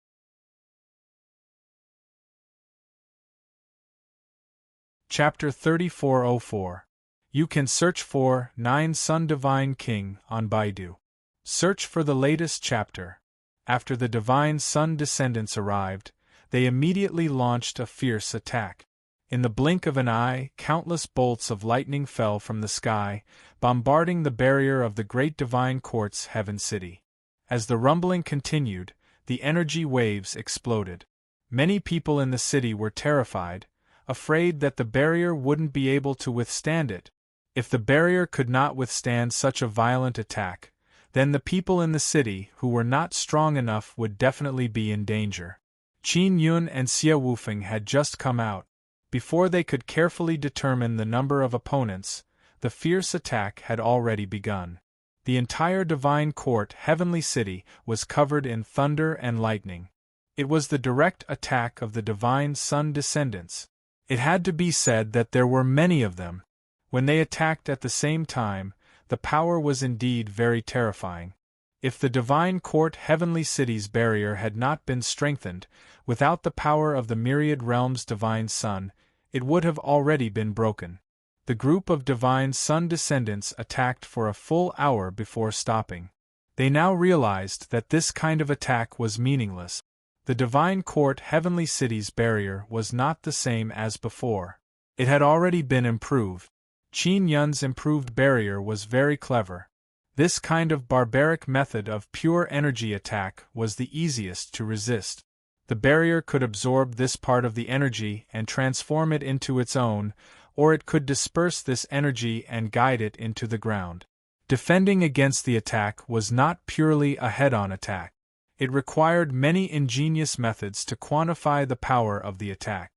Chapter 3404. You can search for 9 Sun Divine King on Baidu. Search for the latest chapter. After the Divine Sun descendants arrived, they immediately launched a fierce attack. In the blink of an eye, countless bolts of lightning fell from the sky, bombarding the barrier of the Great Divine Court's Heaven City. As the rumbling continued, the energy waves exploded. Many people in the city were terrified, afraid that the barrier wouldn't be able to withstand it. If the barrier could not withstand such a violent attack, then the people in the city who were not strong enough would definitely be in danger. Qin Yun and Xie Wufeng had just come out. Before they could carefully determine the number of opponents, the fierce attack had already begun. The entire Divine Court Heavenly City was covered in thunder and lightning. It was the direct attack of the Divine Sun descendants. It had to be said that there were many of them. When they attacked at the same time, the power was indeed very terrifying. If the Divine Court Heavenly City's barrier had not been strengthened, without the power of the Myriad Realm's Divine Sun, it would have already been broken. The group of Divine Sun descendants attacked for a full hour before stopping. They now realized that this kind of attack was meaningless. The Divine Court Heavenly City's barrier was not the same as before. It had already been improved. Qin Yun's improved barrier was very clever. This kind of barbaric method of pure energy attack was the easiest to resist. The barrier could absorb this part of the energy and transform it into its own, or it could disperse this energy and guide it into the ground. Defending against the attack was not purely a head-on attack. It required many ingenious methods to quantify the power of the attack.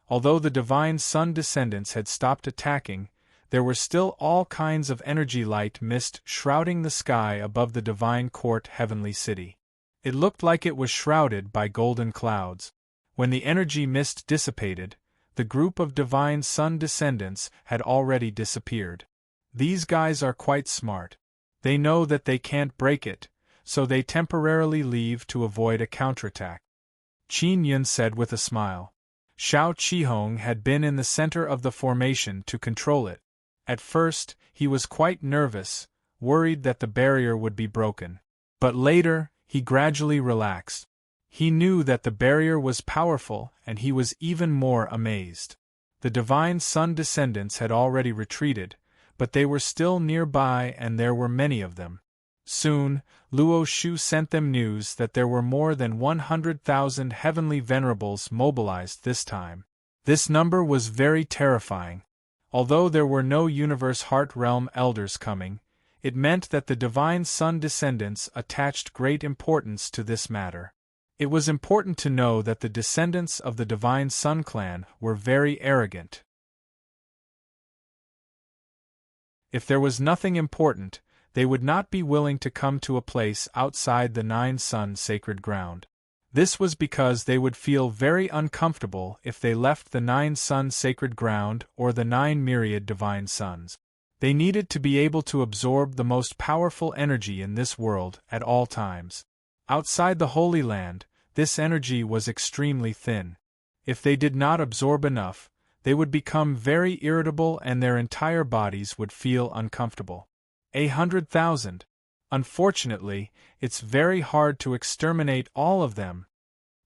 Although the Divine Sun descendants had stopped attacking, there were still all kinds of energy light mist shrouding the sky above the Divine Court Heavenly City. It looked like it was shrouded by golden clouds. When the energy mist dissipated, the group of Divine Sun descendants had already disappeared. These guys are quite smart. They know that they can't break it, so they temporarily leave to avoid a counterattack. Qin Yun said with a smile. Xiao Qihong had been in the center of the formation to control it. At first, he was quite nervous, worried that the barrier would be broken. But later, he gradually relaxed. He knew that the barrier was powerful and he was even more amazed. The Divine Sun descendants had already retreated, but they were still nearby and there were many of them. Soon, Luo Shu sent them news that there were more than 100,000 heavenly venerables mobilized this time. This number was very terrifying. Although there were no Universe Heart Realm elders coming, it meant that the Divine Sun descendants attached great importance to this matter. It was important to know that the descendants of the Divine Sun clan were very arrogant. If there was nothing important, they would not be willing to come to a place outside the Nine Sun sacred ground. This was because they would feel very uncomfortable if they left the Nine Sun sacred ground or the 9 myriad divine suns. They needed to be able to absorb the most powerful energy in this world at all times. Outside the Holy Land, this energy was extremely thin. If they did not absorb enough, they would become very irritable and their entire bodies would feel uncomfortable. 100,000. Unfortunately, it's very hard to exterminate all of them.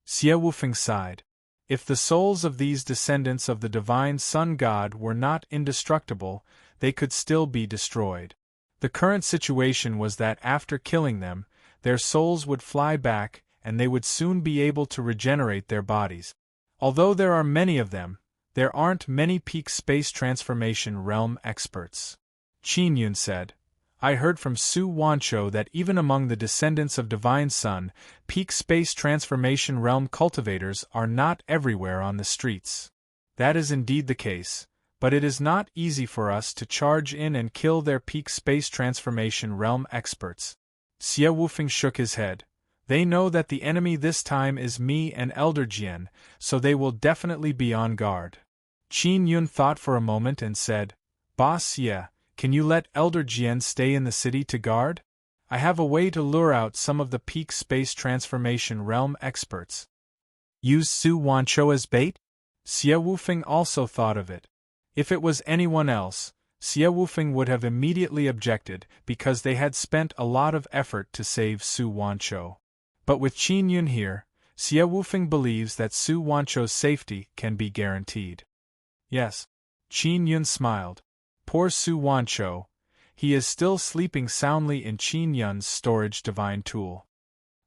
Xie Wufeng sighed. If the souls of these descendants of the Divine Sun God were not indestructible, they could still be destroyed. The current situation was that after killing them, their souls would fly back and they would soon be able to regenerate their bodies. Although there are many of them, there aren't many peak space transformation realm experts. Qin Yun said. I heard from Su Wancho that even among the descendants of Divine Sun, peak space transformation realm cultivators are not everywhere on the streets. That is indeed the case, but it is not easy for us to charge in and kill their peak space transformation realm experts. Xie Wufeng shook his head. They know that the enemy this time is me and Elder Jian, so they will definitely be on guard. Qin Yun thought for a moment and said, Boss Xie, can you let Elder Jian stay in the city to guard? I have a way to lure out some of the peak space transformation realm experts. Use Su Wancho as bait? Xie Wufeng also thought of it. If it was anyone else, Xie Wufeng would have immediately objected because they had spent a lot of effort to save Su Wancho. But with Qin Yun here, Xie Wufeng believes that Su Wancho's safety can be guaranteed. Yes. Qin Yun smiled. Poor Su Wancho, he is still sleeping soundly in Qin Yun's storage divine tool.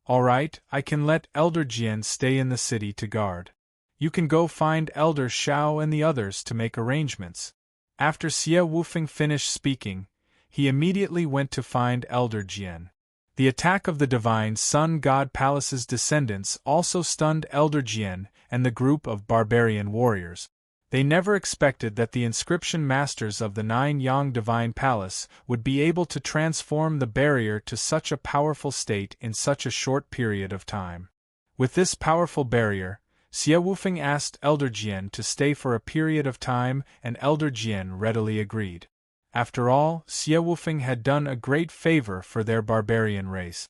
All right, I can let Elder Jian stay in the city to guard. You can go find Elder Shao and the others to make arrangements. After Xie Wufeng finished speaking, he immediately went to find Elder Jian. The attack of the Divine Sun God Palace's descendants also stunned Elder Jian and the group of barbarian warriors. They never expected that the inscription masters of the 9 Yang Divine Palace would be able to transform the barrier to such a powerful state in such a short period of time. With this powerful barrier, Xie Wufeng asked Elder Jian to stay for a period of time and Elder Jian readily agreed. After all, Xie Wufeng had done a great favor for their barbarian race.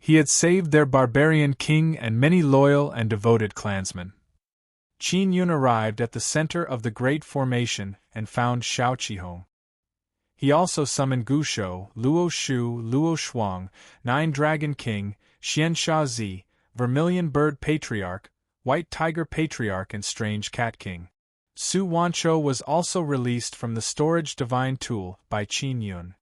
He had saved their barbarian king and many loyal and devoted clansmen. Qin Yun arrived at the center of the Great Formation and found Shao Qihong. He also summoned Gushou, Luo Shu, Luo Shuang, 9 Dragon King, Xian Shazi, Vermilion Bird Patriarch, White Tiger Patriarch and Strange Cat King. Su Wancho was also released from the storage divine tool by Qin Yun.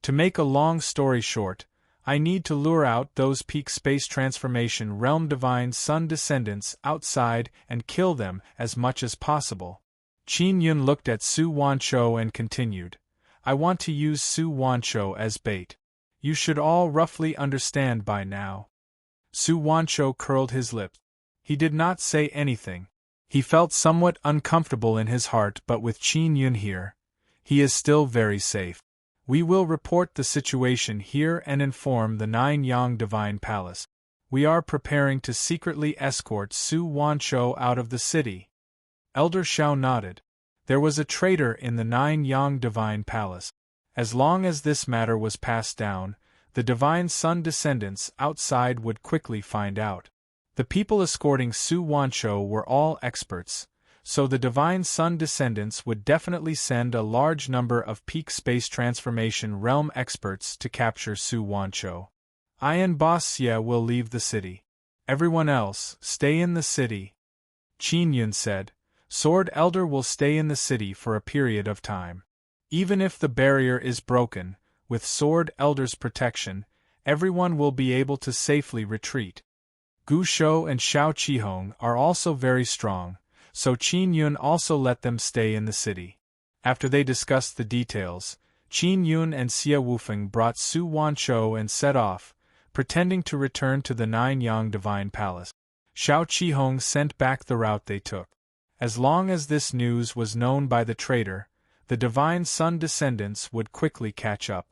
To make a long story short, I need to lure out those peak space transformation realm divine sun descendants outside and kill them as much as possible. Qin Yun looked at Su Wancho and continued, I want to use Su Wancho as bait. You should all roughly understand by now. Su Wancho curled his lips. He did not say anything. He felt somewhat uncomfortable in his heart, but with Qin Yun here, he is still very safe. We will report the situation here and inform the 9 Yang Divine Palace. We are preparing to secretly escort Su Wancho out of the city. Elder Shao nodded. There was a traitor in the 9 Yang Divine Palace. As long as this matter was passed down, the Divine Sun descendants outside would quickly find out. The people escorting Su Wancho were all experts, so the Divine Sun descendants would definitely send a large number of peak space transformation realm experts to capture Su Wancho. I and Boss Xie will leave the city. Everyone else, stay in the city. Qin Yun said, Sword Elder will stay in the city for a period of time. Even if the barrier is broken, with Sword Elder's protection, everyone will be able to safely retreat. Gu Shou and Xiao Qihong are also very strong, so Qin Yun also let them stay in the city. After they discussed the details, Qin Yun and Xie Wufeng brought Su Wanshou and set off, pretending to return to the Nine-Yang Divine Palace. Xiao Qihong sent back the route they took. As long as this news was known by the traitor, the Divine Sun descendants would quickly catch up.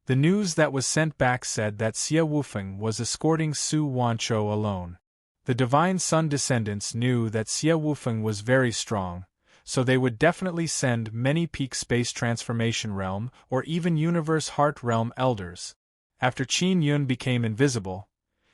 The news that was sent back said that Xie Wufeng was escorting Su Wanshou alone. The Divine Sun descendants knew that Xie Wufeng was very strong, so they would definitely send many Peak Space Transformation Realm or even Universe Heart Realm Elders. After Qin Yun became invisible,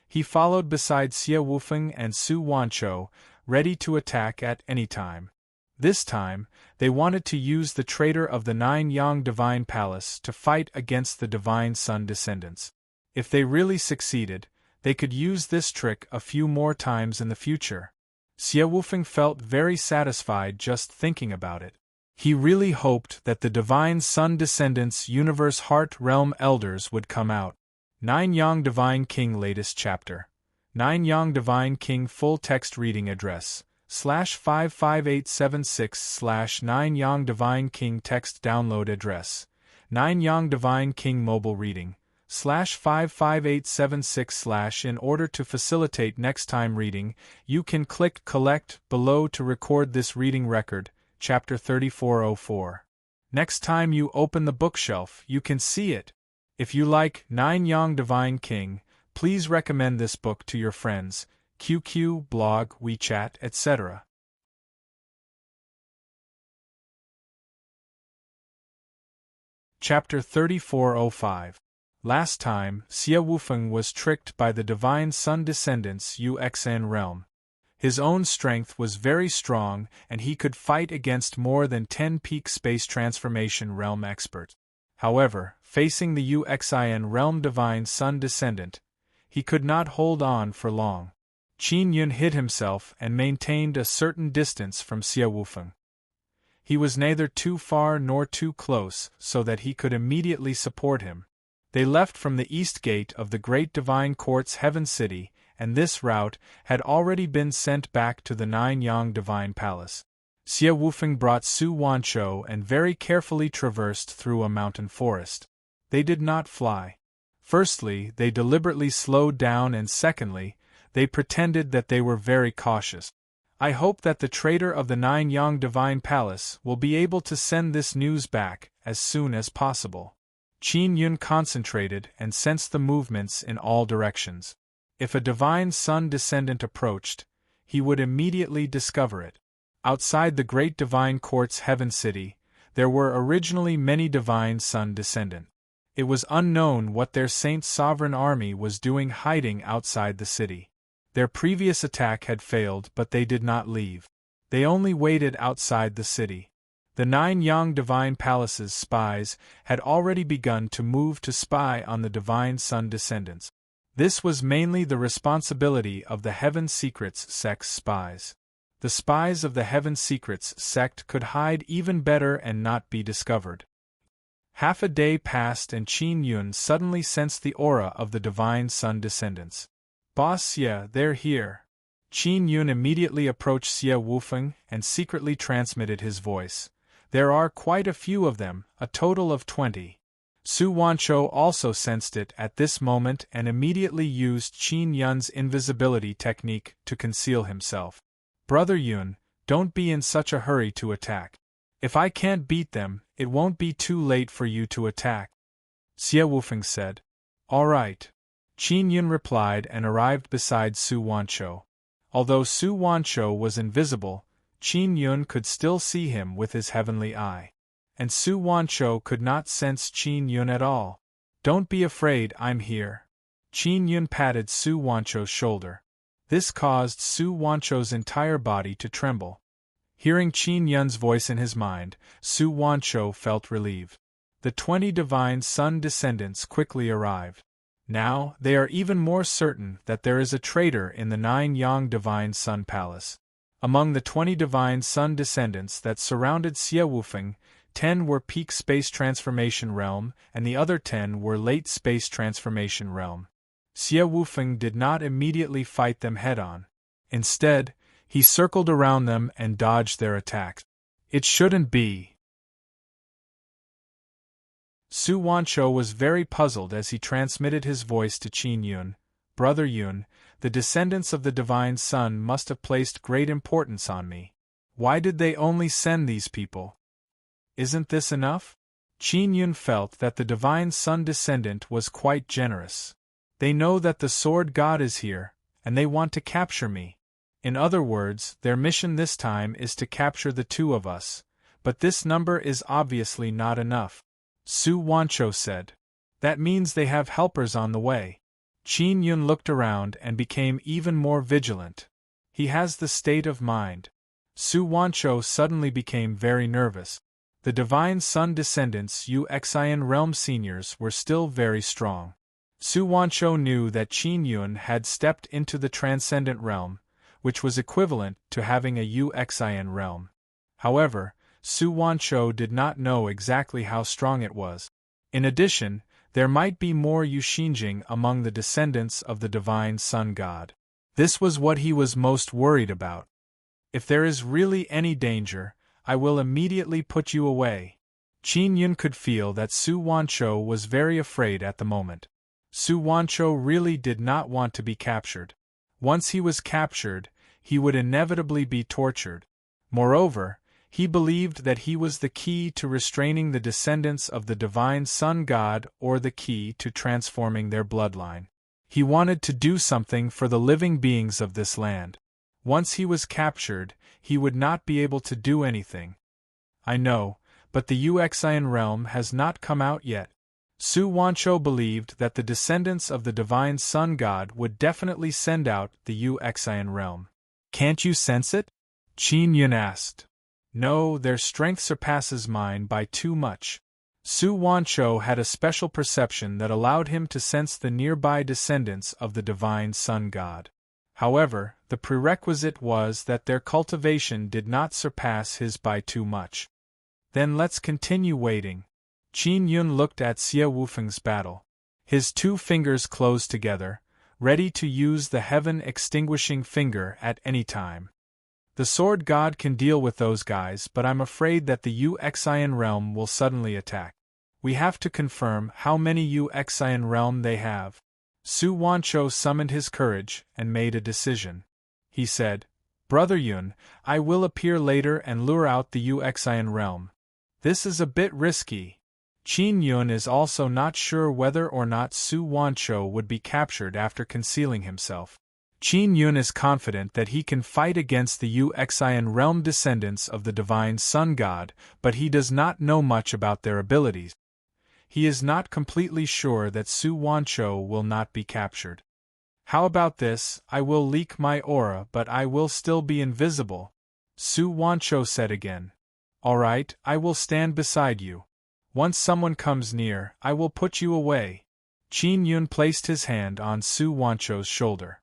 he followed beside Xie Wufeng and Su Wanshou, ready to attack at any time. This time, they wanted to use the traitor of the Nine-Yang Divine Palace to fight against the Divine Sun descendants. If they really succeeded, they could use this trick a few more times in the future. Xie Wufeng felt very satisfied just thinking about it. He really hoped that the Divine Sun descendants' Universe Heart Realm Elders would come out. Nine-Yang Divine King Latest Chapter. Nine-Yang Divine King Full Text Reading Address /55876/ Nine-Yang Divine King Text Download Address Nine-Yang Divine King Mobile Reading /55876/ In order to facilitate next time reading, you can click Collect below to record this reading record, Chapter 3404. Next time you open the bookshelf, you can see it. If you like Nine-Yang Divine King, please recommend this book to your friends, QQ, blog, WeChat, etc. Chapter 3405. Last time, Xie Wufeng was tricked by the Divine Sun descendants' UXN realm. His own strength was very strong and he could fight against more than 10 Peak Space Transformation Realm experts. However, facing the UXIN realm Divine Sun descendant, he could not hold on for long. Qin Yun hid himself and maintained a certain distance from Xie Wufeng. He was neither too far nor too close so that he could immediately support him. They left from the east gate of the Great Divine Court's Heaven City, and this route had already been sent back to the Nine-Yang Divine Palace. Xie Wufeng brought Su Wanshou and very carefully traversed through a mountain forest. They did not fly. Firstly, they deliberately slowed down, and secondly, they pretended that they were very cautious. I hope that the traitor of the Nine-Yang Divine Palace will be able to send this news back as soon as possible. Qin Yun concentrated and sensed the movements in all directions. If a Divine Sun descendant approached, he would immediately discover it. Outside the Great Divine Court's Heaven City, there were originally many Divine Sun descendants. It was unknown what their Saint Sovereign Army was doing hiding outside the city. Their previous attack had failed, but they did not leave. They only waited outside the city. The Nine-Yang Divine Palace's spies had already begun to move to spy on the Divine Sun descendants. This was mainly the responsibility of the Heaven Secrets sect's spies. The spies of the Heaven Secrets sect could hide even better and not be discovered. Half a day passed and Qin Yun suddenly sensed the aura of the Divine Sun descendants. "Boss Xie, they're here." Qin Yun immediately approached Xie Wufeng and secretly transmitted his voice. "There are quite a few of them, a total of 20. Su Wanshou also sensed it at this moment and immediately used Qin Yun's invisibility technique to conceal himself. "Brother Yun, don't be in such a hurry to attack. If I can't beat them, it won't be too late for you to attack," Xie Wufeng said. "All right." Qin Yun replied and arrived beside Su Wanshou. Although Su Wanshou was invisible, Qin Yun could still see him with his heavenly eye. And Su Wanshou could not sense Qin Yun at all. "Don't be afraid, I'm here." Qin Yun patted Su Wanshou's shoulder. This caused Su Wanshou's entire body to tremble. Hearing Qin Yun's voice in his mind, Su Wanshou felt relieved. The 20 Divine Sun descendants quickly arrived. Now, they are even more certain that there is a traitor in the Nine-Yang Divine Sun Palace. Among the 20 Divine Sun descendants that surrounded Xie Wufeng, 10 were peak space transformation realm, and the other 10 were late space transformation realm. Xie Wufeng did not immediately fight them head-on. Instead, he circled around them and dodged their attacks. It shouldn't be. Su Wanchou was very puzzled as he transmitted his voice to Qin Yun. Brother Yun, the descendants of the Divine Sun must have placed great importance on me. Why did they only send these people? Isn't this enough? Qin Yun felt that the Divine Sun descendant was quite generous. They know that the Sword God is here, and they want to capture me. In other words, their mission this time is to capture the two of us, but this number is obviously not enough. Su Wanchou said. That means they have helpers on the way. Qin Yun looked around and became even more vigilant. He has the state of mind. Su Wanchou suddenly became very nervous. The Divine Sun descendants Uxian realm seniors were still very strong. Su Wanchou knew that Qin Yun had stepped into the Transcendent Realm, which was equivalent to having a Uxian realm. However, Su Wanchou did not know exactly how strong it was. In addition, there might be more Yuxinjing among the descendants of the Divine Sun God. This was what he was most worried about. If there is really any danger, I will immediately put you away. Qin Yun could feel that Su Wanchou was very afraid at the moment. Su Wanchou really did not want to be captured. Once he was captured, he would inevitably be tortured. Moreover, he believed that he was the key to restraining the descendants of the Divine Sun God or the key to transforming their bloodline. He wanted to do something for the living beings of this land. Once he was captured, he would not be able to do anything. I know, but the Uxian realm has not come out yet. Su Wanchou believed that the descendants of the Divine Sun God would definitely send out the Uxian realm. Can't you sense it? Qin Yun asked. No, their strength surpasses mine by too much. Su Wanchou had a special perception that allowed him to sense the nearby descendants of the Divine Sun God. However, the prerequisite was that their cultivation did not surpass his by too much. Then let's continue waiting. Qin Yun looked at Xie Wufeng's battle. His two fingers closed together, ready to use the heaven-extinguishing finger at any time. The Sword God can deal with those guys, but I'm afraid that the Uxian realm will suddenly attack. We have to confirm how many Uxian realm they have. Su Wanchou summoned his courage and made a decision. He said, Brother Yun, I will appear later and lure out the Uxian realm. This is a bit risky. Qin Yun is also not sure whether or not Su Wanchou would be captured after concealing himself. Qin Yun is confident that he can fight against the Uxian realm descendants of the Divine Sun God, but he does not know much about their abilities. He is not completely sure that Su Wanchou will not be captured. How about this? I will leak my aura, but I will still be invisible, Su Wanchou said again. All right, I will stand beside you. Once someone comes near, I will put you away. Qin Yun placed his hand on Su Wanchou's shoulder.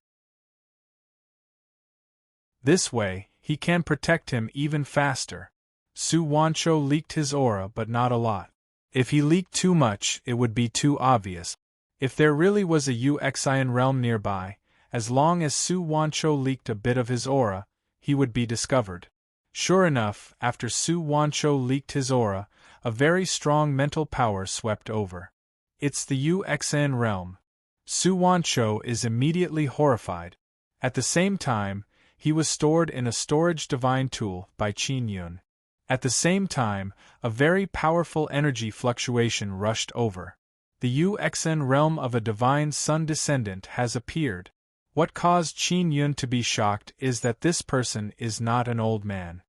This way, he can protect him even faster. Su Wanchou leaked his aura, but not a lot. If he leaked too much, it would be too obvious. If there really was a Uxian realm nearby, as long as Su Wanchou leaked a bit of his aura, he would be discovered. Sure enough, after Su Wanchou leaked his aura, a very strong mental power swept over. It's the Uxian realm. Su Wanchou is immediately horrified. At the same time, he was stored in a storage divine tool by Qin Yun. At the same time, a very powerful energy fluctuation rushed over. The Uxian realm of a Divine Sun descendant has appeared. What caused Qin Yun to be shocked is that this person is not an old man.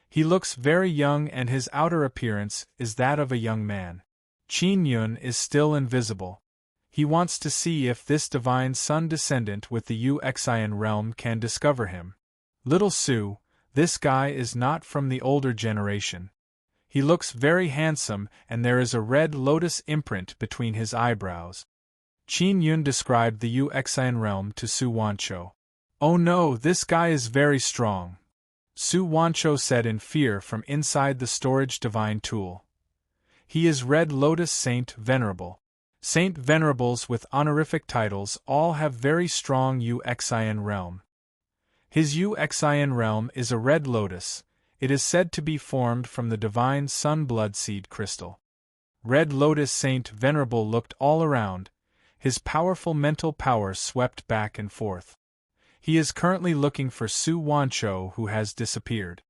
He looks very young and his outer appearance is that of a young man. Qin Yun is still invisible. He wants to see if this Divine Sun descendant with the Uxian realm can discover him. Little Su, this guy is not from the older generation. He looks very handsome and there is a red lotus imprint between his eyebrows. Qin Yun described the Uxian realm to Su Wanchou. Oh no, this guy is very strong. Su Wancho said in fear from inside the storage divine tool. He is Red Lotus Saint Venerable. Saint Venerables with honorific titles all have very strong Uxian realm. His Uxian realm is a red lotus. It is said to be formed from the divine sun blood seed crystal. Red Lotus Saint Venerable looked all around. His powerful mental power swept back and forth. He is currently looking for Su Wancho, who has disappeared.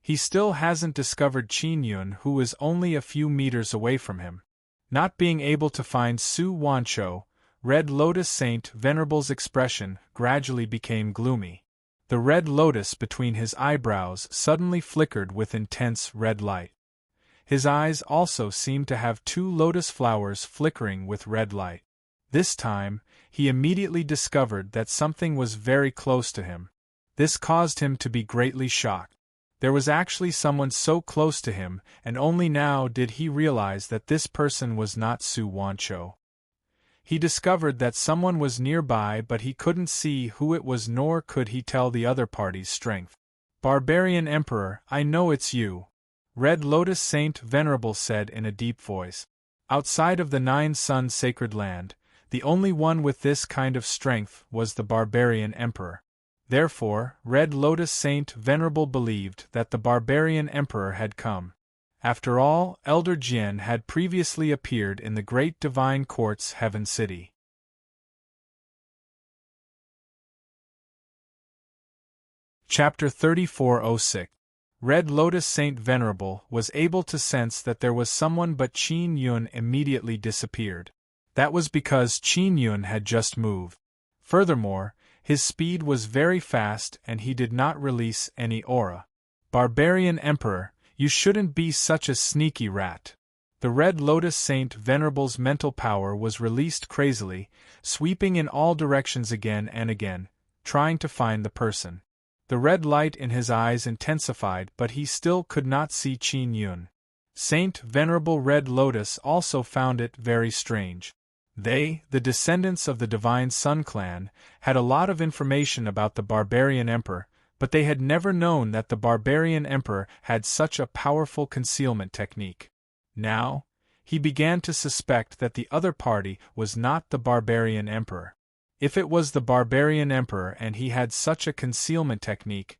He still hasn't discovered Qin Yun, who is only a few meters away from him. Not being able to find Su Wancho, Red Lotus Saint Venerable's expression gradually became gloomy. The red lotus between his eyebrows suddenly flickered with intense red light. His eyes also seemed to have two lotus flowers flickering with red light. This time, he immediately discovered that something was very close to him. This caused him to be greatly shocked. There was actually someone so close to him, and only now did he realize that this person was not Su Wancho. He discovered that someone was nearby, but he couldn't see who it was, nor could he tell the other party's strength. "Barbarian Emperor, I know it's you," Red Lotus Saint Venerable said in a deep voice. Outside of the Nine Suns sacred land, the only one with this kind of strength was the Barbarian Emperor. Therefore, Red Lotus Saint Venerable believed that the Barbarian Emperor had come. After all, Elder Jian had previously appeared in the Great Divine Court's Heaven City. Chapter 3406. Red Lotus Saint Venerable was able to sense that there was someone, but Qin Yun immediately disappeared. That was because Qin Yun had just moved. Furthermore, his speed was very fast and he did not release any aura. "Barbarian Emperor, you shouldn't be such a sneaky rat." The Red Lotus Saint Venerable's mental power was released crazily, sweeping in all directions again and again, trying to find the person. The red light in his eyes intensified, but he still could not see Qin Yun. Saint Venerable Red Lotus also found it very strange. They, the descendants of the Divine Sun clan, had a lot of information about the Barbarian Emperor, but they had never known that the Barbarian Emperor had such a powerful concealment technique. Now, he began to suspect that the other party was not the Barbarian Emperor. If it was the Barbarian Emperor and he had such a concealment technique,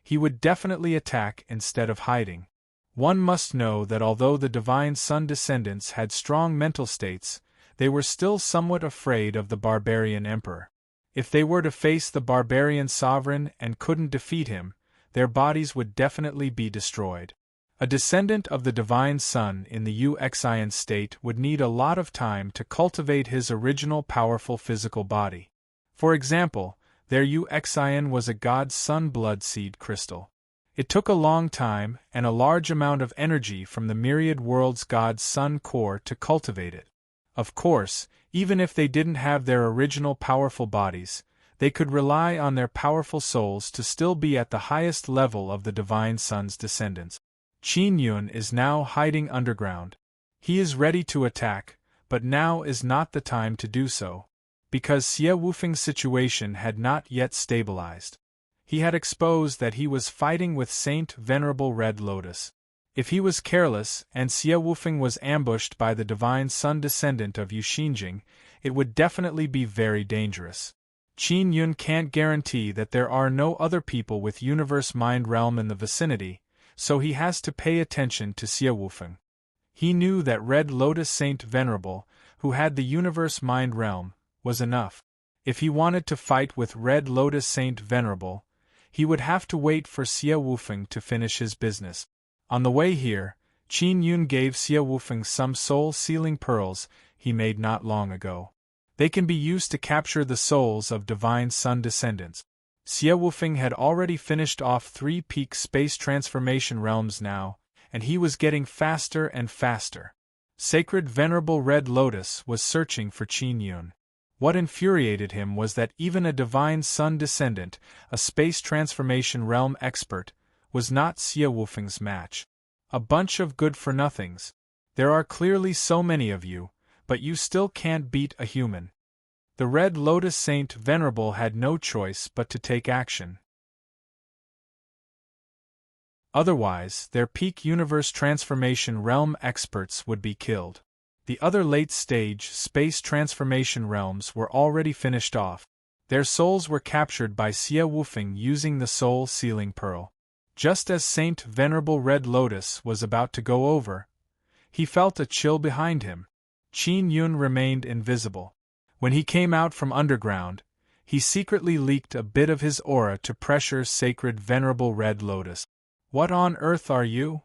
he would definitely attack instead of hiding. One must know that although the Divine Sun descendants had strong mental states, they were still somewhat afraid of the Barbarian Emperor. If they were to face the Barbarian Sovereign and couldn't defeat him, their bodies would definitely be destroyed. A descendant of the Divine Sun in the Uxian state would need a lot of time to cultivate his original powerful physical body. For example, their Uxian was a God's Sun blood seed crystal. It took a long time and a large amount of energy from the myriad worlds God's Sun core to cultivate it. Of course, even if they didn't have their original powerful bodies, they could rely on their powerful souls to still be at the highest level of the Divine Sun's descendants. Qin Yun is now hiding underground. He is ready to attack, but now is not the time to do so, because Xie Wufeng's situation had not yet stabilized. He had exposed that he was fighting with Saint Venerable Red Lotus. If he was careless and Xie Wufeng was ambushed by the Divine Sun descendant of Yuxinjing, it would definitely be very dangerous. Qin Yun can't guarantee that there are no other people with Universe Mind Realm in the vicinity, so he has to pay attention to Xie Wufeng. He knew that Red Lotus Saint Venerable, who had the Universe Mind Realm, was enough. If he wanted to fight with Red Lotus Saint Venerable, he would have to wait for Xie Wufeng to finish his business. On the way here, Qin Yun gave Xie Wufeng some soul-sealing pearls he made not long ago. They can be used to capture the souls of Divine Sun descendants. Xie Wufeng had already finished off 3 peak space transformation realms now, and he was getting faster and faster. Sacred Venerable Red Lotus was searching for Qin Yun. What infuriated him was that even a Divine Sun descendant, a space transformation realm expert, was not Xie Wufeng's match. A bunch of good-for-nothings. There are clearly so many of you, but you still can't beat a human. The Red Lotus Saint Venerable had no choice but to take action. Otherwise, their peak universe transformation realm experts would be killed. The other late-stage space transformation realms were already finished off. Their souls were captured by Xie Wufeng using the soul sealing pearl. Just as Saint Venerable Red Lotus was about to go over, he felt a chill behind him. Qin Yun remained invisible. When he came out from underground, he secretly leaked a bit of his aura to pressure Sacred Venerable Red Lotus. "What on earth are you?"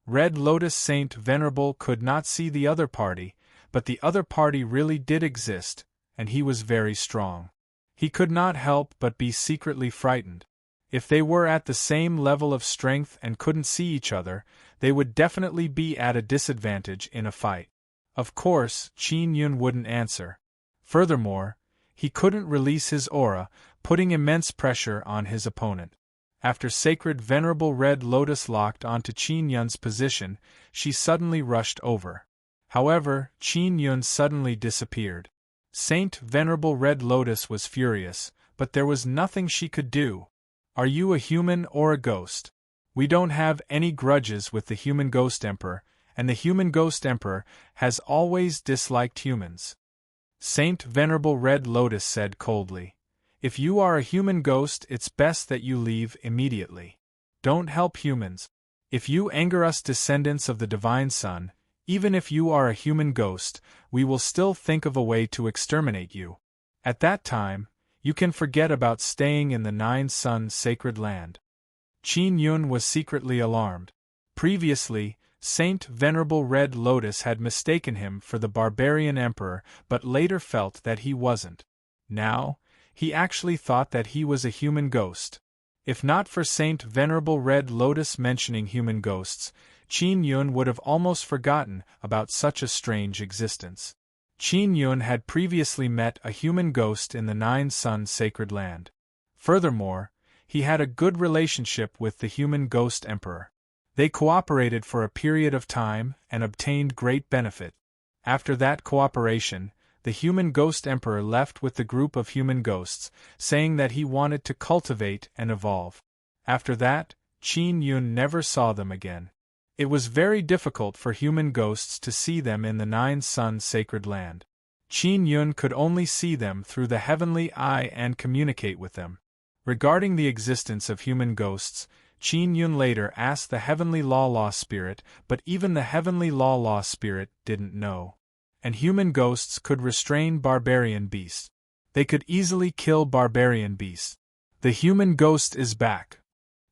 Red Lotus Saint Venerable could not see the other party, but the other party really did exist, and he was very strong. He could not help but be secretly frightened. If they were at the same level of strength and couldn't see each other, they would definitely be at a disadvantage in a fight. Of course, Qin Yun wouldn't answer. Furthermore, he couldn't release his aura, putting immense pressure on his opponent. After Sacred Venerable Red Lotus locked onto Qin Yun's position, she suddenly rushed over. However, Qin Yun suddenly disappeared. Saint Venerable Red Lotus was furious, but there was nothing she could do. "Are you a human or a ghost? We don't have any grudges with the Human Ghost Emperor, and the Human Ghost Emperor has always disliked humans," Saint Venerable Red Lotus said coldly. "If you are a human ghost, it's best that you leave immediately. Don't help humans. If you anger us descendants of the Divine Sun, even if you are a human ghost, we will still think of a way to exterminate you. At that time, you can forget about staying in the Nine Sun Sacred Land." Qin Yun was secretly alarmed. Previously, Saint Venerable Red Lotus had mistaken him for the barbarian emperor, but later felt that he wasn't. Now, he actually thought that he was a human ghost. If not for Saint Venerable Red Lotus mentioning human ghosts, Qin Yun would have almost forgotten about such a strange existence. Qin Yun had previously met a human ghost in the Nine Sun Sacred Land. Furthermore, he had a good relationship with the Human Ghost Emperor. They cooperated for a period of time and obtained great benefit. After that cooperation, the Human Ghost Emperor left with the group of human ghosts, saying that he wanted to cultivate and evolve. After that, Qin Yun never saw them again. It was very difficult for human ghosts to see them in the Nine Sun Sacred Land. Qin Yun could only see them through the heavenly eye and communicate with them. Regarding the existence of human ghosts, Qin Yun later asked the Heavenly Law Spirit, but even the Heavenly Law Spirit didn't know. And human ghosts could restrain barbarian beasts. They could easily kill barbarian beasts. The human ghost is back.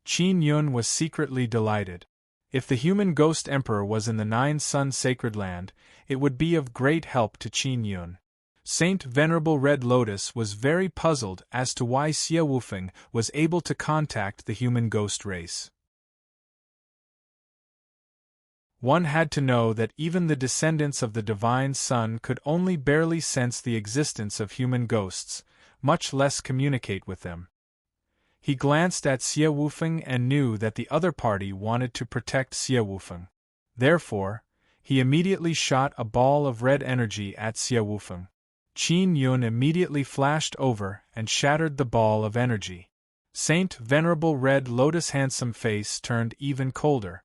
Qin Yun was secretly delighted. If the Human Ghost Emperor was in the Nine Sun Sacred Land, it would be of great help to Qin Yun. Saint Venerable Red Lotus was very puzzled as to why Xie Wufeng was able to contact the human ghost race. One had to know that even the descendants of the Divine Sun could only barely sense the existence of human ghosts, much less communicate with them. He glanced at Xie Wufeng and knew that the other party wanted to protect Xie Wufeng. Therefore, he immediately shot a ball of red energy at Xie Wufeng. Qin Yun immediately flashed over and shattered the ball of energy. Saint Venerable Red Lotus' handsome face turned even colder.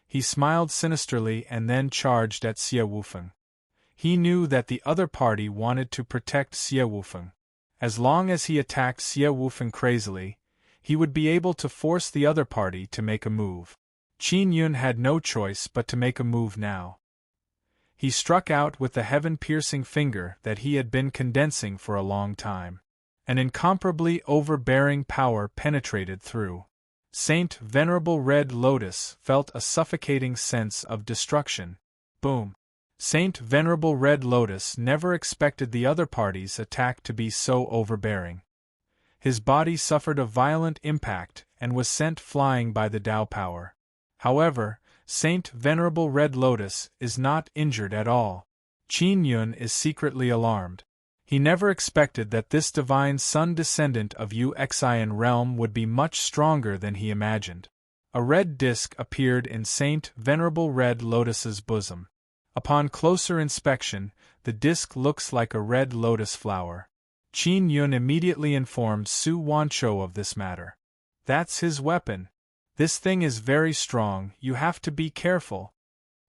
He smiled sinisterly and then charged at Xie Wufeng. He knew that the other party wanted to protect Xie Wufeng. As long as he attacked Xie Wufeng crazily, he would be able to force the other party to make a move. Qin Yun had no choice but to make a move now. He struck out with the heaven-piercing finger that he had been condensing for a long time. An incomparably overbearing power penetrated through. Saint Venerable Red Lotus felt a suffocating sense of destruction. Boom! Saint Venerable Red Lotus never expected the other party's attack to be so overbearing. His body suffered a violent impact and was sent flying by the Tao power. However, Saint Venerable Red Lotus is not injured at all. Qin Yun is secretly alarmed. He never expected that this divine sun descendant of Uxian realm would be much stronger than he imagined. A red disk appeared in Saint Venerable Red Lotus's bosom. Upon closer inspection, the disk looks like a red lotus flower. Qin Yun immediately informed Su Wanchou of this matter. "That's his weapon. This thing is very strong, you have to be careful,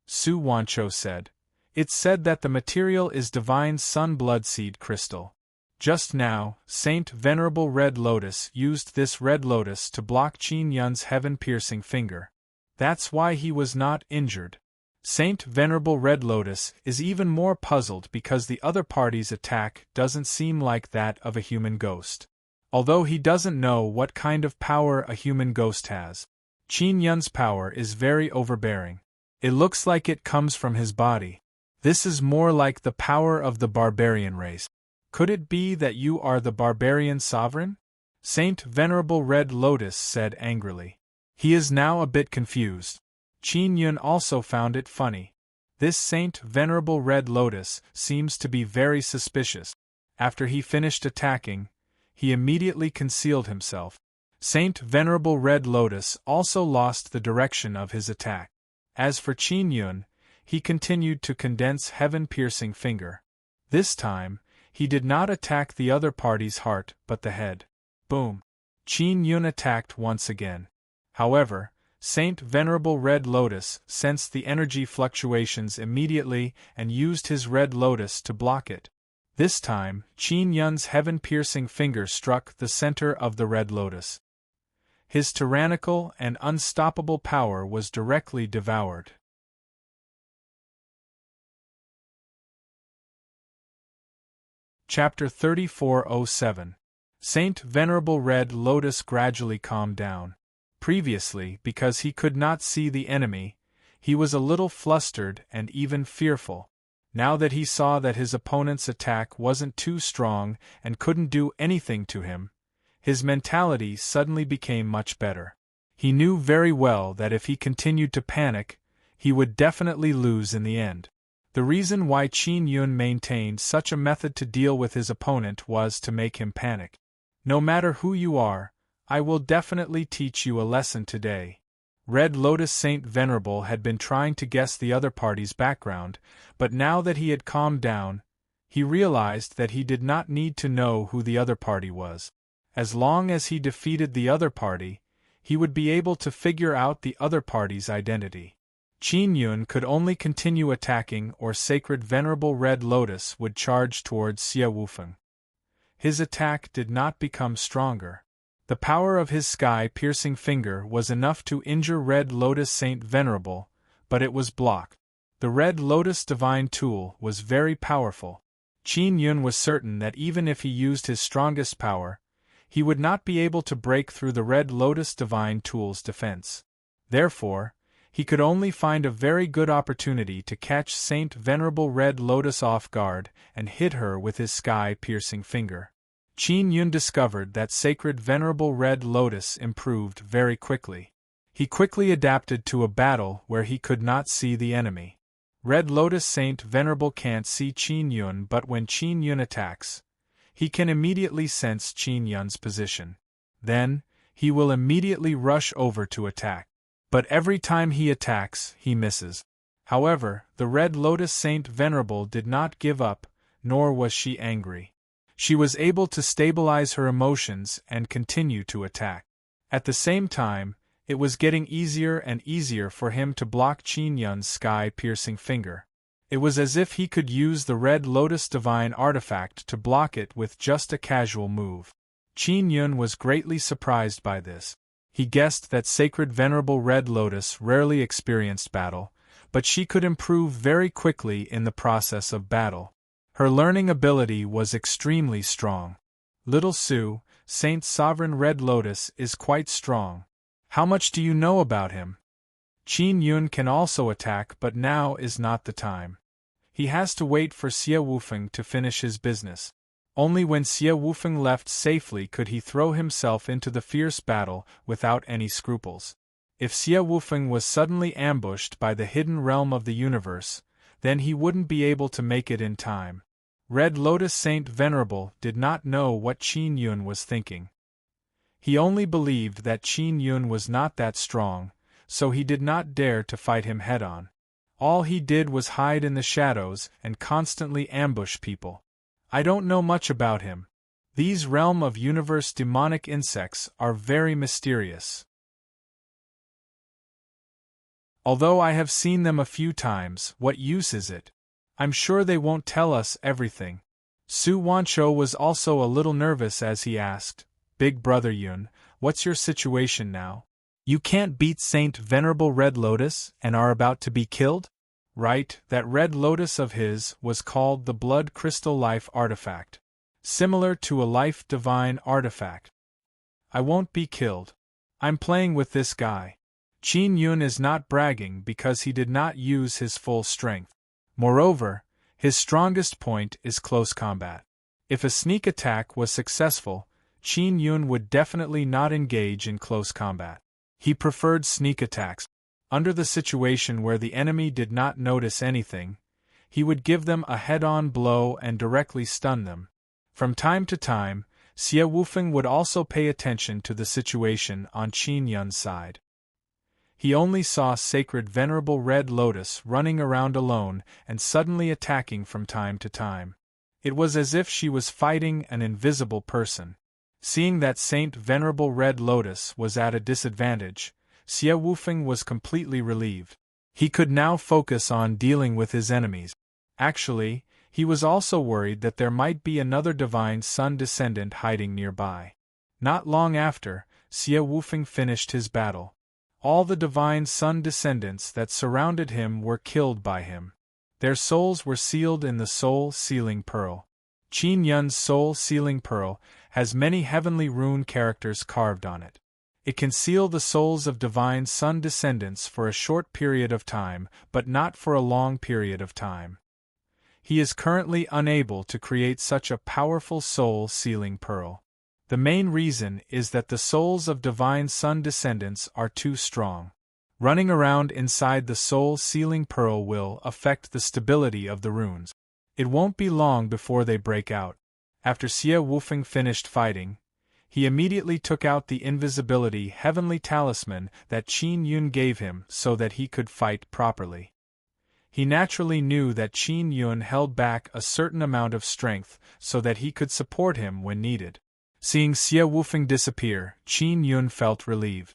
Su Wancho said. It's said that the material is divine sun bloodseed crystal. Just now, Saint Venerable Red Lotus used this red lotus to block Qin Yun's heaven-piercing finger. That's why he was not injured. Saint Venerable Red Lotus is even more puzzled because the other party's attack doesn't seem like that of a human ghost. Although he doesn't know what kind of power a human ghost has. Qin Yun's power is very overbearing. It looks like it comes from his body. This is more like the power of the barbarian race. Could it be that you are the barbarian sovereign? Saint Venerable Red Lotus said angrily. He is now a bit confused. Qin Yun also found it funny. This Saint Venerable Red Lotus seems to be very suspicious. After he finished attacking, he immediately concealed himself. Saint Venerable Red Lotus also lost the direction of his attack. As for Qin Yun, he continued to condense heaven-piercing finger. This time, he did not attack the other party's heart but the head. Boom! Qin Yun attacked once again. However, Saint Venerable Red Lotus sensed the energy fluctuations immediately and used his red lotus to block it. This time, Qin Yun's heaven-piercing finger struck the center of the red lotus. His tyrannical and unstoppable power was directly devoured. Chapter 3407. Saint Venerable Red Lotus gradually calmed down. Previously, because he could not see the enemy, he was a little flustered and even fearful. Now that he saw that his opponent's attack wasn't too strong and couldn't do anything to him, his mentality suddenly became much better. He knew very well that if he continued to panic, he would definitely lose in the end. The reason why Qin Yun maintained such a method to deal with his opponent was to make him panic. No matter who you are, I will definitely teach you a lesson today. Red Lotus Saint Venerable had been trying to guess the other party's background, but now that he had calmed down, he realized that he did not need to know who the other party was. As long as he defeated the other party, he would be able to figure out the other party's identity. Qin Yun could only continue attacking or Sacred Venerable Red Lotus would charge towards Xie Wufeng. His attack did not become stronger. The power of his sky-piercing finger was enough to injure Red Lotus Saint Venerable, but it was blocked. The Red Lotus Divine Tool was very powerful. Qin Yun was certain that even if he used his strongest power, he would not be able to break through the Red Lotus Divine Tool's defense. Therefore, he could only find a very good opportunity to catch Saint Venerable Red Lotus off guard and hit her with his sky-piercing finger. Qin Yun discovered that Sacred Venerable Red Lotus improved very quickly. He quickly adapted to a battle where he could not see the enemy. Red Lotus Saint Venerable can't see Qin Yun, but when Qin Yun attacks, he can immediately sense Qin Yun's position. Then, he will immediately rush over to attack. But every time he attacks, he misses. However, the Red Lotus Saint Venerable did not give up, nor was she angry. She was able to stabilize her emotions and continue to attack. At the same time, it was getting easier and easier for him to block Qin Yun's sky-piercing finger. It was as if he could use the Red Lotus Divine Artifact to block it with just a casual move. Qin Yun was greatly surprised by this. He guessed that Sacred Venerable Red Lotus rarely experienced battle, but she could improve very quickly in the process of battle. Her learning ability was extremely strong. Little Su, Saint Sovereign Red Lotus, is quite strong. How much do you know about him? Qin Yun can also attack, but now is not the time. He has to wait for Xie Wufeng to finish his business. Only when Xie Wufeng left safely could he throw himself into the fierce battle without any scruples. If Xie Wufeng was suddenly ambushed by the hidden realm of the universe, then he wouldn't be able to make it in time. Red Lotus Saint Venerable did not know what Qin Yun was thinking. He only believed that Qin Yun was not that strong, so he did not dare to fight him head-on. All he did was hide in the shadows and constantly ambush people. I don't know much about him. These realm of universe demonic insects are very mysterious. Although I have seen them a few times, what use is it? I'm sure they won't tell us everything. Su Wancho was also a little nervous as he asked, Big Brother Yun, what's your situation now? You can't beat Saint Venerable Red Lotus and are about to be killed? Right, that Red Lotus of his was called the Blood Crystal Life Artifact. Similar to a Life Divine Artifact. I won't be killed. I'm playing with this guy. Qin Yun is not bragging because he did not use his full strength. Moreover, his strongest point is close combat. If a sneak attack was successful, Qin Yun would definitely not engage in close combat. He preferred sneak attacks. Under the situation where the enemy did not notice anything, he would give them a head-on blow and directly stun them. From time to time, Xie Wufeng would also pay attention to the situation on Qin Yun's side. He only saw Sacred Venerable Red Lotus running around alone and suddenly attacking from time to time. It was as if she was fighting an invisible person. Seeing that Saint Venerable Red Lotus was at a disadvantage, Xie Wufeng was completely relieved. He could now focus on dealing with his enemies. Actually, he was also worried that there might be another Divine Sun descendant hiding nearby. Not long after, Xie Wufeng finished his battle. All the Divine Sun descendants that surrounded him were killed by him. Their souls were sealed in the Soul Sealing Pearl. Qin Yun's Soul Sealing Pearl has many heavenly rune characters carved on it. It can seal the souls of Divine Sun descendants for a short period of time, but not for a long period of time. He is currently unable to create such a powerful Soul Sealing Pearl. The main reason is that the souls of Divine Sun descendants are too strong. Running around inside the Soul Sealing Pearl will affect the stability of the runes. It won't be long before they break out. After Xie Wufeng finished fighting, he immediately took out the invisibility heavenly talisman that Qin Yun gave him so that he could fight properly. He naturally knew that Qin Yun held back a certain amount of strength so that he could support him when needed. Seeing Xie Wufeng disappear, Qin Yun felt relieved.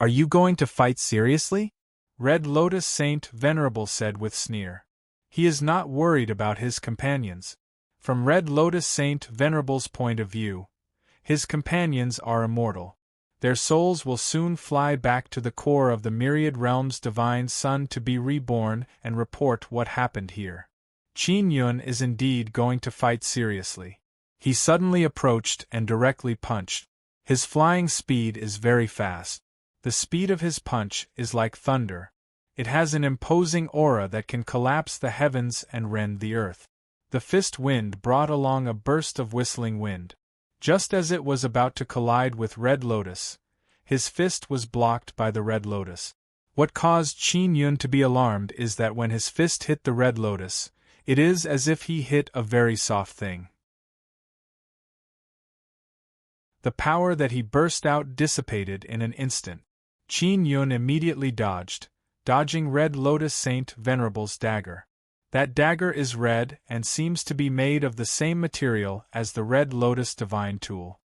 Are you going to fight seriously? Red Lotus Saint Venerable said with sneer. He is not worried about his companions. From Red Lotus Saint Venerable's point of view, his companions are immortal. Their souls will soon fly back to the core of the myriad realms Divine Sun to be reborn and report what happened here. Qin Yun is indeed going to fight seriously. He suddenly approached and directly punched. His flying speed is very fast. The speed of his punch is like thunder. It has an imposing aura that can collapse the heavens and rend the earth. The fist wind brought along a burst of whistling wind. Just as it was about to collide with Red Lotus, his fist was blocked by the Red Lotus. What caused Qin Yun to be alarmed is that when his fist hit the Red Lotus, it is as if he hit a very soft thing. The power that he burst out dissipated in an instant. Qin Yun immediately dodging Red Lotus Saint Venerable's dagger. That dagger is red and seems to be made of the same material as the Red Lotus Divine Tool.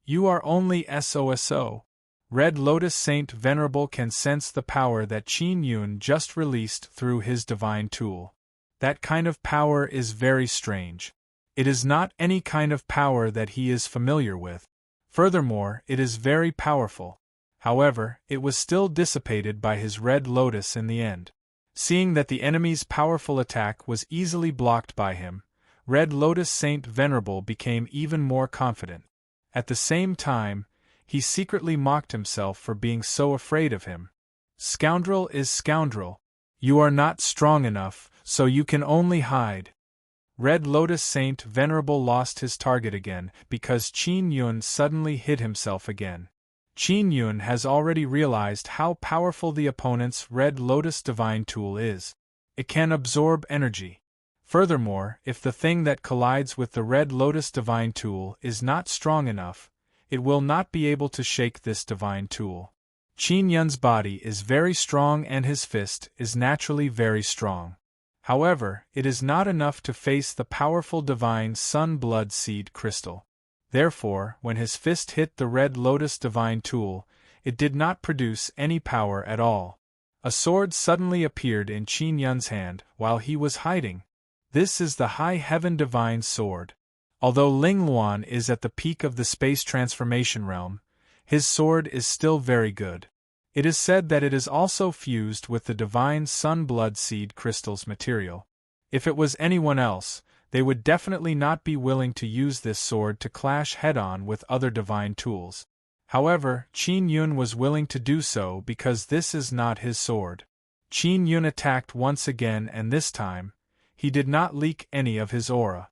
You are only SOSO. Red Lotus Saint Venerable can sense the power that Qin Yun just released through his Divine Tool. That kind of power is very strange. It is not any kind of power that he is familiar with. Furthermore, it is very powerful. However, it was still dissipated by his Red Lotus in the end. Seeing that the enemy's powerful attack was easily blocked by him, Red Lotus Saint Venerable became even more confident. At the same time, he secretly mocked himself for being so afraid of him. Scoundrel is scoundrel. You are not strong enough, so you can only hide. Red Lotus Saint Venerable lost his target again because Qin Yun suddenly hid himself again. Qin Yun has already realized how powerful the opponent's Red Lotus Divine Tool is. It can absorb energy. Furthermore, if the thing that collides with the Red Lotus Divine Tool is not strong enough, it will not be able to shake this Divine Tool. Qin Yun's body is very strong and his fist is naturally very strong. However, it is not enough to face the powerful Divine Sun Blood Seed Crystal. Therefore, when his fist hit the Red Lotus Divine Tool, it did not produce any power at all. A sword suddenly appeared in Qin Yun's hand while he was hiding. This is the High Heaven Divine Sword. Although Ling Luan is at the peak of the space transformation realm, his sword is still very good. It is said that it is also fused with the divine Sun Blood Seed crystals material. If it was anyone else, they would definitely not be willing to use this sword to clash head-on with other divine tools. However, Qin Yun was willing to do so because this is not his sword. Qin Yun attacked once again, and this time, he did not leak any of his aura.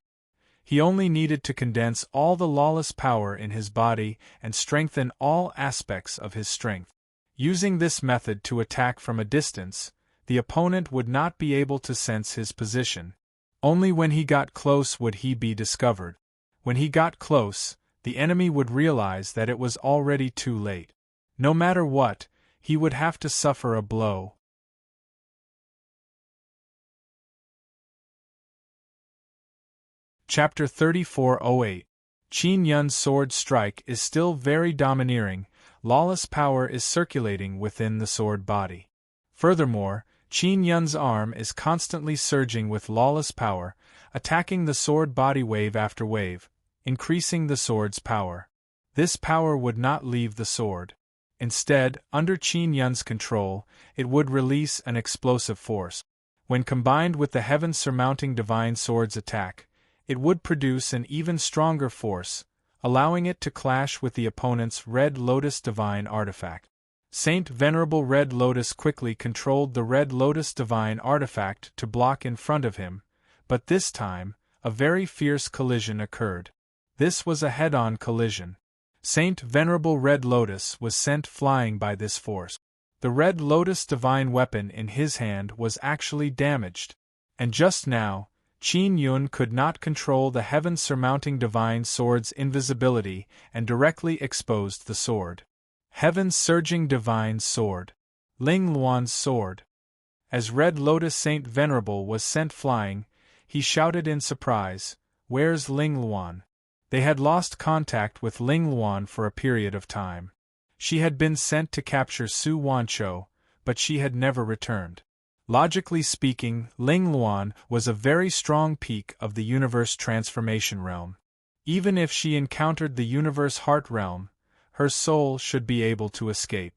He only needed to condense all the lawless power in his body and strengthen all aspects of his strength. Using this method to attack from a distance, the opponent would not be able to sense his position. Only when he got close would he be discovered. When he got close, the enemy would realize that it was already too late. No matter what, he would have to suffer a blow. Chapter 3408. Qin Yun's sword strike is still very domineering. Lawless power is circulating within the sword body. Furthermore, Qin Yun's arm is constantly surging with lawless power, attacking the sword body wave after wave, increasing the sword's power. This power would not leave the sword. Instead, under Qin Yun's control, it would release an explosive force. When combined with the heaven-surmounting divine sword's attack, it would produce an even stronger force, allowing it to clash with the opponent's Red Lotus divine artifact. Saint Venerable Red Lotus quickly controlled the Red Lotus divine artifact to block in front of him, but this time, a very fierce collision occurred. This was a head-on collision. Saint Venerable Red Lotus was sent flying by this force. The Red Lotus divine weapon in his hand was actually damaged. And just now, Qin Yun could not control the heaven-surmounting divine sword's invisibility and directly exposed the sword. Heaven's surging divine sword. Ling Luan's sword. As Red Lotus Saint Venerable was sent flying, he shouted in surprise, "Where's Ling Luan?" They had lost contact with Ling Luan for a period of time. She had been sent to capture Su Wanchou, but she had never returned. Logically speaking, Ling Luan was a very strong peak of the universe transformation realm. Even if she encountered the universe heart realm, her soul should be able to escape.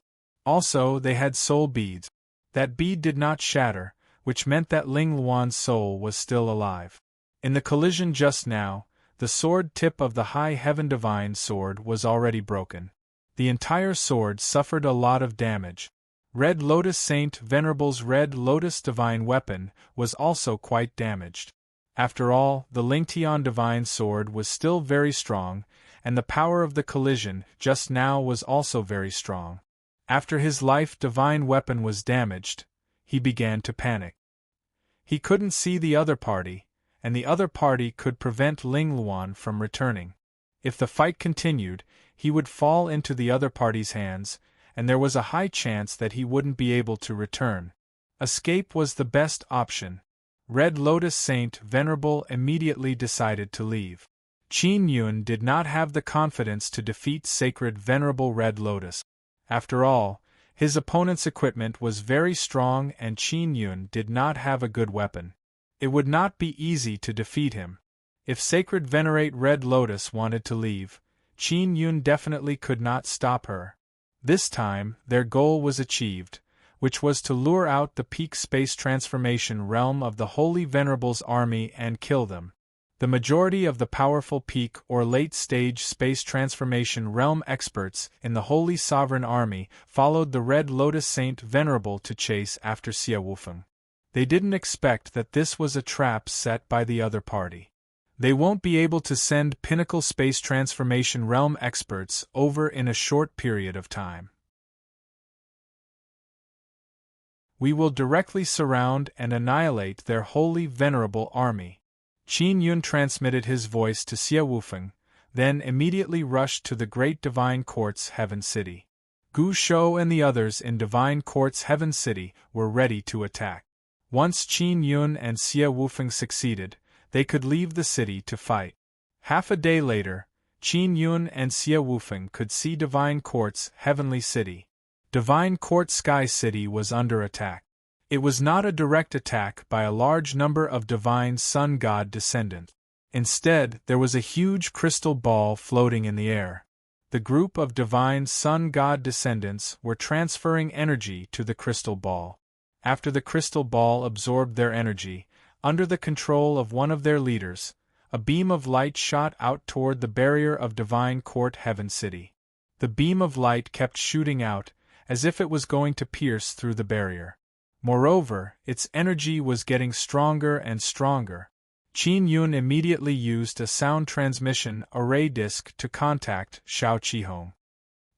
Also, they had soul beads. That bead did not shatter, which meant that Ling Luan's soul was still alive. In the collision just now, the sword tip of the High Heaven Divine Sword was already broken. The entire sword suffered a lot of damage. Red Lotus Saint Venerable's Red Lotus Divine Weapon was also quite damaged. After all, the Lingtian Divine Sword was still very strong, and the power of the collision just now was also very strong. After his life divine weapon was damaged, he began to panic. He couldn't see the other party, and the other party could prevent Ling Luan from returning. If the fight continued, he would fall into the other party's hands, and there was a high chance that he wouldn't be able to return. Escape was the best option. Red Lotus Saint Venerable immediately decided to leave. Qin Yun did not have the confidence to defeat Sacred Venerable Red Lotus. After all, his opponent's equipment was very strong and Qin Yun did not have a good weapon. It would not be easy to defeat him. If Sacred Venerate Red Lotus wanted to leave, Qin Yun definitely could not stop her. This time, their goal was achieved, which was to lure out the peak space transformation realm of the Holy Venerable's army and kill them. The majority of the powerful peak or late-stage space transformation realm experts in the Holy Sovereign Army followed the Red Lotus Saint Venerable to chase after Xia Wufeng. They didn't expect that this was a trap set by the other party. They won't be able to send pinnacle space transformation realm experts over in a short period of time. We will directly surround and annihilate their Holy Venerable Army. Qin Yun transmitted his voice to Xia Wufeng, then immediately rushed to the Great Divine Court's Heaven City. Gu Shou and the others in Divine Court's Heaven City were ready to attack. Once Qin Yun and Xia Wufeng succeeded, they could leave the city to fight. Half a day later, Qin Yun and Xia Wufeng could see Divine Court's Heavenly City. Divine Court Sky City was under attack. It was not a direct attack by a large number of divine sun god descendants. Instead, there was a huge crystal ball floating in the air. The group of divine sun god descendants were transferring energy to the crystal ball. After the crystal ball absorbed their energy, under the control of one of their leaders, a beam of light shot out toward the barrier of Divine Court Heaven City. The beam of light kept shooting out, as if it was going to pierce through the barrier. Moreover, its energy was getting stronger and stronger. Qin Yun immediately used a sound transmission array disk to contact Xiao Qihong.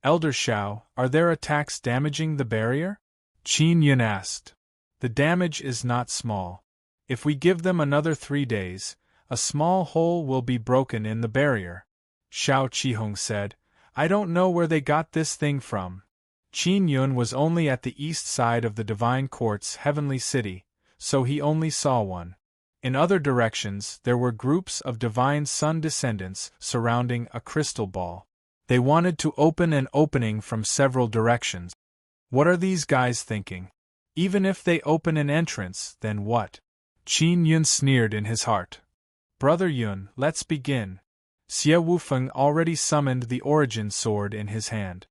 Elder Xiao, are their attacks damaging the barrier? Qin Yun asked. The damage is not small. If we give them another 3 days, a small hole will be broken in the barrier. Xiao Qihong said, I don't know where they got this thing from. Qin Yun was only at the east side of the Divine Court's heavenly city, so he only saw one. In other directions there were groups of divine sun descendants surrounding a crystal ball. They wanted to open an opening from several directions. What are these guys thinking? Even if they open an entrance, then what? Qin Yun sneered in his heart. Brother Yun, let's begin. Xie Wufeng already summoned the origin sword in his hand.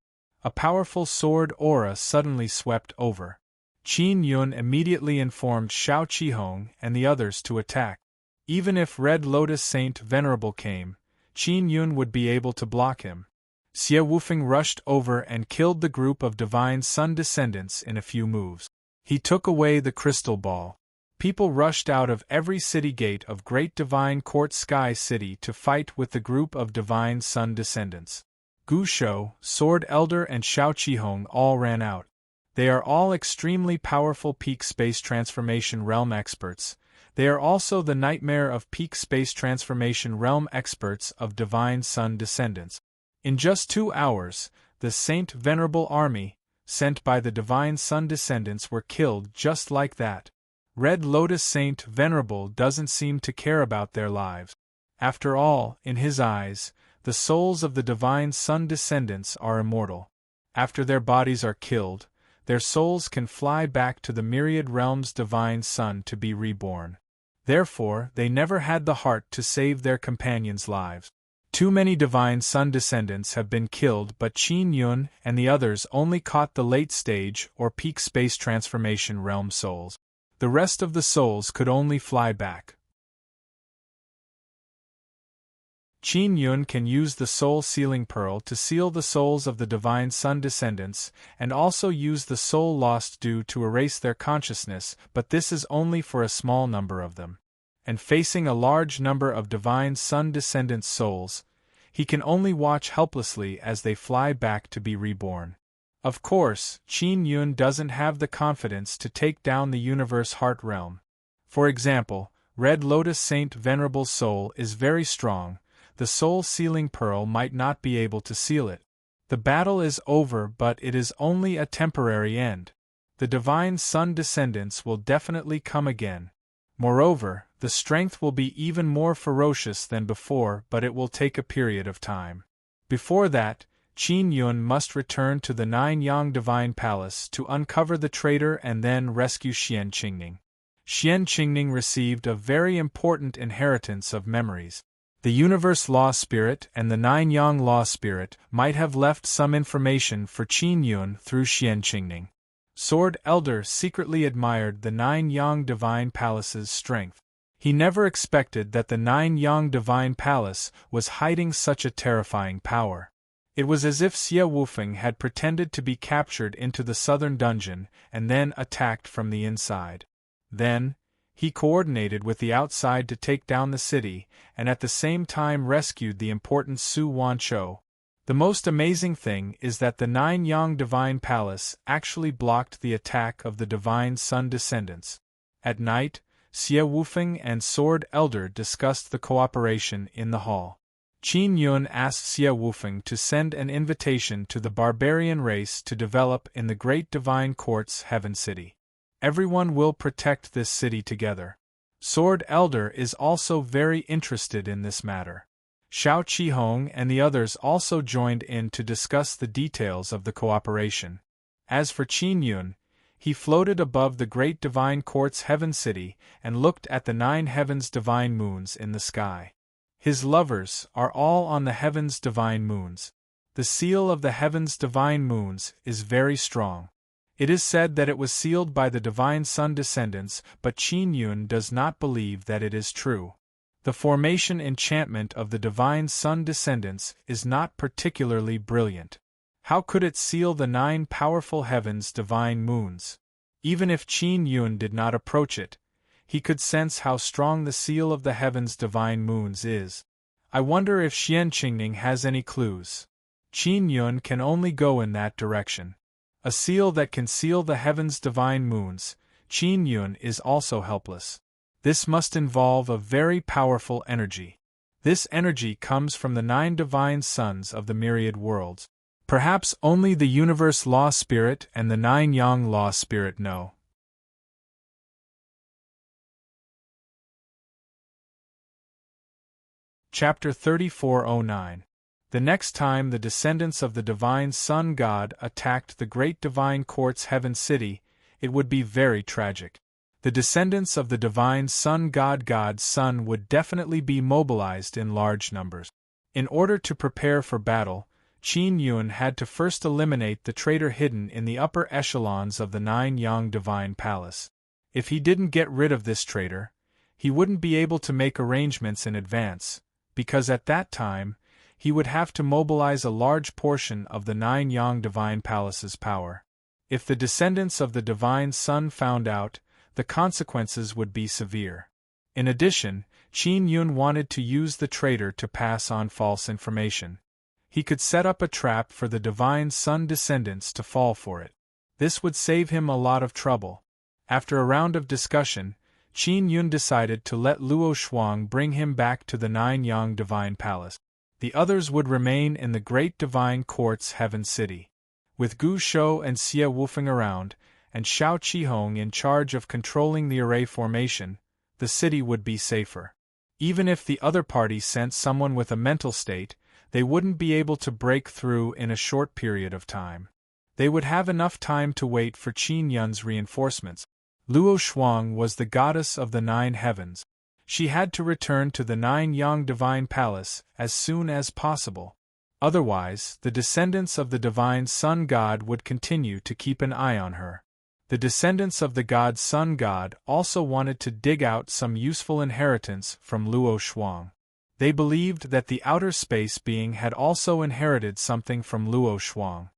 A powerful sword aura suddenly swept over. Qin Yun immediately informed Xiao Qihong and the others to attack. Even if Red Lotus Saint Venerable came, Qin Yun would be able to block him. Xie Wufeng rushed over and killed the group of divine sun descendants in a few moves. He took away the crystal ball. People rushed out of every city gate of Great Divine Court Sky City to fight with the group of divine sun descendants. Gu Shou, Sword Elder and Xiao Qihong all ran out. They are all extremely powerful peak space transformation realm experts. They are also the nightmare of peak space transformation realm experts of divine sun descendants. In just 2 hours, the Saint Venerable army, sent by the divine sun descendants, were killed just like that. Red Lotus Saint Venerable doesn't seem to care about their lives. After all, in his eyes, the souls of the divine sun descendants are immortal. After their bodies are killed, their souls can fly back to the myriad realms divine sun to be reborn. Therefore, they never had the heart to save their companions' lives. Too many divine sun descendants have been killed, but Qin Yun and the others only caught the late stage or peak space transformation realm souls. The rest of the souls could only fly back. Qin Yun can use the soul sealing pearl to seal the souls of the divine sun descendants, and also use the soul lost dew to erase their consciousness, but this is only for a small number of them. And facing a large number of divine sun descendants' souls, he can only watch helplessly as they fly back to be reborn. Of course, Qin Yun doesn't have the confidence to take down the universe heart realm. For example, Red Lotus Saint Venerable's soul is very strong. The soul sealing pearl might not be able to seal it. The battle is over, but it is only a temporary end. The divine sun descendants will definitely come again. Moreover, the strength will be even more ferocious than before, but it will take a period of time. Before that, Qin Yun must return to the Nine-Yang Divine Palace to uncover the traitor and then rescue Xian Qingning. Xian Qingning received a very important inheritance of memories. The Universe Law Spirit and the Nine-Yang Law Spirit might have left some information for Qin Yun through Xian Qingning. Sword Elder secretly admired the Nine-Yang Divine Palace's strength. He never expected that the Nine-Yang Divine Palace was hiding such a terrifying power. It was as if Xie Wufeng had pretended to be captured into the southern dungeon and then attacked from the inside. Then, he coordinated with the outside to take down the city, and at the same time rescued the important Su Wanchou. The most amazing thing is that the Nine-Yang Divine Palace actually blocked the attack of the Divine Sun descendants. At night, Xie Wufeng and Sword Elder discussed the cooperation in the hall. Qin Yun asked Xie Wufeng to send an invitation to the barbarian race to develop in the Great Divine Court's Heaven City. Everyone will protect this city together. Sword Elder is also very interested in this matter. Xiao Qihong and the others also joined in to discuss the details of the cooperation. As for Qin Yun, he floated above the great divine court's heaven city and looked at the 9 heavens' divine moons in the sky. His lovers are all on the heavens' divine moons. The seal of the heavens' divine moons is very strong. It is said that it was sealed by the divine sun descendants, but Qin Yun does not believe that it is true. The formation enchantment of the divine sun descendants is not particularly brilliant. How could it seal the 9 powerful heavens' divine moons? Even if Qin Yun did not approach it, he could sense how strong the seal of the heavens' divine moons is. I wonder if Xian Qingning has any clues. Qin Yun can only go in that direction. A seal that can seal the heavens' divine moons, Qin Yun is also helpless. This must involve a very powerful energy. This energy comes from the 9 divine suns of the myriad worlds. Perhaps only the universe law spirit and the 9 yang law spirit know. Chapter 3409. The next time the descendants of the divine sun god attacked the great divine court's heaven city, it would be very tragic. The descendants of the divine sun god's son would definitely be mobilized in large numbers. In order to prepare for battle, Qin Yun had to first eliminate the traitor hidden in the upper echelons of the 9 yang divine palace. If he didn't get rid of this traitor, he wouldn't be able to make arrangements in advance, because at that time, he would have to mobilize a large portion of the 9 yang divine palace's power. If the descendants of the divine sun found out, the consequences would be severe. In addition, Qin Yun wanted to use the traitor to pass on false information. He could set up a trap for the divine sun descendants to fall for it. This would save him a lot of trouble. After a round of discussion, Qin Yun decided to let Luo Shuang bring him back to the 9 yang divine palace. The others would remain in the great divine court's heaven city. With Gu Shou and Xie woofing around, and Xiao Qihong in charge of controlling the array formation, the city would be safer. Even if the other party sent someone with a mental state, they wouldn't be able to break through in a short period of time. They would have enough time to wait for Qin Yun's reinforcements. Luo Shuang was the goddess of the 9 heavens. She had to return to the 9 yang divine palace as soon as possible. Otherwise, the descendants of the divine sun god would continue to keep an eye on her. The descendants of the god sun god also wanted to dig out some useful inheritance from Luo Shuang. They believed that the outer space being had also inherited something from Luo Shuang.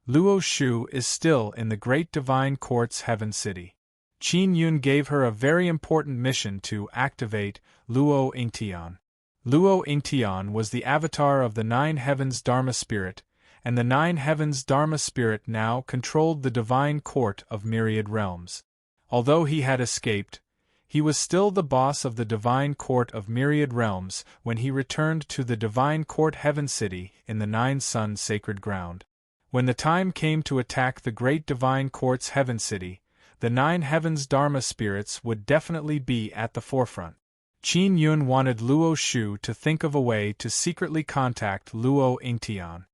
Luo Shu is still in the great divine court's heaven city. Qin Yun gave her a very important mission to activate Luo Yingtian. Luo Yingtian was the avatar of the 9 heavens Dharma spirit, and the 9 heavens Dharma spirit now controlled the divine court of myriad realms. Although he had escaped, he was still the boss of the divine court of myriad realms when he returned to the divine court heaven city in the 9 sun sacred ground. When the time came to attack the great divine court's heaven city, the 9 heavens Dharma spirits would definitely be at the forefront. Qin Yun wanted Luo Shu to think of a way to secretly contact Luo Yingtian.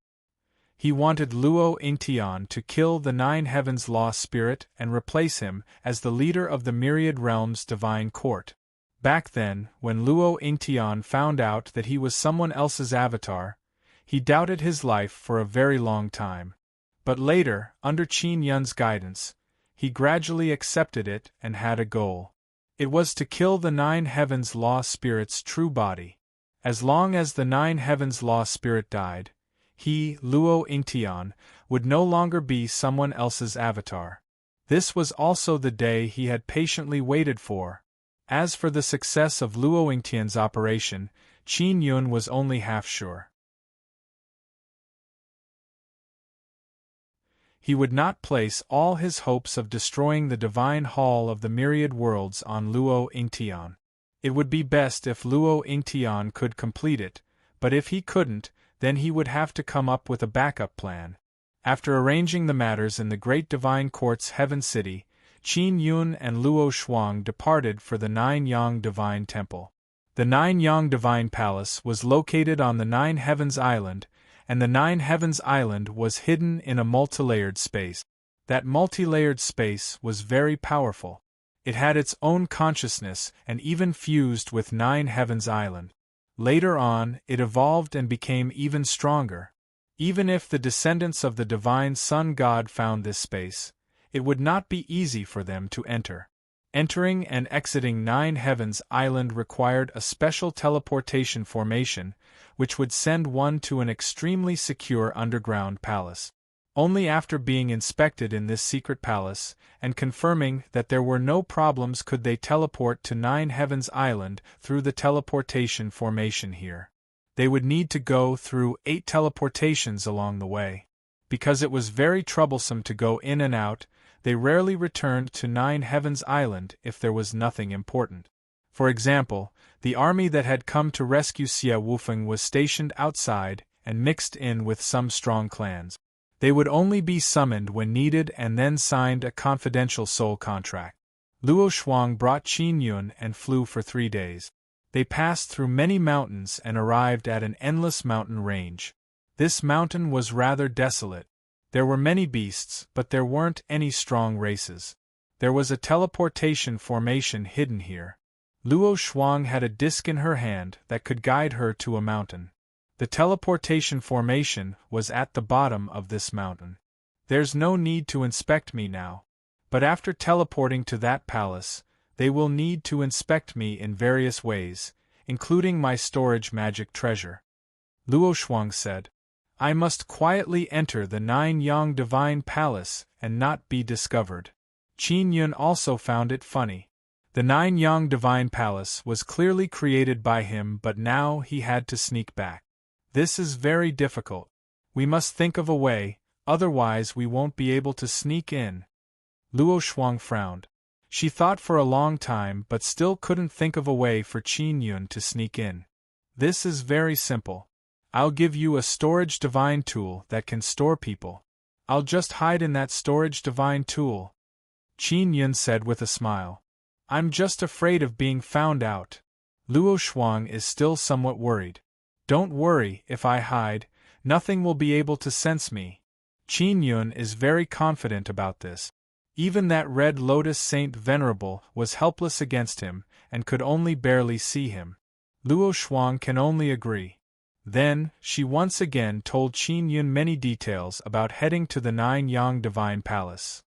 He wanted Luo Yingtian to kill the 9 heavens lost spirit and replace him as the leader of the myriad realms divine court. Back then, when Luo Yingtian found out that he was someone else's avatar, he doubted his life for a very long time. But later, under Qin Yun's guidance, he gradually accepted it and had a goal. It was to kill the 9 heavens lost spirit's true body. As long as the 9 heavens lost spirit died, he, Luo Yingtian, would no longer be someone else's avatar. This was also the day he had patiently waited for. As for the success of Luo Yingtian's operation, Qin Yun was only half sure. He would not place all his hopes of destroying the divine hall of the myriad worlds on Luo Yingtian. It would be best if Luo Yingtian could complete it, but if he couldn't, then he would have to come up with a backup plan. After arranging the matters in the great divine court's heaven city, Qin Yun and Luo Shuang departed for the 9 yang divine temple. The 9 yang divine palace was located on the 9 heavens island, and the 9 heavens island was hidden in a multilayered space. That multi-layered space was very powerful. It had its own consciousness and even fused with Nine Heavens Island. Later on, it evolved and became even stronger. Even if the descendants of the divine sun god found this space, it would not be easy for them to enter. Entering and exiting Nine Heavens Island required a special teleportation formation, which would send one to an extremely secure underground palace. Only after being inspected in this secret palace, and confirming that there were no problems, could they teleport to Nine Heavens Island through the teleportation formation here. They would need to go through 8 teleportations along the way. Because it was very troublesome to go in and out, they rarely returned to Nine Heavens Island if there was nothing important. For example, the army that had come to rescue Xie Wufeng was stationed outside and mixed in with some strong clans. They would only be summoned when needed and then signed a confidential soul contract. Luo Shuang brought Qin Yun and flew for 3 days. They passed through many mountains and arrived at an endless mountain range. This mountain was rather desolate. There were many beasts, but there weren't any strong races. There was a teleportation formation hidden here. Luo Shuang had a disc in her hand that could guide her to a mountain. The teleportation formation was at the bottom of this mountain. There's no need to inspect me now. But after teleporting to that palace, they will need to inspect me in various ways, including my storage magic treasure. Luo Shuang said, I must quietly enter the Nine Yang Divine Palace and not be discovered. Qin Yun also found it funny. The Nine Yang Divine Palace was clearly created by him, but now he had to sneak back. This is very difficult. We must think of a way, otherwise we won't be able to sneak in. Luo Shuang frowned. She thought for a long time but still couldn't think of a way for Qin Yun to sneak in. This is very simple. I'll give you a storage divine tool that can store people. I'll just hide in that storage divine tool. Qin Yun said with a smile. I'm just afraid of being found out. Luo Shuang is still somewhat worried. Don't worry, if I hide, nothing will be able to sense me. Qin Yun is very confident about this. Even that red lotus saint venerable was helpless against him, and could only barely see him. Luo Shuang can only agree. Then, she once again told Qin Yun many details about heading to the Nine Yang Divine Palace.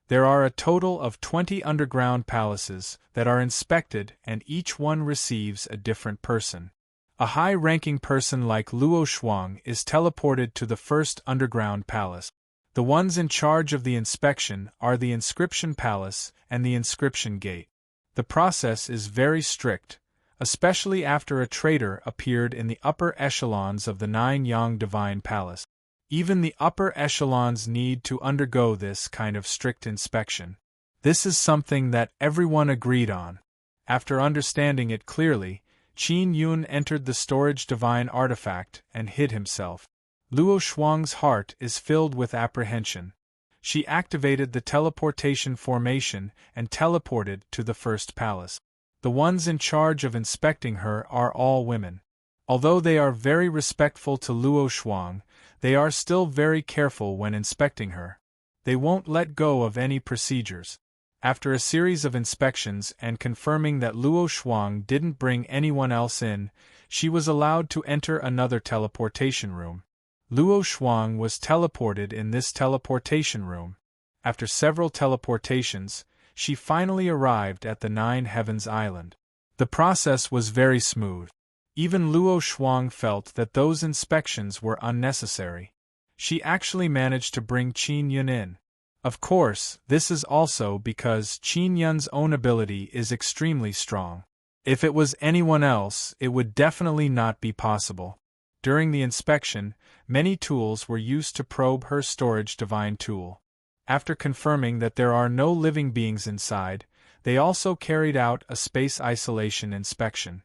There are a total of 20 underground palaces that are inspected, and each one receives a different person. A high-ranking person like Luo Shuang is teleported to the first underground palace. The ones in charge of the inspection are the Inscription Palace and the Inscription Gate. The process is very strict, especially after a traitor appeared in the upper echelons of the Nine Yang Divine Palace. Even the upper echelons need to undergo this kind of strict inspection. This is something that everyone agreed on. After understanding it clearly, Qin Yun entered the storage divine artifact and hid himself. Luo Shuang's heart is filled with apprehension. She activated the teleportation formation and teleported to the first palace. The ones in charge of inspecting her are all women. Although they are very respectful to Luo Shuang, they are still very careful when inspecting her. They won't let go of any procedures. After a series of inspections and confirming that Luo Shuang didn't bring anyone else in, she was allowed to enter another teleportation room. Luo Shuang was teleported in this teleportation room. After several teleportations, she finally arrived at the Nine Heavens Island. The process was very smooth. Even Luo Shuang felt that those inspections were unnecessary. She actually managed to bring Qin Yun in. Of course, this is also because Qin Yun's own ability is extremely strong. If it was anyone else, it would definitely not be possible. During the inspection, many tools were used to probe her storage divine tool. After confirming that there are no living beings inside, they also carried out a space isolation inspection.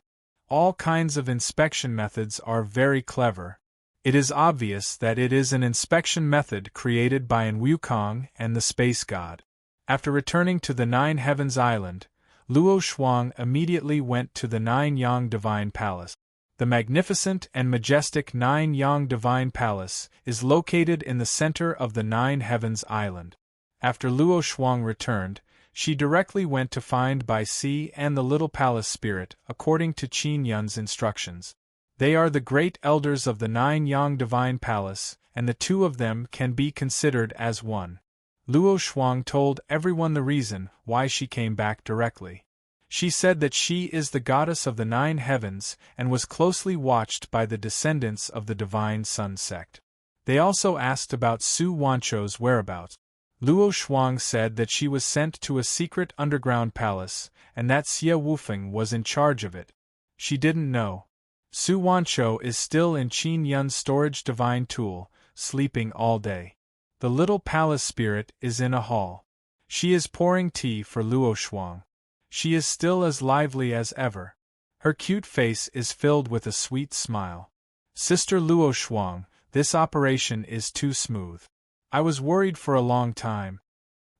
All kinds of inspection methods are very clever. It is obvious that it is an inspection method created by An Wukong and the space god. After returning to the Nine Heavens Island, Luo Shuang immediately went to the Nine Yang Divine Palace. The magnificent and majestic Nine-Yang Divine Palace is located in the center of the Nine Heavens Island. After Luo Shuang returned, she directly went to find Bai Si and the little palace spirit, according to Qin Yun's instructions. They are the great elders of the Nine-Yang Divine Palace, and the two of them can be considered as one. Luo Shuang told everyone the reason why she came back directly. She said that she is the goddess of the Nine Heavens and was closely watched by the descendants of the Divine Sun sect. They also asked about Su Wancho's whereabouts. Luo Shuang said that she was sent to a secret underground palace, and that Xie Wufeng was in charge of it. She didn't know. Su Wancho is still in Qin Yun's storage divine tool, sleeping all day. The little palace spirit is in a hall. She is pouring tea for Luo Shuang. She is still as lively as ever. Her cute face is filled with a sweet smile. Sister Luo Shuang, this operation is too smooth. I was worried for a long time.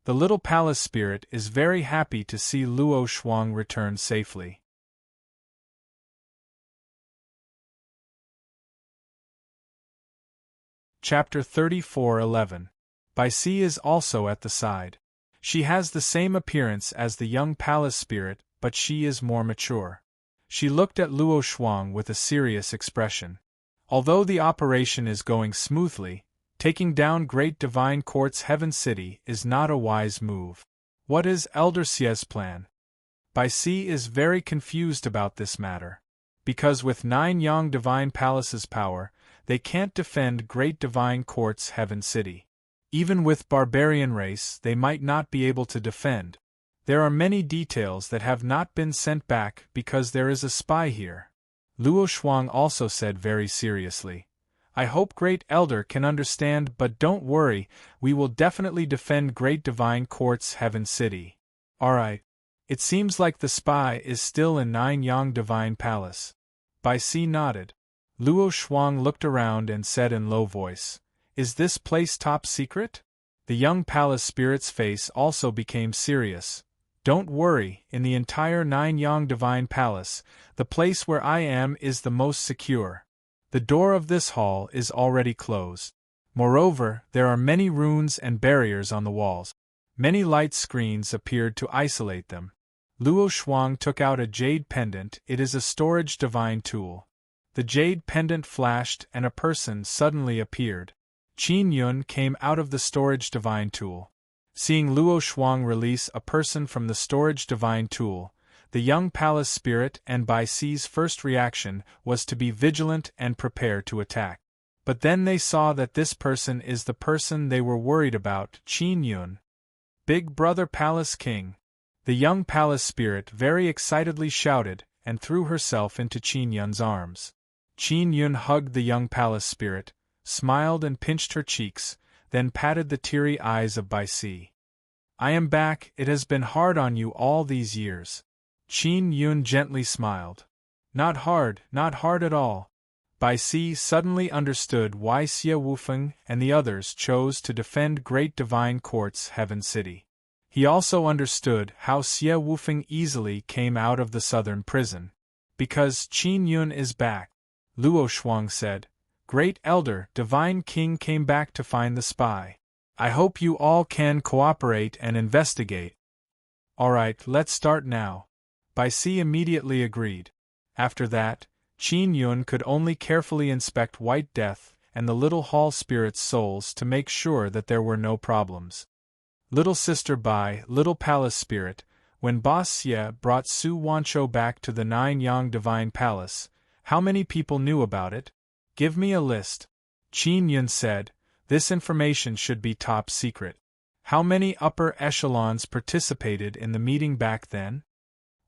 The little palace spirit is very happy to see Luo Shuang return safely. Chapter 34:11. Bai Si is also at the side. She has the same appearance as the young palace spirit, but she is more mature. She looked at Luo Shuang with a serious expression. Although the operation is going smoothly, taking down Great Divine Court's Heaven City is not a wise move. What is Elder Xie's plan? Bai Si is very confused about this matter. Because with Nine-Yang Divine Palace's power, they can't defend Great Divine Court's Heaven City. Even with barbarian race, they might not be able to defend. There are many details that have not been sent back because there is a spy here. Luo Shuang also said very seriously, I hope Great Elder can understand, but don't worry, we will definitely defend Great Divine Court's Heaven City. Alright. It seems like the spy is still in Nine-Yang Divine Palace. Bai Si nodded. Luo Shuang looked around and said in low voice, Is this place top secret? The young palace spirit's face also became serious. Don't worry, in the entire Nine-Yang Divine Palace, the place where I am is the most secure. The door of this hall is already closed. Moreover, there are many runes and barriers on the walls. Many light screens appeared to isolate them. Luo Shuang took out a jade pendant. It is a storage divine tool. The jade pendant flashed and a person suddenly appeared. Qin Yun came out of the storage divine tool. Seeing Luo Shuang release a person from the storage divine tool, the young palace spirit and Bai Si's first reaction was to be vigilant and prepare to attack. But then they saw that this person is the person they were worried about, Qin Yun. Big Brother Palace King. The young palace spirit very excitedly shouted and threw herself into Qin Yun's arms. Qin Yun hugged the young palace spirit, smiled and pinched her cheeks, then patted the teary eyes of Bai Si. I am back, it has been hard on you all these years. Qin Yun gently smiled. Not hard at all. Bai Si suddenly understood why Xie Wufeng and the others chose to defend Great Divine Court's Heaven City. He also understood how Xie Wufeng easily came out of the southern prison. Because Qin Yun is back. Luo Shuang said, Great Elder, Divine King came back to find the spy. I hope you all can cooperate and investigate. Alright, let's start now. Bai Si immediately agreed. After that, Qin Yun could only carefully inspect White Death and the little hall spirit's souls to make sure that there were no problems. Little Sister Bai, Little Palace Spirit, when Boss Xie brought Su Wancho back to the Nine-Yang Divine Palace, how many people knew about it? Give me a list. Qin Yun said, this information should be top secret. How many upper echelons participated in the meeting back then?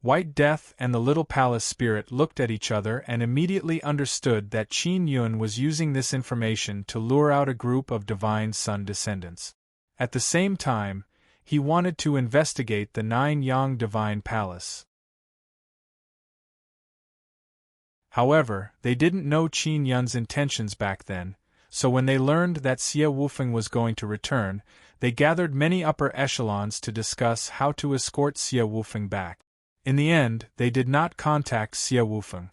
White Death and the Little Palace Spirit looked at each other and immediately understood that Qin Yun was using this information to lure out a group of Divine Sun descendants. At the same time, he wanted to investigate the Nine-Yang Divine Palace. However, they didn't know Qin Yun's intentions back then, so when they learned that Xie Wufeng was going to return, they gathered many upper echelons to discuss how to escort Xie Wufeng back. In the end, they did not contact Xie Wufeng.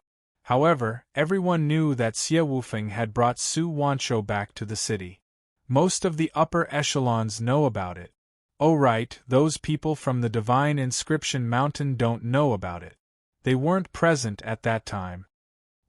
However, everyone knew that Xie Wufeng had brought Su Wanshou back to the city. Most of the upper echelons know about it. Oh right, those people from the Divine Inscription Mountain don't know about it. They weren't present at that time.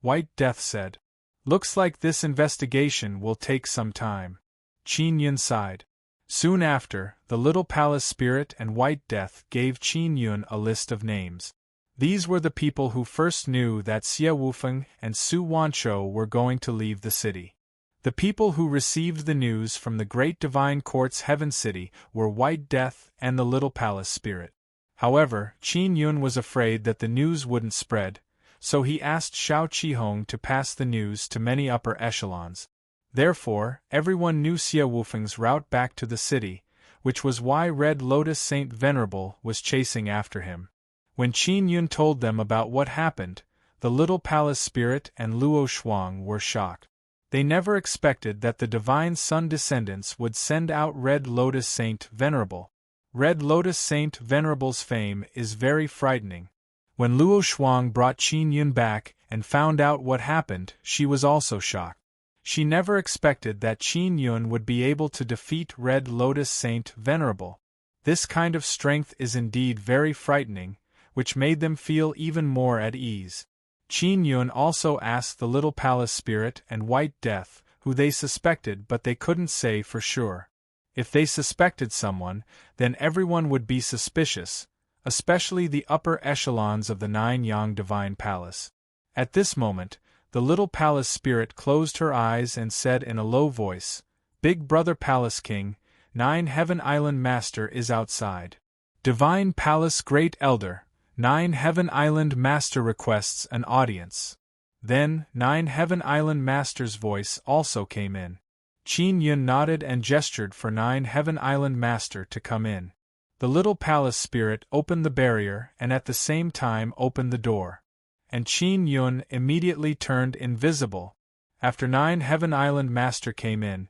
White Death said. Looks like this investigation will take some time. Qin Yun sighed. Soon after, the little palace spirit and White Death gave Qin Yun a list of names. These were the people who first knew that Xie Wufeng and Su Wanshou were going to leave the city. The people who received the news from the Great Divine Court's Heaven City were White Death and the Little Palace Spirit. However, Qin Yun was afraid that the news wouldn't spread, so he asked Shao Qihong to pass the news to many upper echelons. Therefore, everyone knew Xie Wufeng's route back to the city, which was why Red Lotus Saint Venerable was chasing after him. When Qin Yun told them about what happened, the Little Palace Spirit and Luo Shuang were shocked. They never expected that the Divine Sun descendants would send out Red Lotus Saint Venerable. Red Lotus Saint Venerable's fame is very frightening. When Luo Shuang brought Qin Yun back and found out what happened, she was also shocked. She never expected that Qin Yun would be able to defeat Red Lotus Saint Venerable. This kind of strength is indeed very frightening, which made them feel even more at ease. Qin Yun also asked the Little Palace Spirit and White Death who they suspected, but they couldn't say for sure. If they suspected someone, then everyone would be suspicious, especially the upper echelons of the Nine-Yang Divine Palace. At this moment, the Little Palace Spirit closed her eyes and said in a low voice, "Big Brother Palace King, Nine Heaven Island Master is outside. Divine Palace Great Elder, Nine Heaven Island Master requests an audience." Then, Nine Heaven Island Master's voice also came in. Qin Yun nodded and gestured for Nine Heaven Island Master to come in. The Little Palace Spirit opened the barrier and at the same time opened the door. And Qin Yun immediately turned invisible. After Nine Heaven Island Master came in,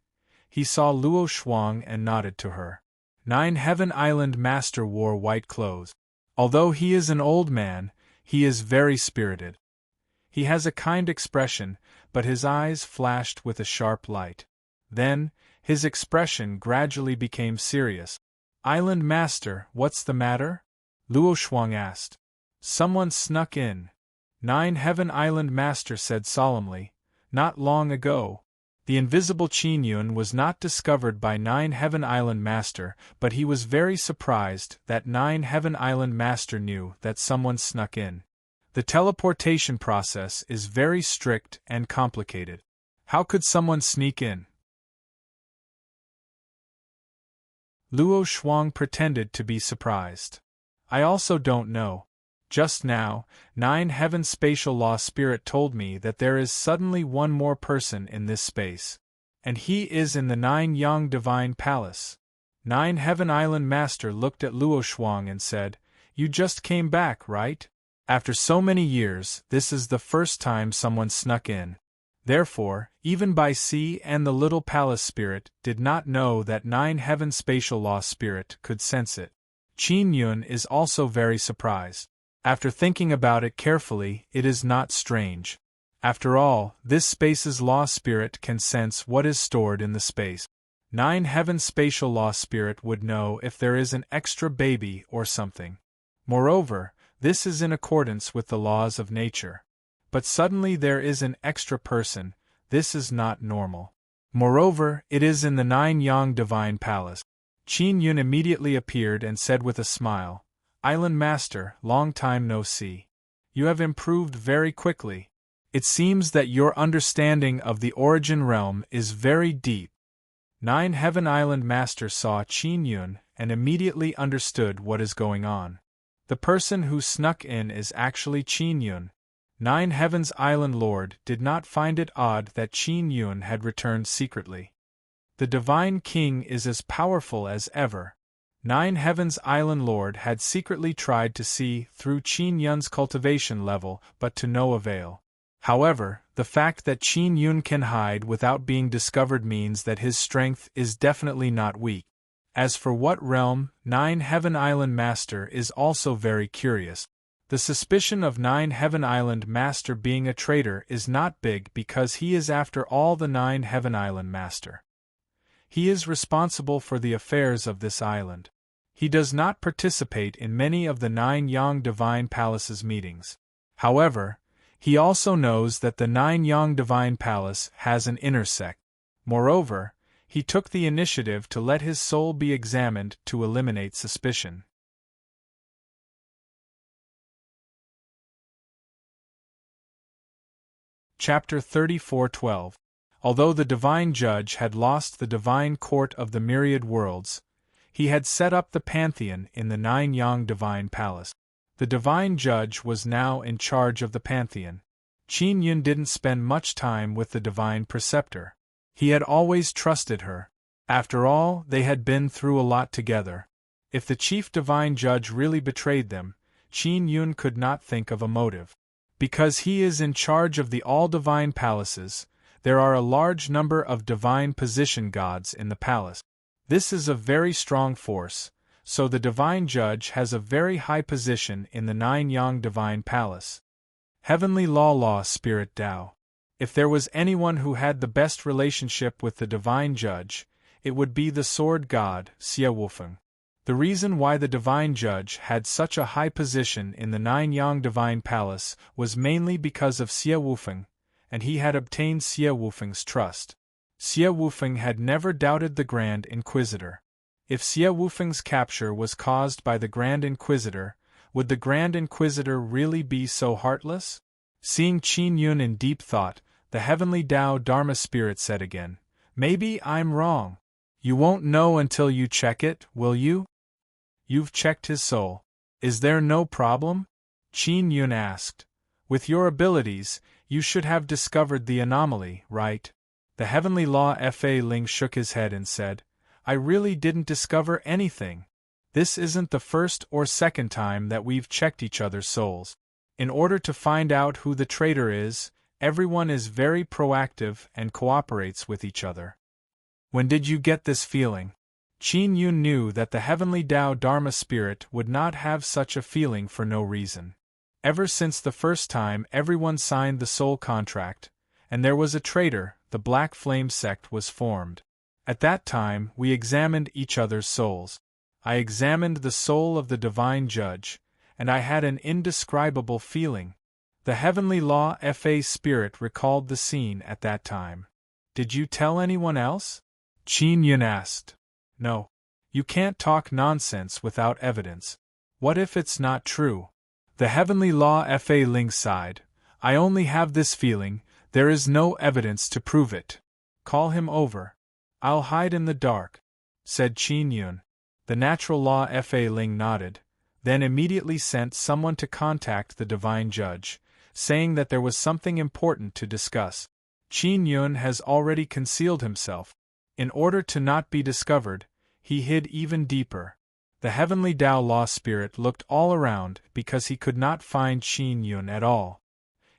he saw Luo Shuang and nodded to her. Nine Heaven Island Master wore white clothes. Although he is an old man, he is very spirited. He has a kind expression, but his eyes flashed with a sharp light. Then, his expression gradually became serious. "Island Master, what's the matter?" Luo Shuang asked. "Someone snuck in," Nine Heaven Island Master said solemnly, "not long ago." The invisible Qin Yun was not discovered by Nine Heaven Island Master, but he was very surprised that Nine Heaven Island Master knew that someone snuck in. The teleportation process is very strict and complicated. How could someone sneak in? Luo Shuang pretended to be surprised. "I also don't know. Just now, Nine Heaven Spatial Law Spirit told me that there is suddenly one more person in this space. And he is in the Nine-Yang Divine Palace." Nine Heaven Island Master looked at Luo Shuang and said, "You just came back, right? After so many years, this is the first time someone snuck in." Therefore, even Bai Si and the Little Palace Spirit did not know that Nine Heaven Spatial Law Spirit could sense it. Qin Yun is also very surprised. After thinking about it carefully, it is not strange. After all, this space's law spirit can sense what is stored in the space. Nine Heaven Spatial Law Spirit would know if there is an extra baby or something. Moreover, this is in accordance with the laws of nature. But suddenly there is an extra person, this is not normal. Moreover, it is in the Nine-Yang Divine Palace. Qin Yun immediately appeared and said with a smile, "Island Master, long time no see. You have improved very quickly. It seems that your understanding of the origin realm is very deep." Nine Heaven Island Master saw Qin Yun and immediately understood what is going on. The person who snuck in is actually Qin Yun. Nine Heavens Island Lord did not find it odd that Qin Yun had returned secretly. The Divine King is as powerful as ever. Nine Heavens Island Lord had secretly tried to see through Qin Yun's cultivation level, but to no avail. However, the fact that Qin Yun can hide without being discovered means that his strength is definitely not weak. As for what realm, Nine Heaven Island Master is also very curious. The suspicion of Nine Heaven Island Master being a traitor is not big because he is after all the Nine Heaven Island Master. He is responsible for the affairs of this island. He does not participate in many of the Nine Yang Divine Palace's meetings. However, he also knows that the Nine Yang Divine Palace has an inner sect. Moreover, he took the initiative to let his soul be examined to eliminate suspicion. Chapter 34:12. Although the Divine Judge had lost the Divine Court of the Myriad Worlds, he had set up the Pantheon in the Nine Yang Divine Palace. The Divine Judge was now in charge of the Pantheon. Qin Yun didn't spend much time with the Divine Preceptor. He had always trusted her. After all, they had been through a lot together. If the Chief Divine Judge really betrayed them, Qin Yun could not think of a motive. Because he is in charge of the all-divine palaces, there are a large number of divine position gods in the palace. This is a very strong force, so the Divine Judge has a very high position in the Nine Yang Divine Palace. Heavenly Law Spirit Tao. If there was anyone who had the best relationship with the Divine Judge, it would be the Sword God, Xie Wufeng. The reason why the Divine Judge had such a high position in the Nine Yang Divine Palace was mainly because of Xie Wufeng, and he had obtained Xie Wufeng's trust. Xie Wufeng had never doubted the Grand Inquisitor. If Xie Wufeng's capture was caused by the Grand Inquisitor, would the Grand Inquisitor really be so heartless? Seeing Qin Yun in deep thought, the Heavenly Tao Dharma Spirit said again, "Maybe I'm wrong. You won't know until you check it, will you?" "You've checked his soul. Is there no problem?" Qin Yun asked. "With your abilities, you should have discovered the anomaly, right?" The Heavenly Law Fa Ling shook his head and said, "I really didn't discover anything. This isn't the first or second time that we've checked each other's souls. In order to find out who the traitor is, everyone is very proactive and cooperates with each other." "When did you get this feeling?" Qin Yun knew that the Heavenly Tao Dharma Spirit would not have such a feeling for no reason. Ever since the first time everyone signed the soul contract, and there was a traitor, the Black Flame sect was formed. At that time we examined each other's souls. I examined the soul of the Divine Judge, and I had an indescribable feeling. The Heavenly Law Fa Spirit recalled the scene at that time. "Did you tell anyone else?" Qin Yun asked. "No. You can't talk nonsense without evidence. What if it's not true?" The Heavenly Law Fa Ling sighed. "I only have this feeling, there is no evidence to prove it." "Call him over." "I'll hide in the dark," said Qin Yun. The Natural Law Fa Ling nodded, then immediately sent someone to contact the Divine Judge, saying that there was something important to discuss. Qin Yun has already concealed himself. In order to not be discovered, he hid even deeper. The Heavenly Tao Law Spirit looked all around because he could not find Qin Yun at all.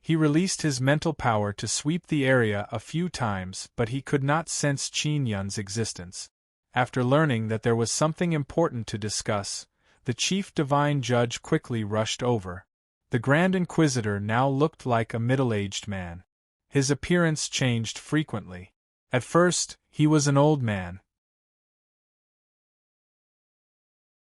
He released his mental power to sweep the area a few times, but he could not sense Qin Yun's existence. After learning that there was something important to discuss, the Chief Divine Judge quickly rushed over. The Grand Inquisitor now looked like a middle-aged man. His appearance changed frequently. At first, he was an old man.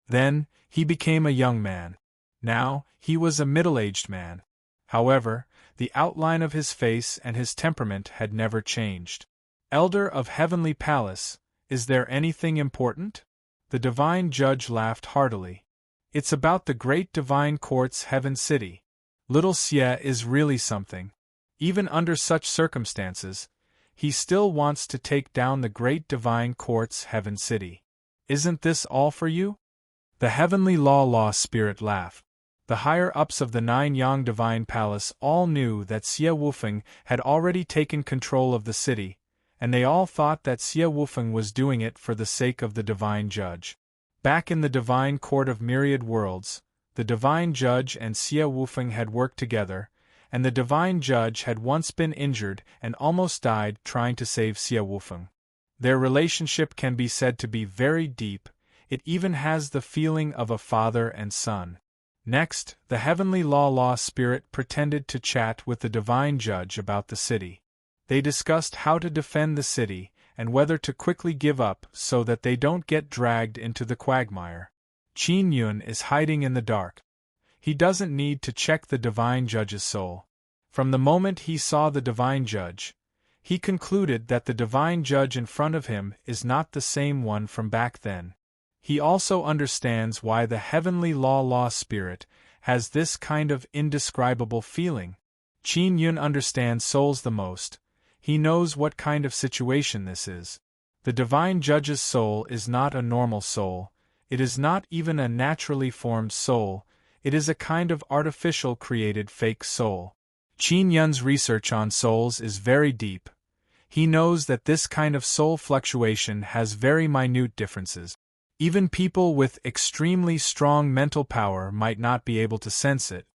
Then, he became a young man. Now, he was a middle-aged man. However, the outline of his face and his temperament had never changed. "Elder of Heavenly Palace, is there anything important?" The Divine Judge laughed heartily. "It's about the Great Divine Court's Heaven City. Little Xie is really something. Even under such circumstances, he still wants to take down the Great Divine Court's Heaven City. Isn't this all for you?" The Heavenly Law Spirit laughed. The higher-ups of the Nine Yang Divine Palace all knew that Xie Wufeng had already taken control of the city, and they all thought that Xie Wufeng was doing it for the sake of the Divine Judge. Back in the Divine Court of Myriad Worlds, the Divine Judge and Xie Wufeng had worked together, and the Divine Judge had once been injured and almost died trying to save Xie Wufeng. Their relationship can be said to be very deep, it even has the feeling of a father and son. Next, the heavenly law spirit pretended to chat with the divine judge about the city. They discussed how to defend the city, and whether to quickly give up so that they don't get dragged into the quagmire. Qin Yun is hiding in the dark. He doesn't need to check the divine judge's soul. From the moment he saw the divine judge, he concluded that the divine judge in front of him is not the same one from back then. He also understands why the heavenly law spirit has this kind of indescribable feeling. Qin Yun understands souls the most. He knows what kind of situation this is. The divine judge's soul is not a normal soul. It is not even a naturally formed soul. It is a kind of artificial created fake soul. Qin Yun's research on souls is very deep. He knows that this kind of soul fluctuation has very minute differences. Even people with extremely strong mental power might not be able to sense it.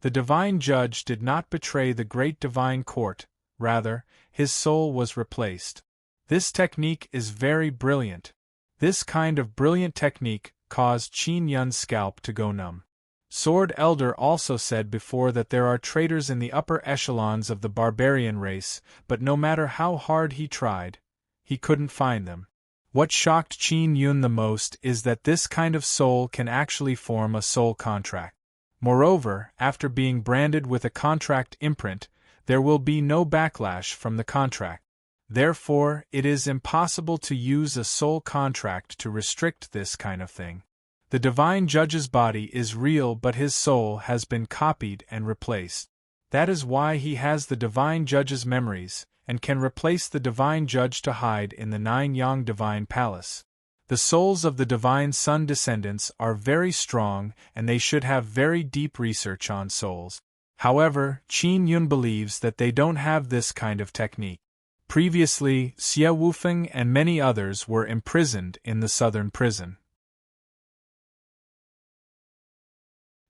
The divine judge did not betray the great divine court, rather, his soul was replaced. This technique is very brilliant. This kind of brilliant technique caused Qin Yun's scalp to go numb. Sword Elder also said before that there are traitors in the upper echelons of the barbarian race, but no matter how hard he tried, he couldn't find them. What shocked Qin Yun the most is that this kind of soul can actually form a soul contract. Moreover, after being branded with a contract imprint, there will be no backlash from the contract. Therefore, it is impossible to use a soul contract to restrict this kind of thing. The divine judge's body is real, but his soul has been copied and replaced. That is why he has the divine judge's memories, and can replace the divine judge to hide in the Nine-Yang divine palace. The souls of the divine sun descendants are very strong, and they should have very deep research on souls. However, Qin Yun believes that they don't have this kind of technique. Previously, Xie Wufeng and many others were imprisoned in the southern prison.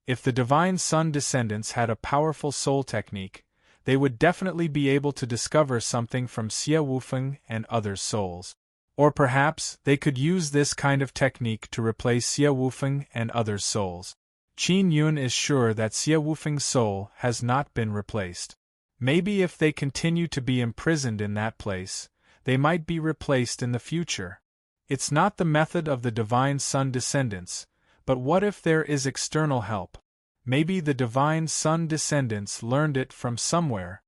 If the divine sun descendants had a powerful soul technique, they would definitely be able to discover something from Xie Wufeng and others' souls. Or perhaps they could use this kind of technique to replace Xie Wufeng and others' souls. Qin Yun is sure that Xie Wufeng's soul has not been replaced. Maybe if they continue to be imprisoned in that place, they might be replaced in the future. It's not the method of the divine sun descendants, but what if there is external help? Maybe the divine sun descendants learned it from somewhere.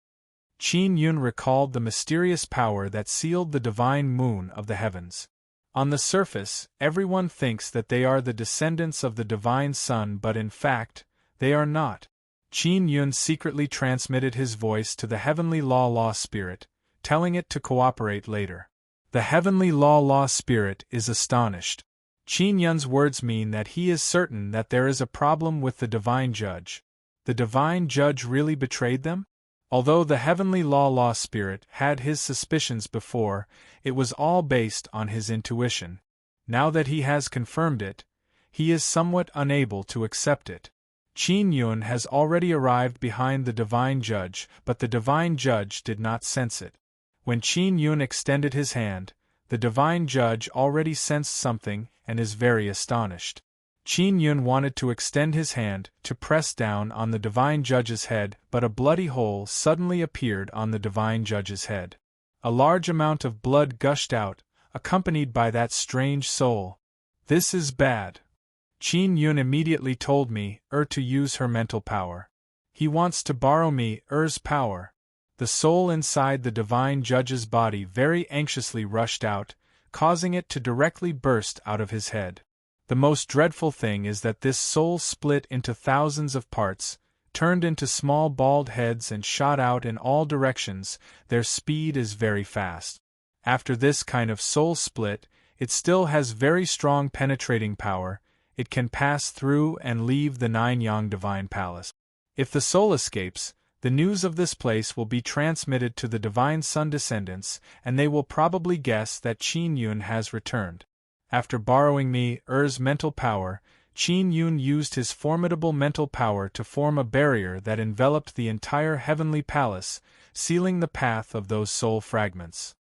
Qin Yun recalled the mysterious power that sealed the divine moon of the heavens. On the surface, everyone thinks that they are the descendants of the divine sun, but in fact, they are not. Qin Yun secretly transmitted his voice to the heavenly law spirit, telling it to cooperate later. The heavenly law spirit is astonished. Qin Yun's words mean that he is certain that there is a problem with the divine judge. The divine judge really betrayed them? Although the heavenly law spirit had his suspicions before, it was all based on his intuition. Now that he has confirmed it, he is somewhat unable to accept it. Qin Yun has already arrived behind the divine judge, but the divine judge did not sense it. When Qin Yun extended his hand, the divine judge already sensed something and is very astonished. Qin Yun wanted to extend his hand to press down on the divine judge's head, but a bloody hole suddenly appeared on the divine judge's head. A large amount of blood gushed out, accompanied by that strange soul. This is bad. Qin Yun immediately told me to use her mental power. He wants to borrow me's power. The soul inside the divine judge's body very anxiously rushed out, causing it to directly burst out of his head. The most dreadful thing is that this soul split into thousands of parts, turned into small bald heads and shot out in all directions. Their speed is very fast. After this kind of soul split, it still has very strong penetrating power. It can pass through and leave the Nine-Yang divine palace. If the soul escapes, the news of this place will be transmitted to the divine sun descendants, and they will probably guess that Qin Yun has returned. After borrowing me's mental power, Qin Yun used his formidable mental power to form a barrier that enveloped the entire heavenly palace, sealing the path of those soul fragments.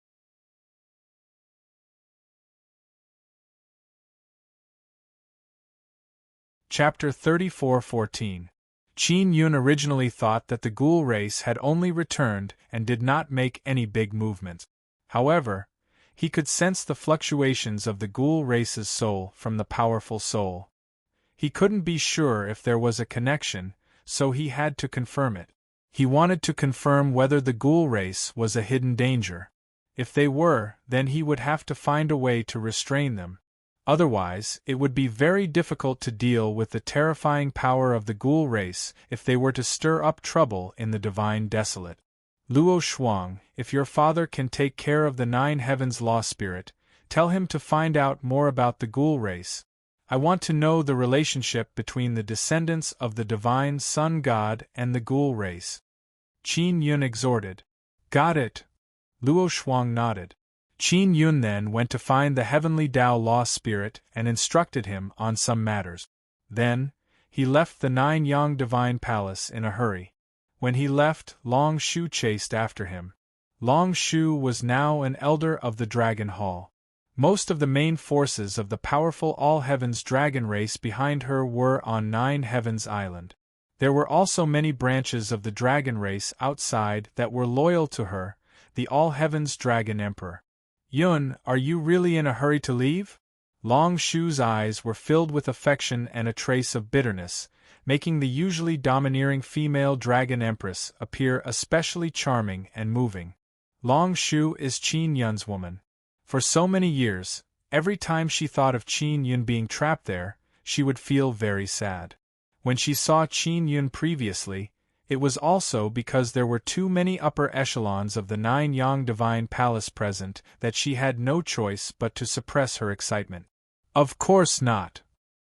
Chapter 34:14. Qin Yun originally thought that the ghoul race had only returned and did not make any big movements. However, he could sense the fluctuations of the ghoul race's soul from the powerful soul. He couldn't be sure if there was a connection, so he had to confirm it. He wanted to confirm whether the ghoul race was a hidden danger. If they were, then he would have to find a way to restrain them. Otherwise, it would be very difficult to deal with the terrifying power of the ghoul race if they were to stir up trouble in the divine desolate. Luo Shuang, if your father can take care of the Nine Heavens Law Spirit, tell him to find out more about the ghoul race. I want to know the relationship between the descendants of the divine Sun God and the ghoul race. Qin Yun exhorted. Got it. Luo Shuang nodded. Qin Yun then went to find the heavenly Tao Law Spirit and instructed him on some matters. Then, he left the Nine Yang Divine Palace in a hurry. When he left, Long Shu chased after him. Long Shu was now an elder of the Dragon Hall. Most of the main forces of the powerful All Heavens dragon race behind her were on Nine Heavens Island. There were also many branches of the dragon race outside that were loyal to her, the All Heavens Dragon Emperor. Yun, are you really in a hurry to leave? Long Shu's eyes were filled with affection and a trace of bitterness, making the usually domineering female dragon empress appear especially charming and moving. Long Shu is Qin Yun's woman. For so many years, every time she thought of Qin Yun being trapped there, she would feel very sad. When she saw Qin Yun previously, it was also because there were too many upper echelons of the Nine Yang Divine Palace present that she had no choice but to suppress her excitement. Of course not.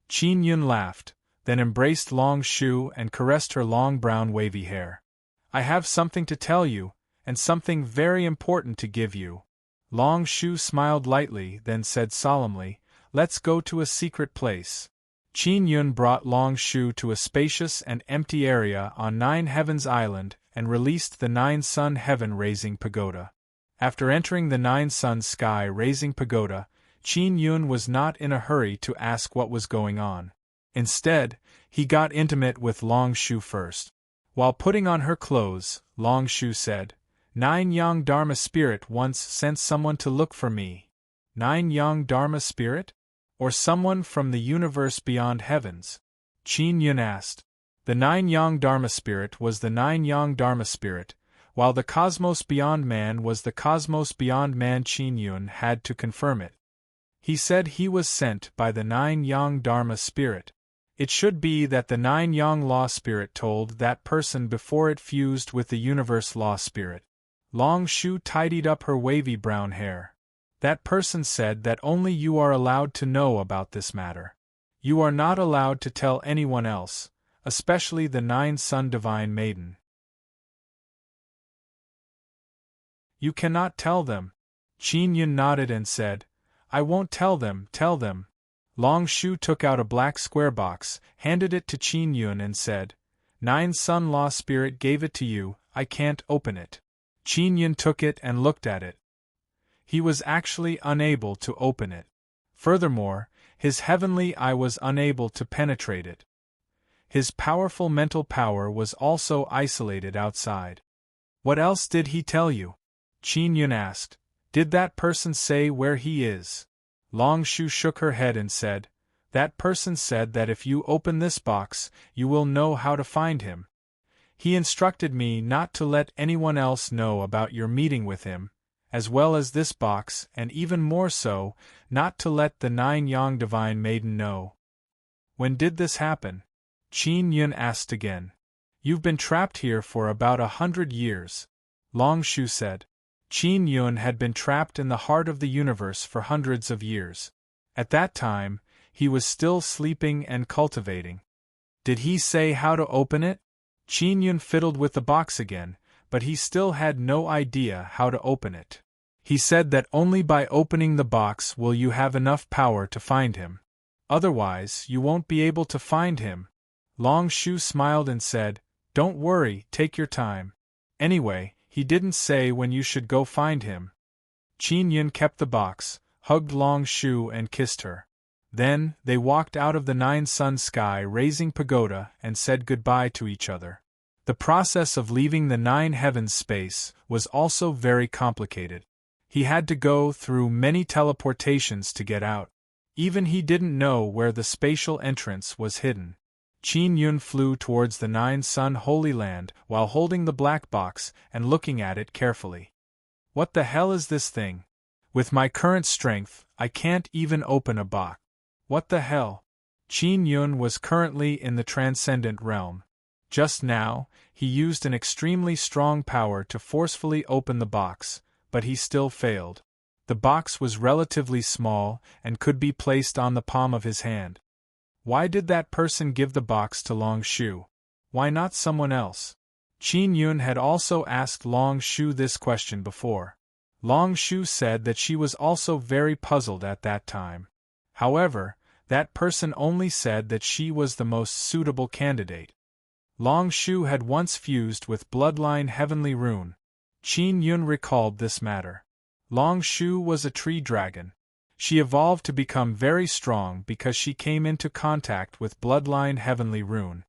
Qin Yun laughed, then embraced Long Shu and caressed her long brown wavy hair. I have something to tell you, and something very important to give you. Long Shu smiled lightly, then said solemnly, let's go to a secret place. Qin Yun brought Long Shu to a spacious and empty area on Nine Heavens Island and released the Nine Sun Heaven Raising Pagoda. After entering the Nine Sun Sky Raising Pagoda, Qin Yun was not in a hurry to ask what was going on. Instead, he got intimate with Long Shu first. While putting on her clothes, Long Shu said, Nine Yang Dharma Spirit once sent someone to look for me. Nine Yang Dharma Spirit? Or someone from the universe beyond heavens? Qin Yun asked. The Nine Yang Dharma Spirit was the Nine Yang Dharma Spirit, while the cosmos beyond man was the cosmos beyond man. Qin Yun had to confirm it. He said he was sent by the Nine Yang Dharma Spirit. It should be that the Nine Yang Law Spirit told that person before it fused with the Universe Law Spirit. Long Shu tidied up her wavy brown hair. That person said that only you are allowed to know about this matter. You are not allowed to tell anyone else, especially the Nine Sun Divine Maiden. You cannot tell them. Qin Yun nodded and said, I won't tell them, tell them. Long Shu took out a black square box, handed it to Qin Yun and said, Nine Sun Law Spirit gave it to you, I can't open it. Qin Yun took it and looked at it. He was actually unable to open it. Furthermore, his heavenly eye was unable to penetrate it. His powerful mental power was also isolated outside. What else did he tell you? Qin Yun asked. Did that person say where he is? Long Shu shook her head and said, That person said that if you open this box, you will know how to find him. He instructed me not to let anyone else know about your meeting with him, as well as this box, and even more so, not to let the Nine Yang Divine Maiden know. When did this happen? Qin Yun asked again. You've been trapped here for about 100 years. Long Shu said. Qin Yun had been trapped in the heart of the universe for hundreds of years. At that time, he was still sleeping and cultivating. Did he say how to open it? Qin Yun fiddled with the box again, but he still had no idea how to open it. He said that only by opening the box will you have enough power to find him. Otherwise, you won't be able to find him. Long Shu smiled and said, Don't worry, take your time. Anyway, he didn't say when you should go find him. Qin Yun kept the box, hugged Long Shu and kissed her. Then, they walked out of the nine-sun sky raising pagoda and said goodbye to each other. The process of leaving the nine heavens space was also very complicated. He had to go through many teleportations to get out. Even he didn't know where the spatial entrance was hidden. Qin Yun flew towards the nine-sun Holy Land while holding the black box and looking at it carefully. What the hell is this thing? With my current strength, I can't even open a box. What the hell? Qin Yun was currently in the transcendent realm. Just now, he used an extremely strong power to forcefully open the box, but he still failed. The box was relatively small and could be placed on the palm of his hand. Why did that person give the box to Long Shu? Why not someone else? Qin Yun had also asked Long Shu this question before. Long Shu said that she was also very puzzled at that time. However, that person only said that she was the most suitable candidate. Long Shu had once fused with Bloodline Heavenly Rune. Qin Yun recalled this matter. Long Shu was a tree dragon. She evolved to become very strong because she came into contact with Bloodline Heavenly Rune.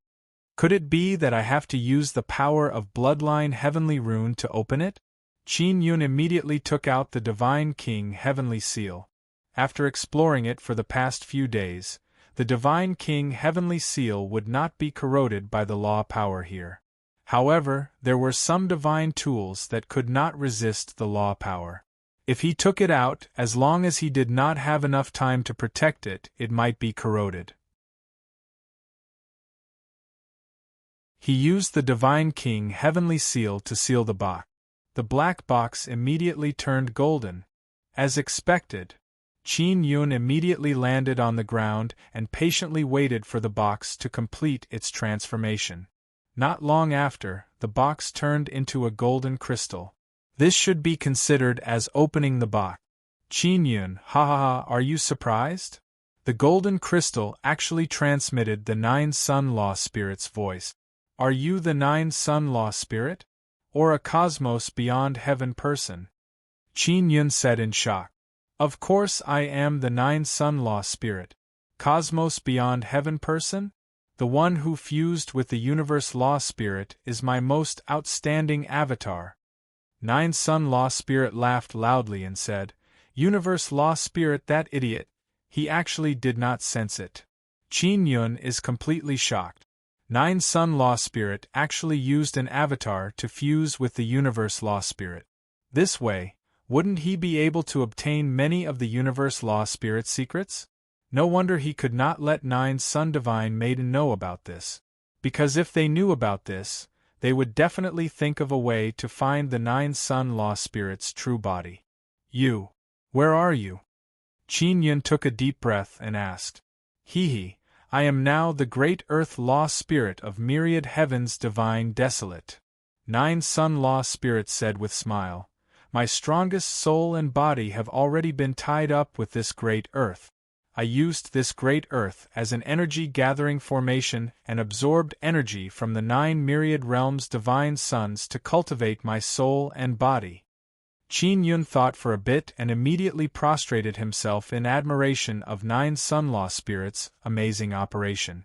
Could it be that I have to use the power of Bloodline Heavenly Rune to open it? Qin Yun immediately took out the Divine King Heavenly Seal. After exploring it for the past few days, the Divine King Heavenly Seal would not be corroded by the law power here. However, there were some divine tools that could not resist the law power. If he took it out, as long as he did not have enough time to protect it, it might be corroded. He used the Divine King Heavenly Seal to seal the box. The black box immediately turned golden. As expected, Qin Yun immediately landed on the ground and patiently waited for the box to complete its transformation. Not long after, the box turned into a golden crystal. This should be considered as opening the box. Qin Yun, ha ha ha, are you surprised? The golden crystal actually transmitted the Nine Sun Law Spirit's voice. Are you the Nine Sun Law Spirit? Or a cosmos beyond heaven person? Qin Yun said in shock. Of course I am the Nine Sun Law Spirit. Cosmos beyond heaven person? The one who fused with the universe law spirit is my most outstanding avatar. Nine Sun Law Spirit laughed loudly and said, Universe Law Spirit, that idiot. He actually did not sense it. Qin Yun is completely shocked. Nine Sun Law Spirit actually used an avatar to fuse with the universe law spirit. This way, wouldn't he be able to obtain many of the universe law spirit's secrets? No wonder he could not let Nine Sun Divine Maiden know about this. Because if they knew about this, they would definitely think of a way to find the Nine Sun Law Spirit's true body. You. Where are you? Qin Yun took a deep breath and asked. Hee. I am now the great earth law spirit of myriad heavens divine desolate. Nine Sun Law Spirit said with smile. My strongest soul and body have already been tied up with this great earth. I used this great earth as an energy-gathering formation and absorbed energy from the 9 myriad realms' divine suns to cultivate my soul and body. Qin Yun thought for a bit and immediately prostrated himself in admiration of Nine Sun Law Spirit's amazing operation.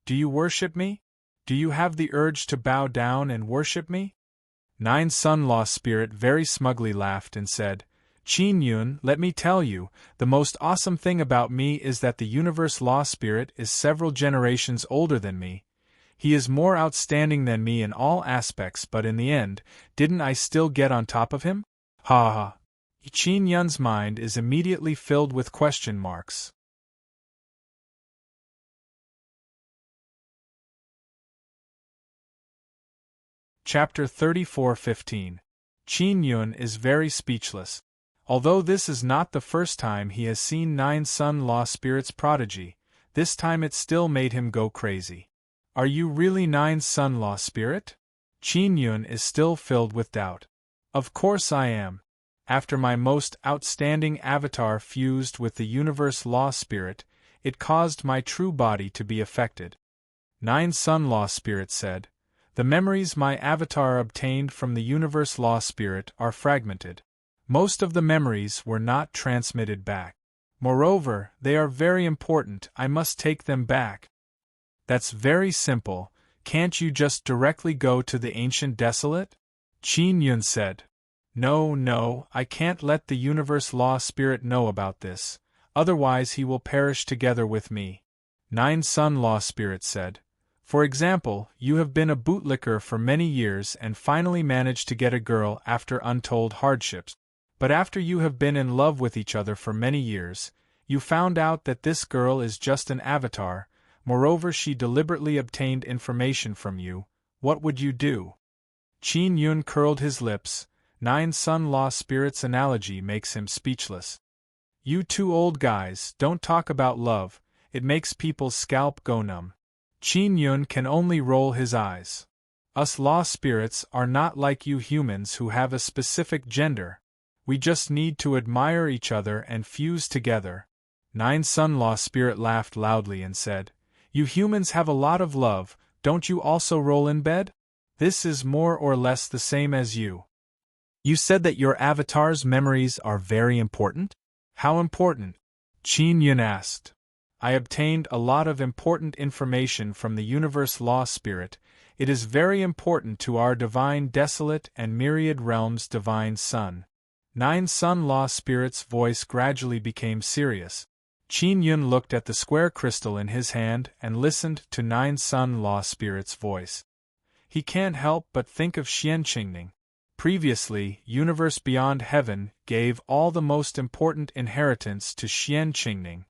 Do you worship me? Do you have the urge to bow down and worship me? Nine Sun Law Spirit very smugly laughed and said, Qin Yun, let me tell you, the most awesome thing about me is that the Universe Law Spirit is several generations older than me. He is more outstanding than me in all aspects, but in the end, didn't I still get on top of him? Ha ha. Qin Yun's mind is immediately filled with question marks. Chapter 34:15. Qin Yun is very speechless. Although this is not the first time he has seen Nine Sun Law Spirit's prodigy, this time it still made him go crazy. Are you really Nine Sun Law Spirit? Qin Yun is still filled with doubt. Of course I am. After my most outstanding avatar fused with the universe law spirit, it caused my true body to be affected. Nine Sun Law Spirit said, the memories my avatar obtained from the universe law spirit are fragmented. Most of the memories were not transmitted back. Moreover, they are very important, I must take them back. That's very simple, can't you just directly go to the ancient desolate? Qin Yun said. No, I can't let the universe law spirit know about this, otherwise he will perish together with me. Nine Sun Law Spirit said. For example, you have been a bootlicker for many years and finally managed to get a girl after untold hardships. But after you have been in love with each other for many years, you found out that this girl is just an avatar, moreover she deliberately obtained information from you, what would you do? Qin Yun curled his lips. Nine Sun Law Spirit's analogy makes him speechless. You two old guys, don't talk about love, it makes people's scalp go numb. Qin Yun can only roll his eyes. Us law spirits are not like you humans who have a specific gender. We just need to admire each other and fuse together. Nine Sun Law Spirit laughed loudly and said, You humans have a lot of love, don't you also roll in bed? This is more or less the same as you. You said that your avatar's memories are very important? How important? Qin Yun asked. I obtained a lot of important information from the Universe Law Spirit. It is very important to our divine desolate and myriad realms divine sun. Nine Sun Law Spirit's voice gradually became serious. Qin Yun looked at the square crystal in his hand and listened to Nine Sun Law Spirit's voice. He can't help but think of Xian Qingning. Previously, Universe Beyond Heaven gave all the most important inheritance to Xian Qingning.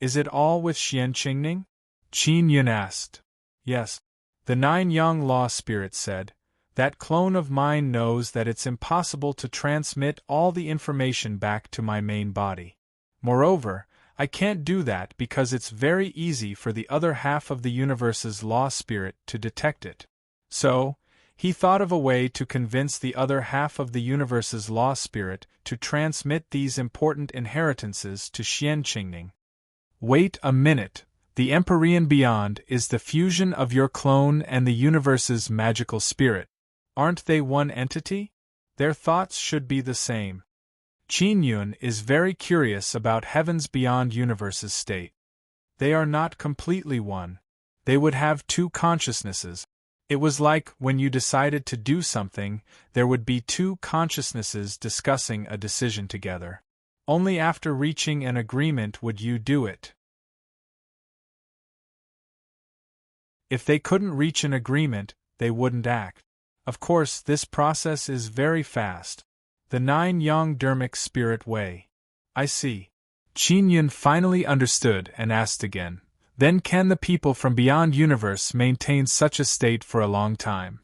Is it all with Xian Qingning? Qin Yun asked. Yes. The Nine Young Law Spirit said. That clone of mine knows that it's impossible to transmit all the information back to my main body. Moreover, I can't do that because it's very easy for the other half of the universe's law spirit to detect it. So, he thought of a way to convince the other half of the universe's law spirit to transmit these important inheritances to Xian Qingning. Wait a minute, the Empyrean Beyond is the fusion of your clone and the universe's magical spirit. Aren't they one entity? Their thoughts should be the same. Qin Yun is very curious about Heaven's Beyond Universe's state. They are not completely one. They would have two consciousnesses. It was like when you decided to do something, there would be two consciousnesses discussing a decision together. Only after reaching an agreement would you do it. If they couldn't reach an agreement, they wouldn't act. Of course, this process is very fast. The Nine Yang Dermic Spirit Way. I see. Qin Yun finally understood and asked again. Then can the people from beyond universe maintain such a state for a long time?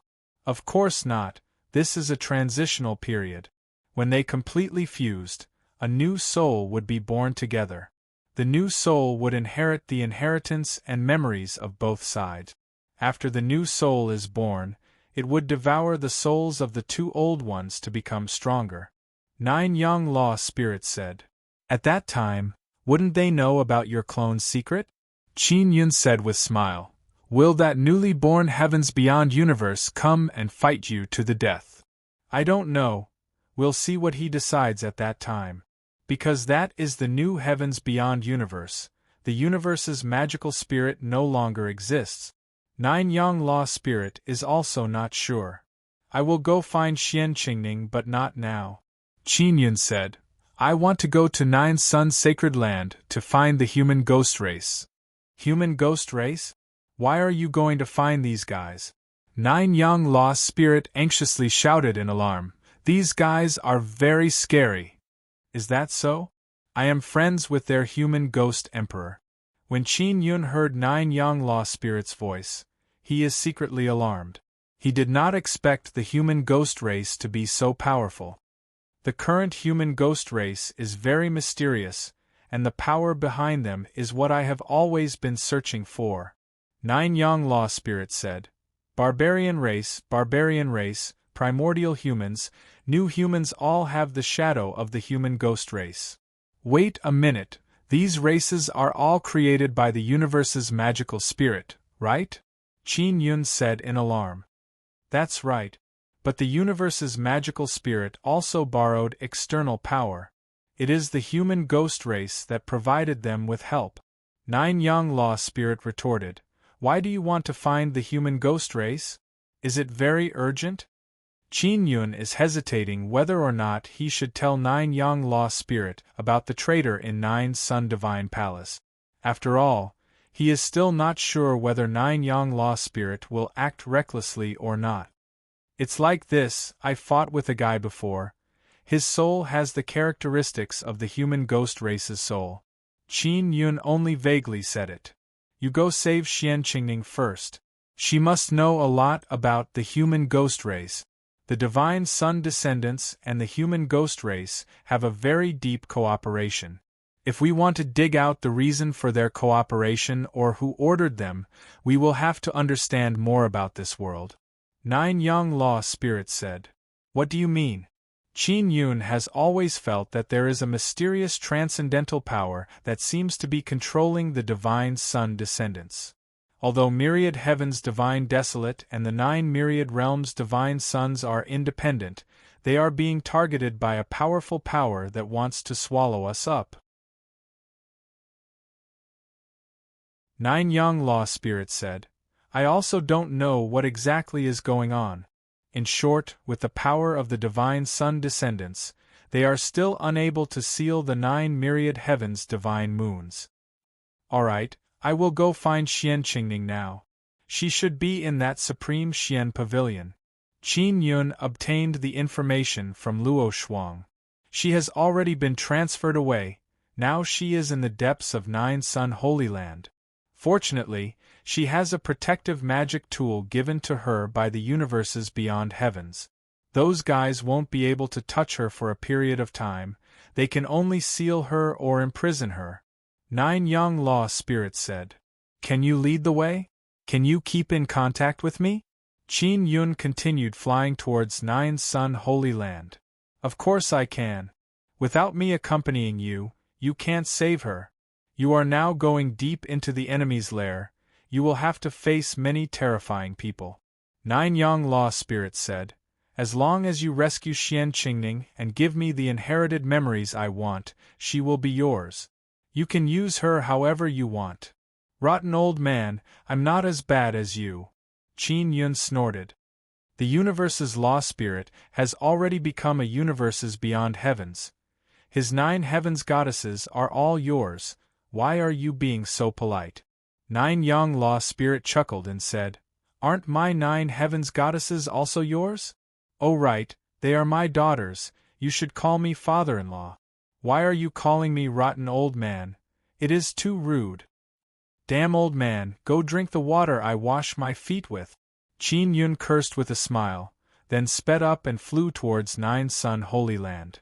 Of course not, this is a transitional period. When they completely fused, a new soul would be born together. The new soul would inherit the inheritance and memories of both sides. After the new soul is born, it would devour the souls of the two old ones to become stronger. Nine Young Law Spirits said. At that time, wouldn't they know about your clone's secret? Qin Yun said with smile. Will that newly born Heavens Beyond universe come and fight you to the death? I don't know. We'll see what he decides at that time. Because that is the new Heavens Beyond universe, the universe's magical spirit no longer exists. Nine Young Law Spirit is also not sure. I will go find Xian Qingning but not now. Qin Yun said. I want to go to Nine Sun's sacred land to find the human ghost race. Human ghost race? Why are you going to find these guys? Nine Young Law Spirit anxiously shouted in alarm. These guys are very scary. Is that so? I am friends with their human ghost emperor. When Qin Yun heard Nine Young Law Spirit's voice, he is secretly alarmed. He did not expect the human ghost race to be so powerful. The current human ghost race is very mysterious, and the power behind them is what I have always been searching for. Nine Young Law Spirit said. Barbarian race, primordial humans, new humans all have the shadow of the human ghost race. Wait a minute, these races are all created by the universe's magical spirit, right? Qin Yun said in alarm. That's right. But the universe's magical spirit also borrowed external power. It is the human ghost race that provided them with help. Nine Young Law Spirit retorted, "Why do you want to find the human ghost race? Is it very urgent?" Qin Yun is hesitating whether or not he should tell Nine Young Law Spirit about the traitor in Nine Sun Divine Palace. After all, he is still not sure whether Nine Young Law Spirit will act recklessly or not. "It's like this, I fought with a guy before. His soul has the characteristics of the human ghost race's soul." Qin Yun only vaguely said it. "You go save Xian Qingning first. She must know a lot about the human ghost race. The Divine Sun descendants and the human ghost race have a very deep cooperation. If we want to dig out the reason for their cooperation or who ordered them, we will have to understand more about this world." Nine Young Law Spirits said. "What do you mean?" Qin Yun has always felt that there is a mysterious transcendental power that seems to be controlling the Divine Sun descendants. Although myriad heavens divine desolate and the 9 myriad realms divine suns are independent, they are being targeted by a powerful power that wants to swallow us up. Nine Young Law Spirits said, "I also don't know what exactly is going on. In short, with the power of the Divine Sun descendants, they are still unable to seal the 9 myriad heavens' divine moons." "Alright, I will go find Xian Qingning now. She should be in that Supreme Xian Pavilion." Qin Yun obtained the information from Luo Shuang. She has already been transferred away, now she is in the depths of Nine Sun Holy Land. Fortunately, she has a protective magic tool given to her by the universes beyond heavens. Those guys won't be able to touch her for a period of time, they can only seal her or imprison her. Nine Young Law Spirits said, "Can you lead the way? Can you keep in contact with me?" Qin Yun continued flying towards Nine Sun Holy Land. "Of course I can. Without me accompanying you, you can't save her. You are now going deep into the enemy's lair, you will have to face many terrifying people." Nine Young Law Spirits said, "As long as you rescue Xian Qingning and give me the inherited memories I want, she will be yours. You can use her however you want." "Rotten old man, I'm not as bad as you." Qin Yun snorted. "The universe's law spirit has already become a universe's beyond heavens. His 9 heavens goddesses are all yours, why are you being so polite?" Nine Young Law Spirit chuckled and said, "Aren't my 9 heavens goddesses also yours? Oh right, they are my daughters, you should call me father-in-law. Why are you calling me rotten old man? It is too rude." "Damn old man, go drink the water I wash my feet with." Qin Yun cursed with a smile, then sped up and flew towards Nine Sun Holy Land.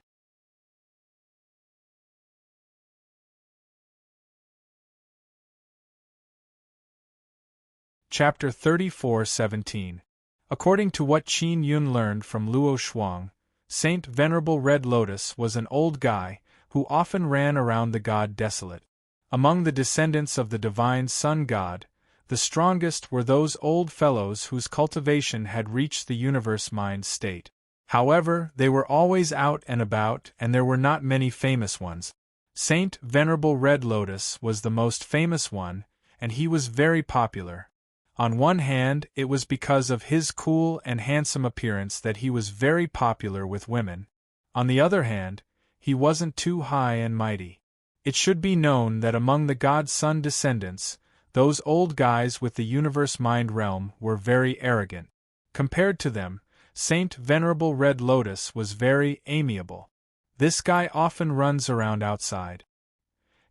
Chapter 34:17. According to what Qin Yun learned from Luo Shuang, Saint Venerable Red Lotus was an old guy who often ran around the god desolate. Among the descendants of the divine sun god, the strongest were those old fellows whose cultivation had reached the universe mind state. However, they were always out and about and there were not many famous ones. Saint Venerable Red Lotus was the most famous one, and he was very popular. On one hand, it was because of his cool and handsome appearance that he was very popular with women. On the other hand, he wasn't too high and mighty. It should be known that among the god-sun descendants, those old guys with the universe mind realm were very arrogant. Compared to them, Saint Venerable Red Lotus was very amiable. This guy often runs around outside.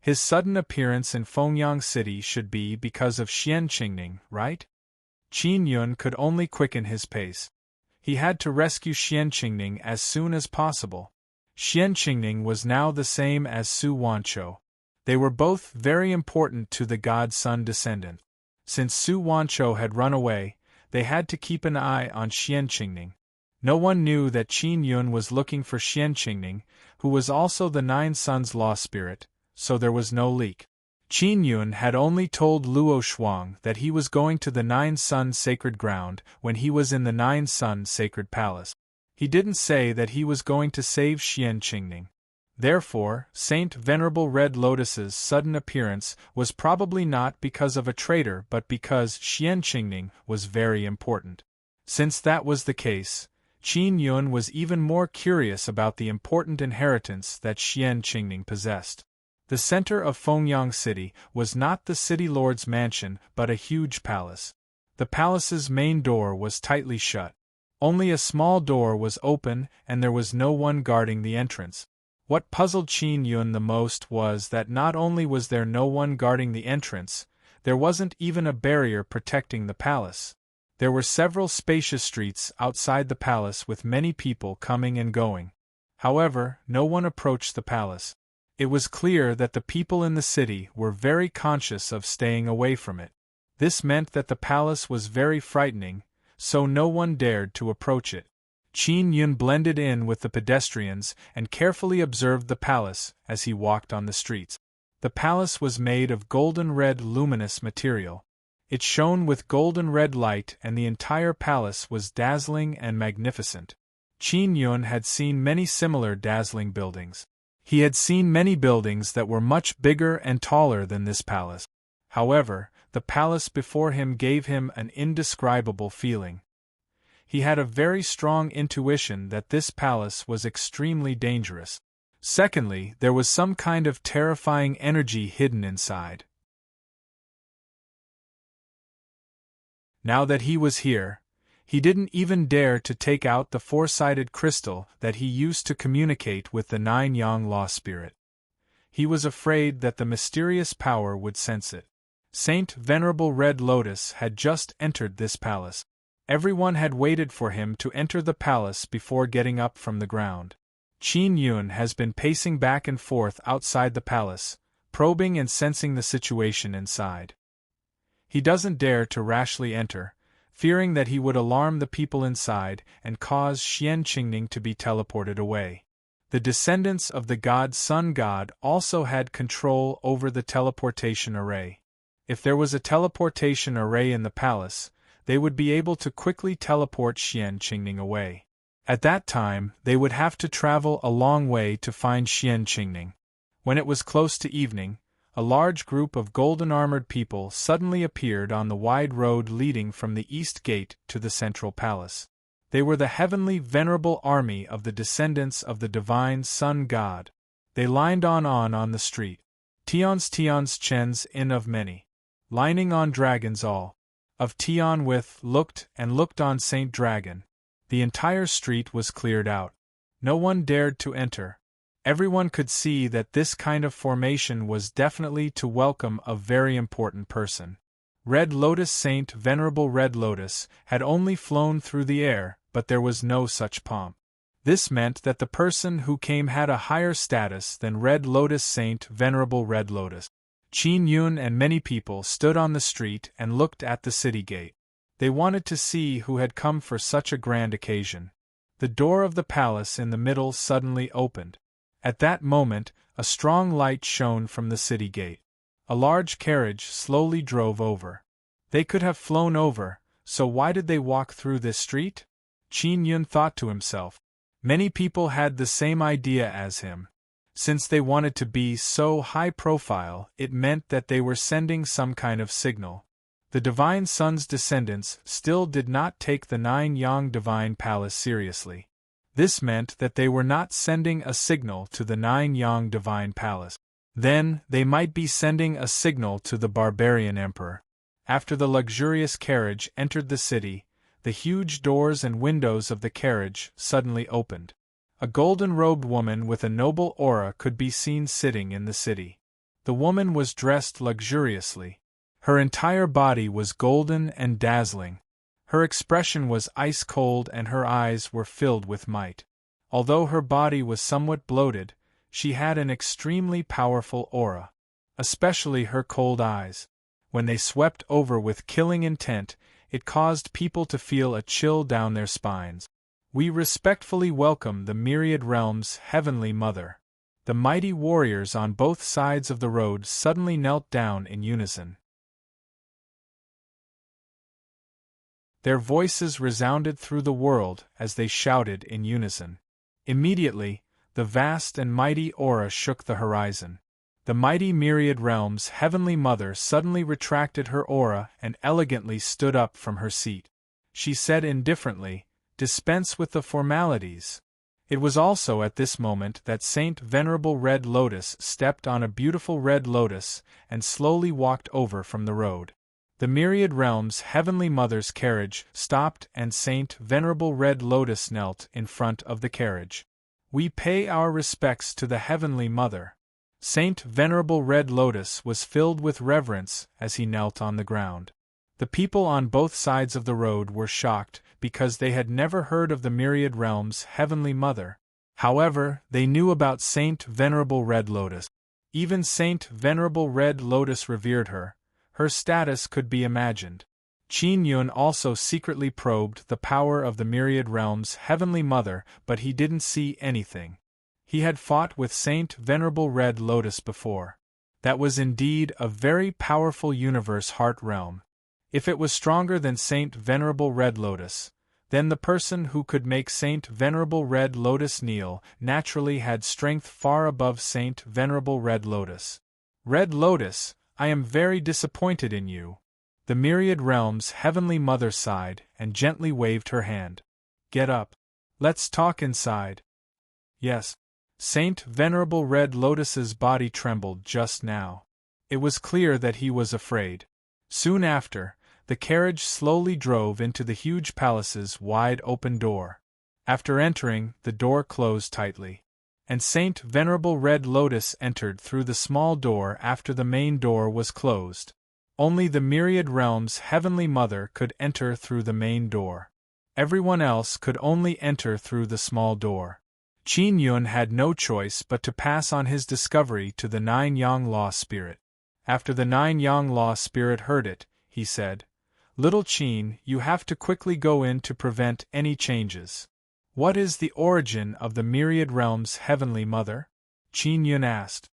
His sudden appearance in Fengyang City should be because of Xian Qingning, right? Qin Yun could only quicken his pace. He had to rescue Xian Qingning as soon as possible. Xian Qingning was now the same as Su Wanchou. They were both very important to the god-sun descendant. Since Su Wanchou had run away, they had to keep an eye on Xian Qingning. No one knew that Qin Yun was looking for Xian Qingning, who was also the Nine Suns law spirit, so there was no leak. Qin Yun had only told Luo Shuang that he was going to the Nine Sun sacred ground when he was in the Nine Sun sacred palace. He didn't say that he was going to save Xian Qingning. Therefore, Saint Venerable Red Lotus's sudden appearance was probably not because of a traitor but because Xian Qingning was very important. Since that was the case, Qin Yun was even more curious about the important inheritance that Xian Qingning possessed. The center of Fengyang City was not the city lord's mansion but a huge palace. The palace's main door was tightly shut. Only a small door was open and there was no one guarding the entrance. What puzzled Qin Yun the most was that not only was there no one guarding the entrance, there wasn't even a barrier protecting the palace. There were several spacious streets outside the palace with many people coming and going. However, no one approached the palace. It was clear that the people in the city were very conscious of staying away from it. This meant that the palace was very frightening, so no one dared to approach it. Qin Yun blended in with the pedestrians and carefully observed the palace as he walked on the streets. The palace was made of golden-red luminous material. It shone with golden-red light and the entire palace was dazzling and magnificent. Qin Yun had seen many similar dazzling buildings. He had seen many buildings that were much bigger and taller than this palace. However, the palace before him gave him an indescribable feeling. He had a very strong intuition that this palace was extremely dangerous. Secondly, there was some kind of terrifying energy hidden inside. Now that he was here, he didn't even dare to take out the four-sided crystal that he used to communicate with the nine-yang law spirit. He was afraid that the mysterious power would sense it. Saint Venerable Red Lotus had just entered this palace. Everyone had waited for him to enter the palace before getting up from the ground. Qin Yun has been pacing back and forth outside the palace, probing and sensing the situation inside. He doesn't dare to rashly enter, fearing that he would alarm the people inside and cause Xian Qingning to be teleported away. The descendants of the god Sun God also had control over the teleportation array. If there was a teleportation array in the palace, they would be able to quickly teleport Xian Qingning away. At that time, they would have to travel a long way to find Xian Qingning. When it was close to evening, a large group of golden-armored people suddenly appeared on the wide road leading from the east gate to the central palace. They were the heavenly venerable army of the descendants of the divine Sun God. They lined on the street. Tions Chens in of many. Lining on dragons all. Of Tian with looked on Saint Dragon. The entire street was cleared out. No one dared to enter. Everyone could see that this kind of formation was definitely to welcome a very important person. Red Lotus Saint Venerable Red Lotus had only flown through the air, but there was no such pomp. This meant that the person who came had a higher status than Red Lotus Saint Venerable Red Lotus. Qin Yun and many people stood on the street and looked at the city gate. They wanted to see who had come for such a grand occasion. The door of the palace in the middle suddenly opened. At that moment, a strong light shone from the city gate. A large carriage slowly drove over. They could have flown over, so why did they walk through this street? Qin Yun thought to himself. Many people had the same idea as him. Since they wanted to be so high profile, it meant that they were sending some kind of signal. The Divine Sun's descendants still did not take the Nine-Yang Divine Palace seriously. This meant that they were not sending a signal to the Nine-Yang Divine Palace. Then, they might be sending a signal to the barbarian emperor. After the luxurious carriage entered the city, the huge doors and windows of the carriage suddenly opened. A golden-robed woman with a noble aura could be seen sitting in the city. The woman was dressed luxuriously. Her entire body was golden and dazzling. Her expression was ice-cold and her eyes were filled with might. Although her body was somewhat bloated, she had an extremely powerful aura. Especially her cold eyes. When they swept over with killing intent, it caused people to feel a chill down their spines. We respectfully welcome the Myriad Realm's Heavenly Mother. The mighty warriors on both sides of the road suddenly knelt down in unison. Their voices resounded through the world as they shouted in unison. Immediately, the vast and mighty aura shook the horizon. The mighty myriad realms' heavenly mother suddenly retracted her aura and elegantly stood up from her seat. She said indifferently, "Dispense with the formalities." It was also at this moment that Saint Venerable Red Lotus stepped on a beautiful red lotus and slowly walked over from the road. The myriad realms' heavenly mother's carriage stopped and Saint Venerable Red Lotus knelt in front of the carriage. "We pay our respects to the Heavenly Mother." Saint Venerable Red Lotus was filled with reverence as he knelt on the ground. The people on both sides of the road were shocked because they had never heard of the myriad realms' Heavenly Mother. However, they knew about Saint Venerable Red Lotus. Even Saint Venerable Red Lotus revered her. Her status could be imagined. Qin Yun also secretly probed the power of the myriad realms' Heavenly Mother, but he didn't see anything. He had fought with Saint Venerable Red Lotus before. That was indeed a very powerful universe heart realm. If it was stronger than Saint Venerable Red Lotus, then the person who could make Saint Venerable Red Lotus kneel naturally had strength far above Saint Venerable Red Lotus. "Red Lotus, I am very disappointed in you." The myriad realms' Heavenly Mother sighed and gently waved her hand. "Get up. Let's talk inside." Yes. Saint Venerable Red Lotus's body trembled just now. It was clear that he was afraid. Soon after, the carriage slowly drove into the huge palace's wide-open door. After entering, the door closed tightly. And Saint Venerable Red Lotus entered through the small door after the main door was closed. Only the myriad realms' Heavenly Mother could enter through the main door. Everyone else could only enter through the small door. Qin Yun had no choice but to pass on his discovery to the Nine-Yang Law Spirit. After the Nine-Yang Law Spirit heard it, he said, "Little Qin, you have to quickly go in to prevent any changes." "What is the origin of the myriad realms' Heavenly Mother?" Qin Yun asked.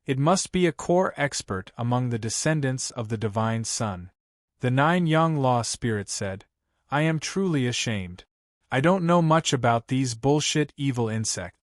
"It must be a core expert among the descendants of the Divine Sun." The Nine-Yang Law Spirit said, "I am truly ashamed. I don't know much about these bullshit evil insects.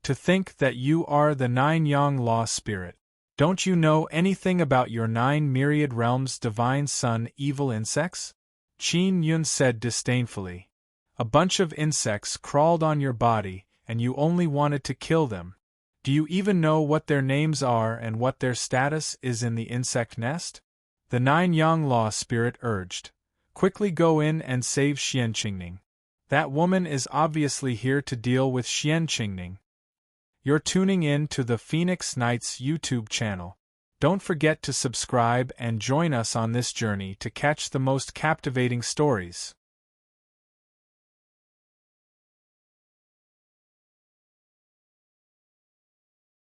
To think that you are the Nine-Yang Law Spirit. Don't you know anything about your 9 myriad realms Divine Sun evil insects?" Qin Yun said disdainfully. "A bunch of insects crawled on your body, and you only wanted to kill them. Do you even know what their names are and what their status is in the insect nest?" The Nine-Yang Law Spirit urged, "Quickly go in and save Xian Qingning. That woman is obviously here to deal with Xian Qingning." You're tuning in to the Phoenix Knights YouTube channel. Don't forget to subscribe and join us on this journey to catch the most captivating stories.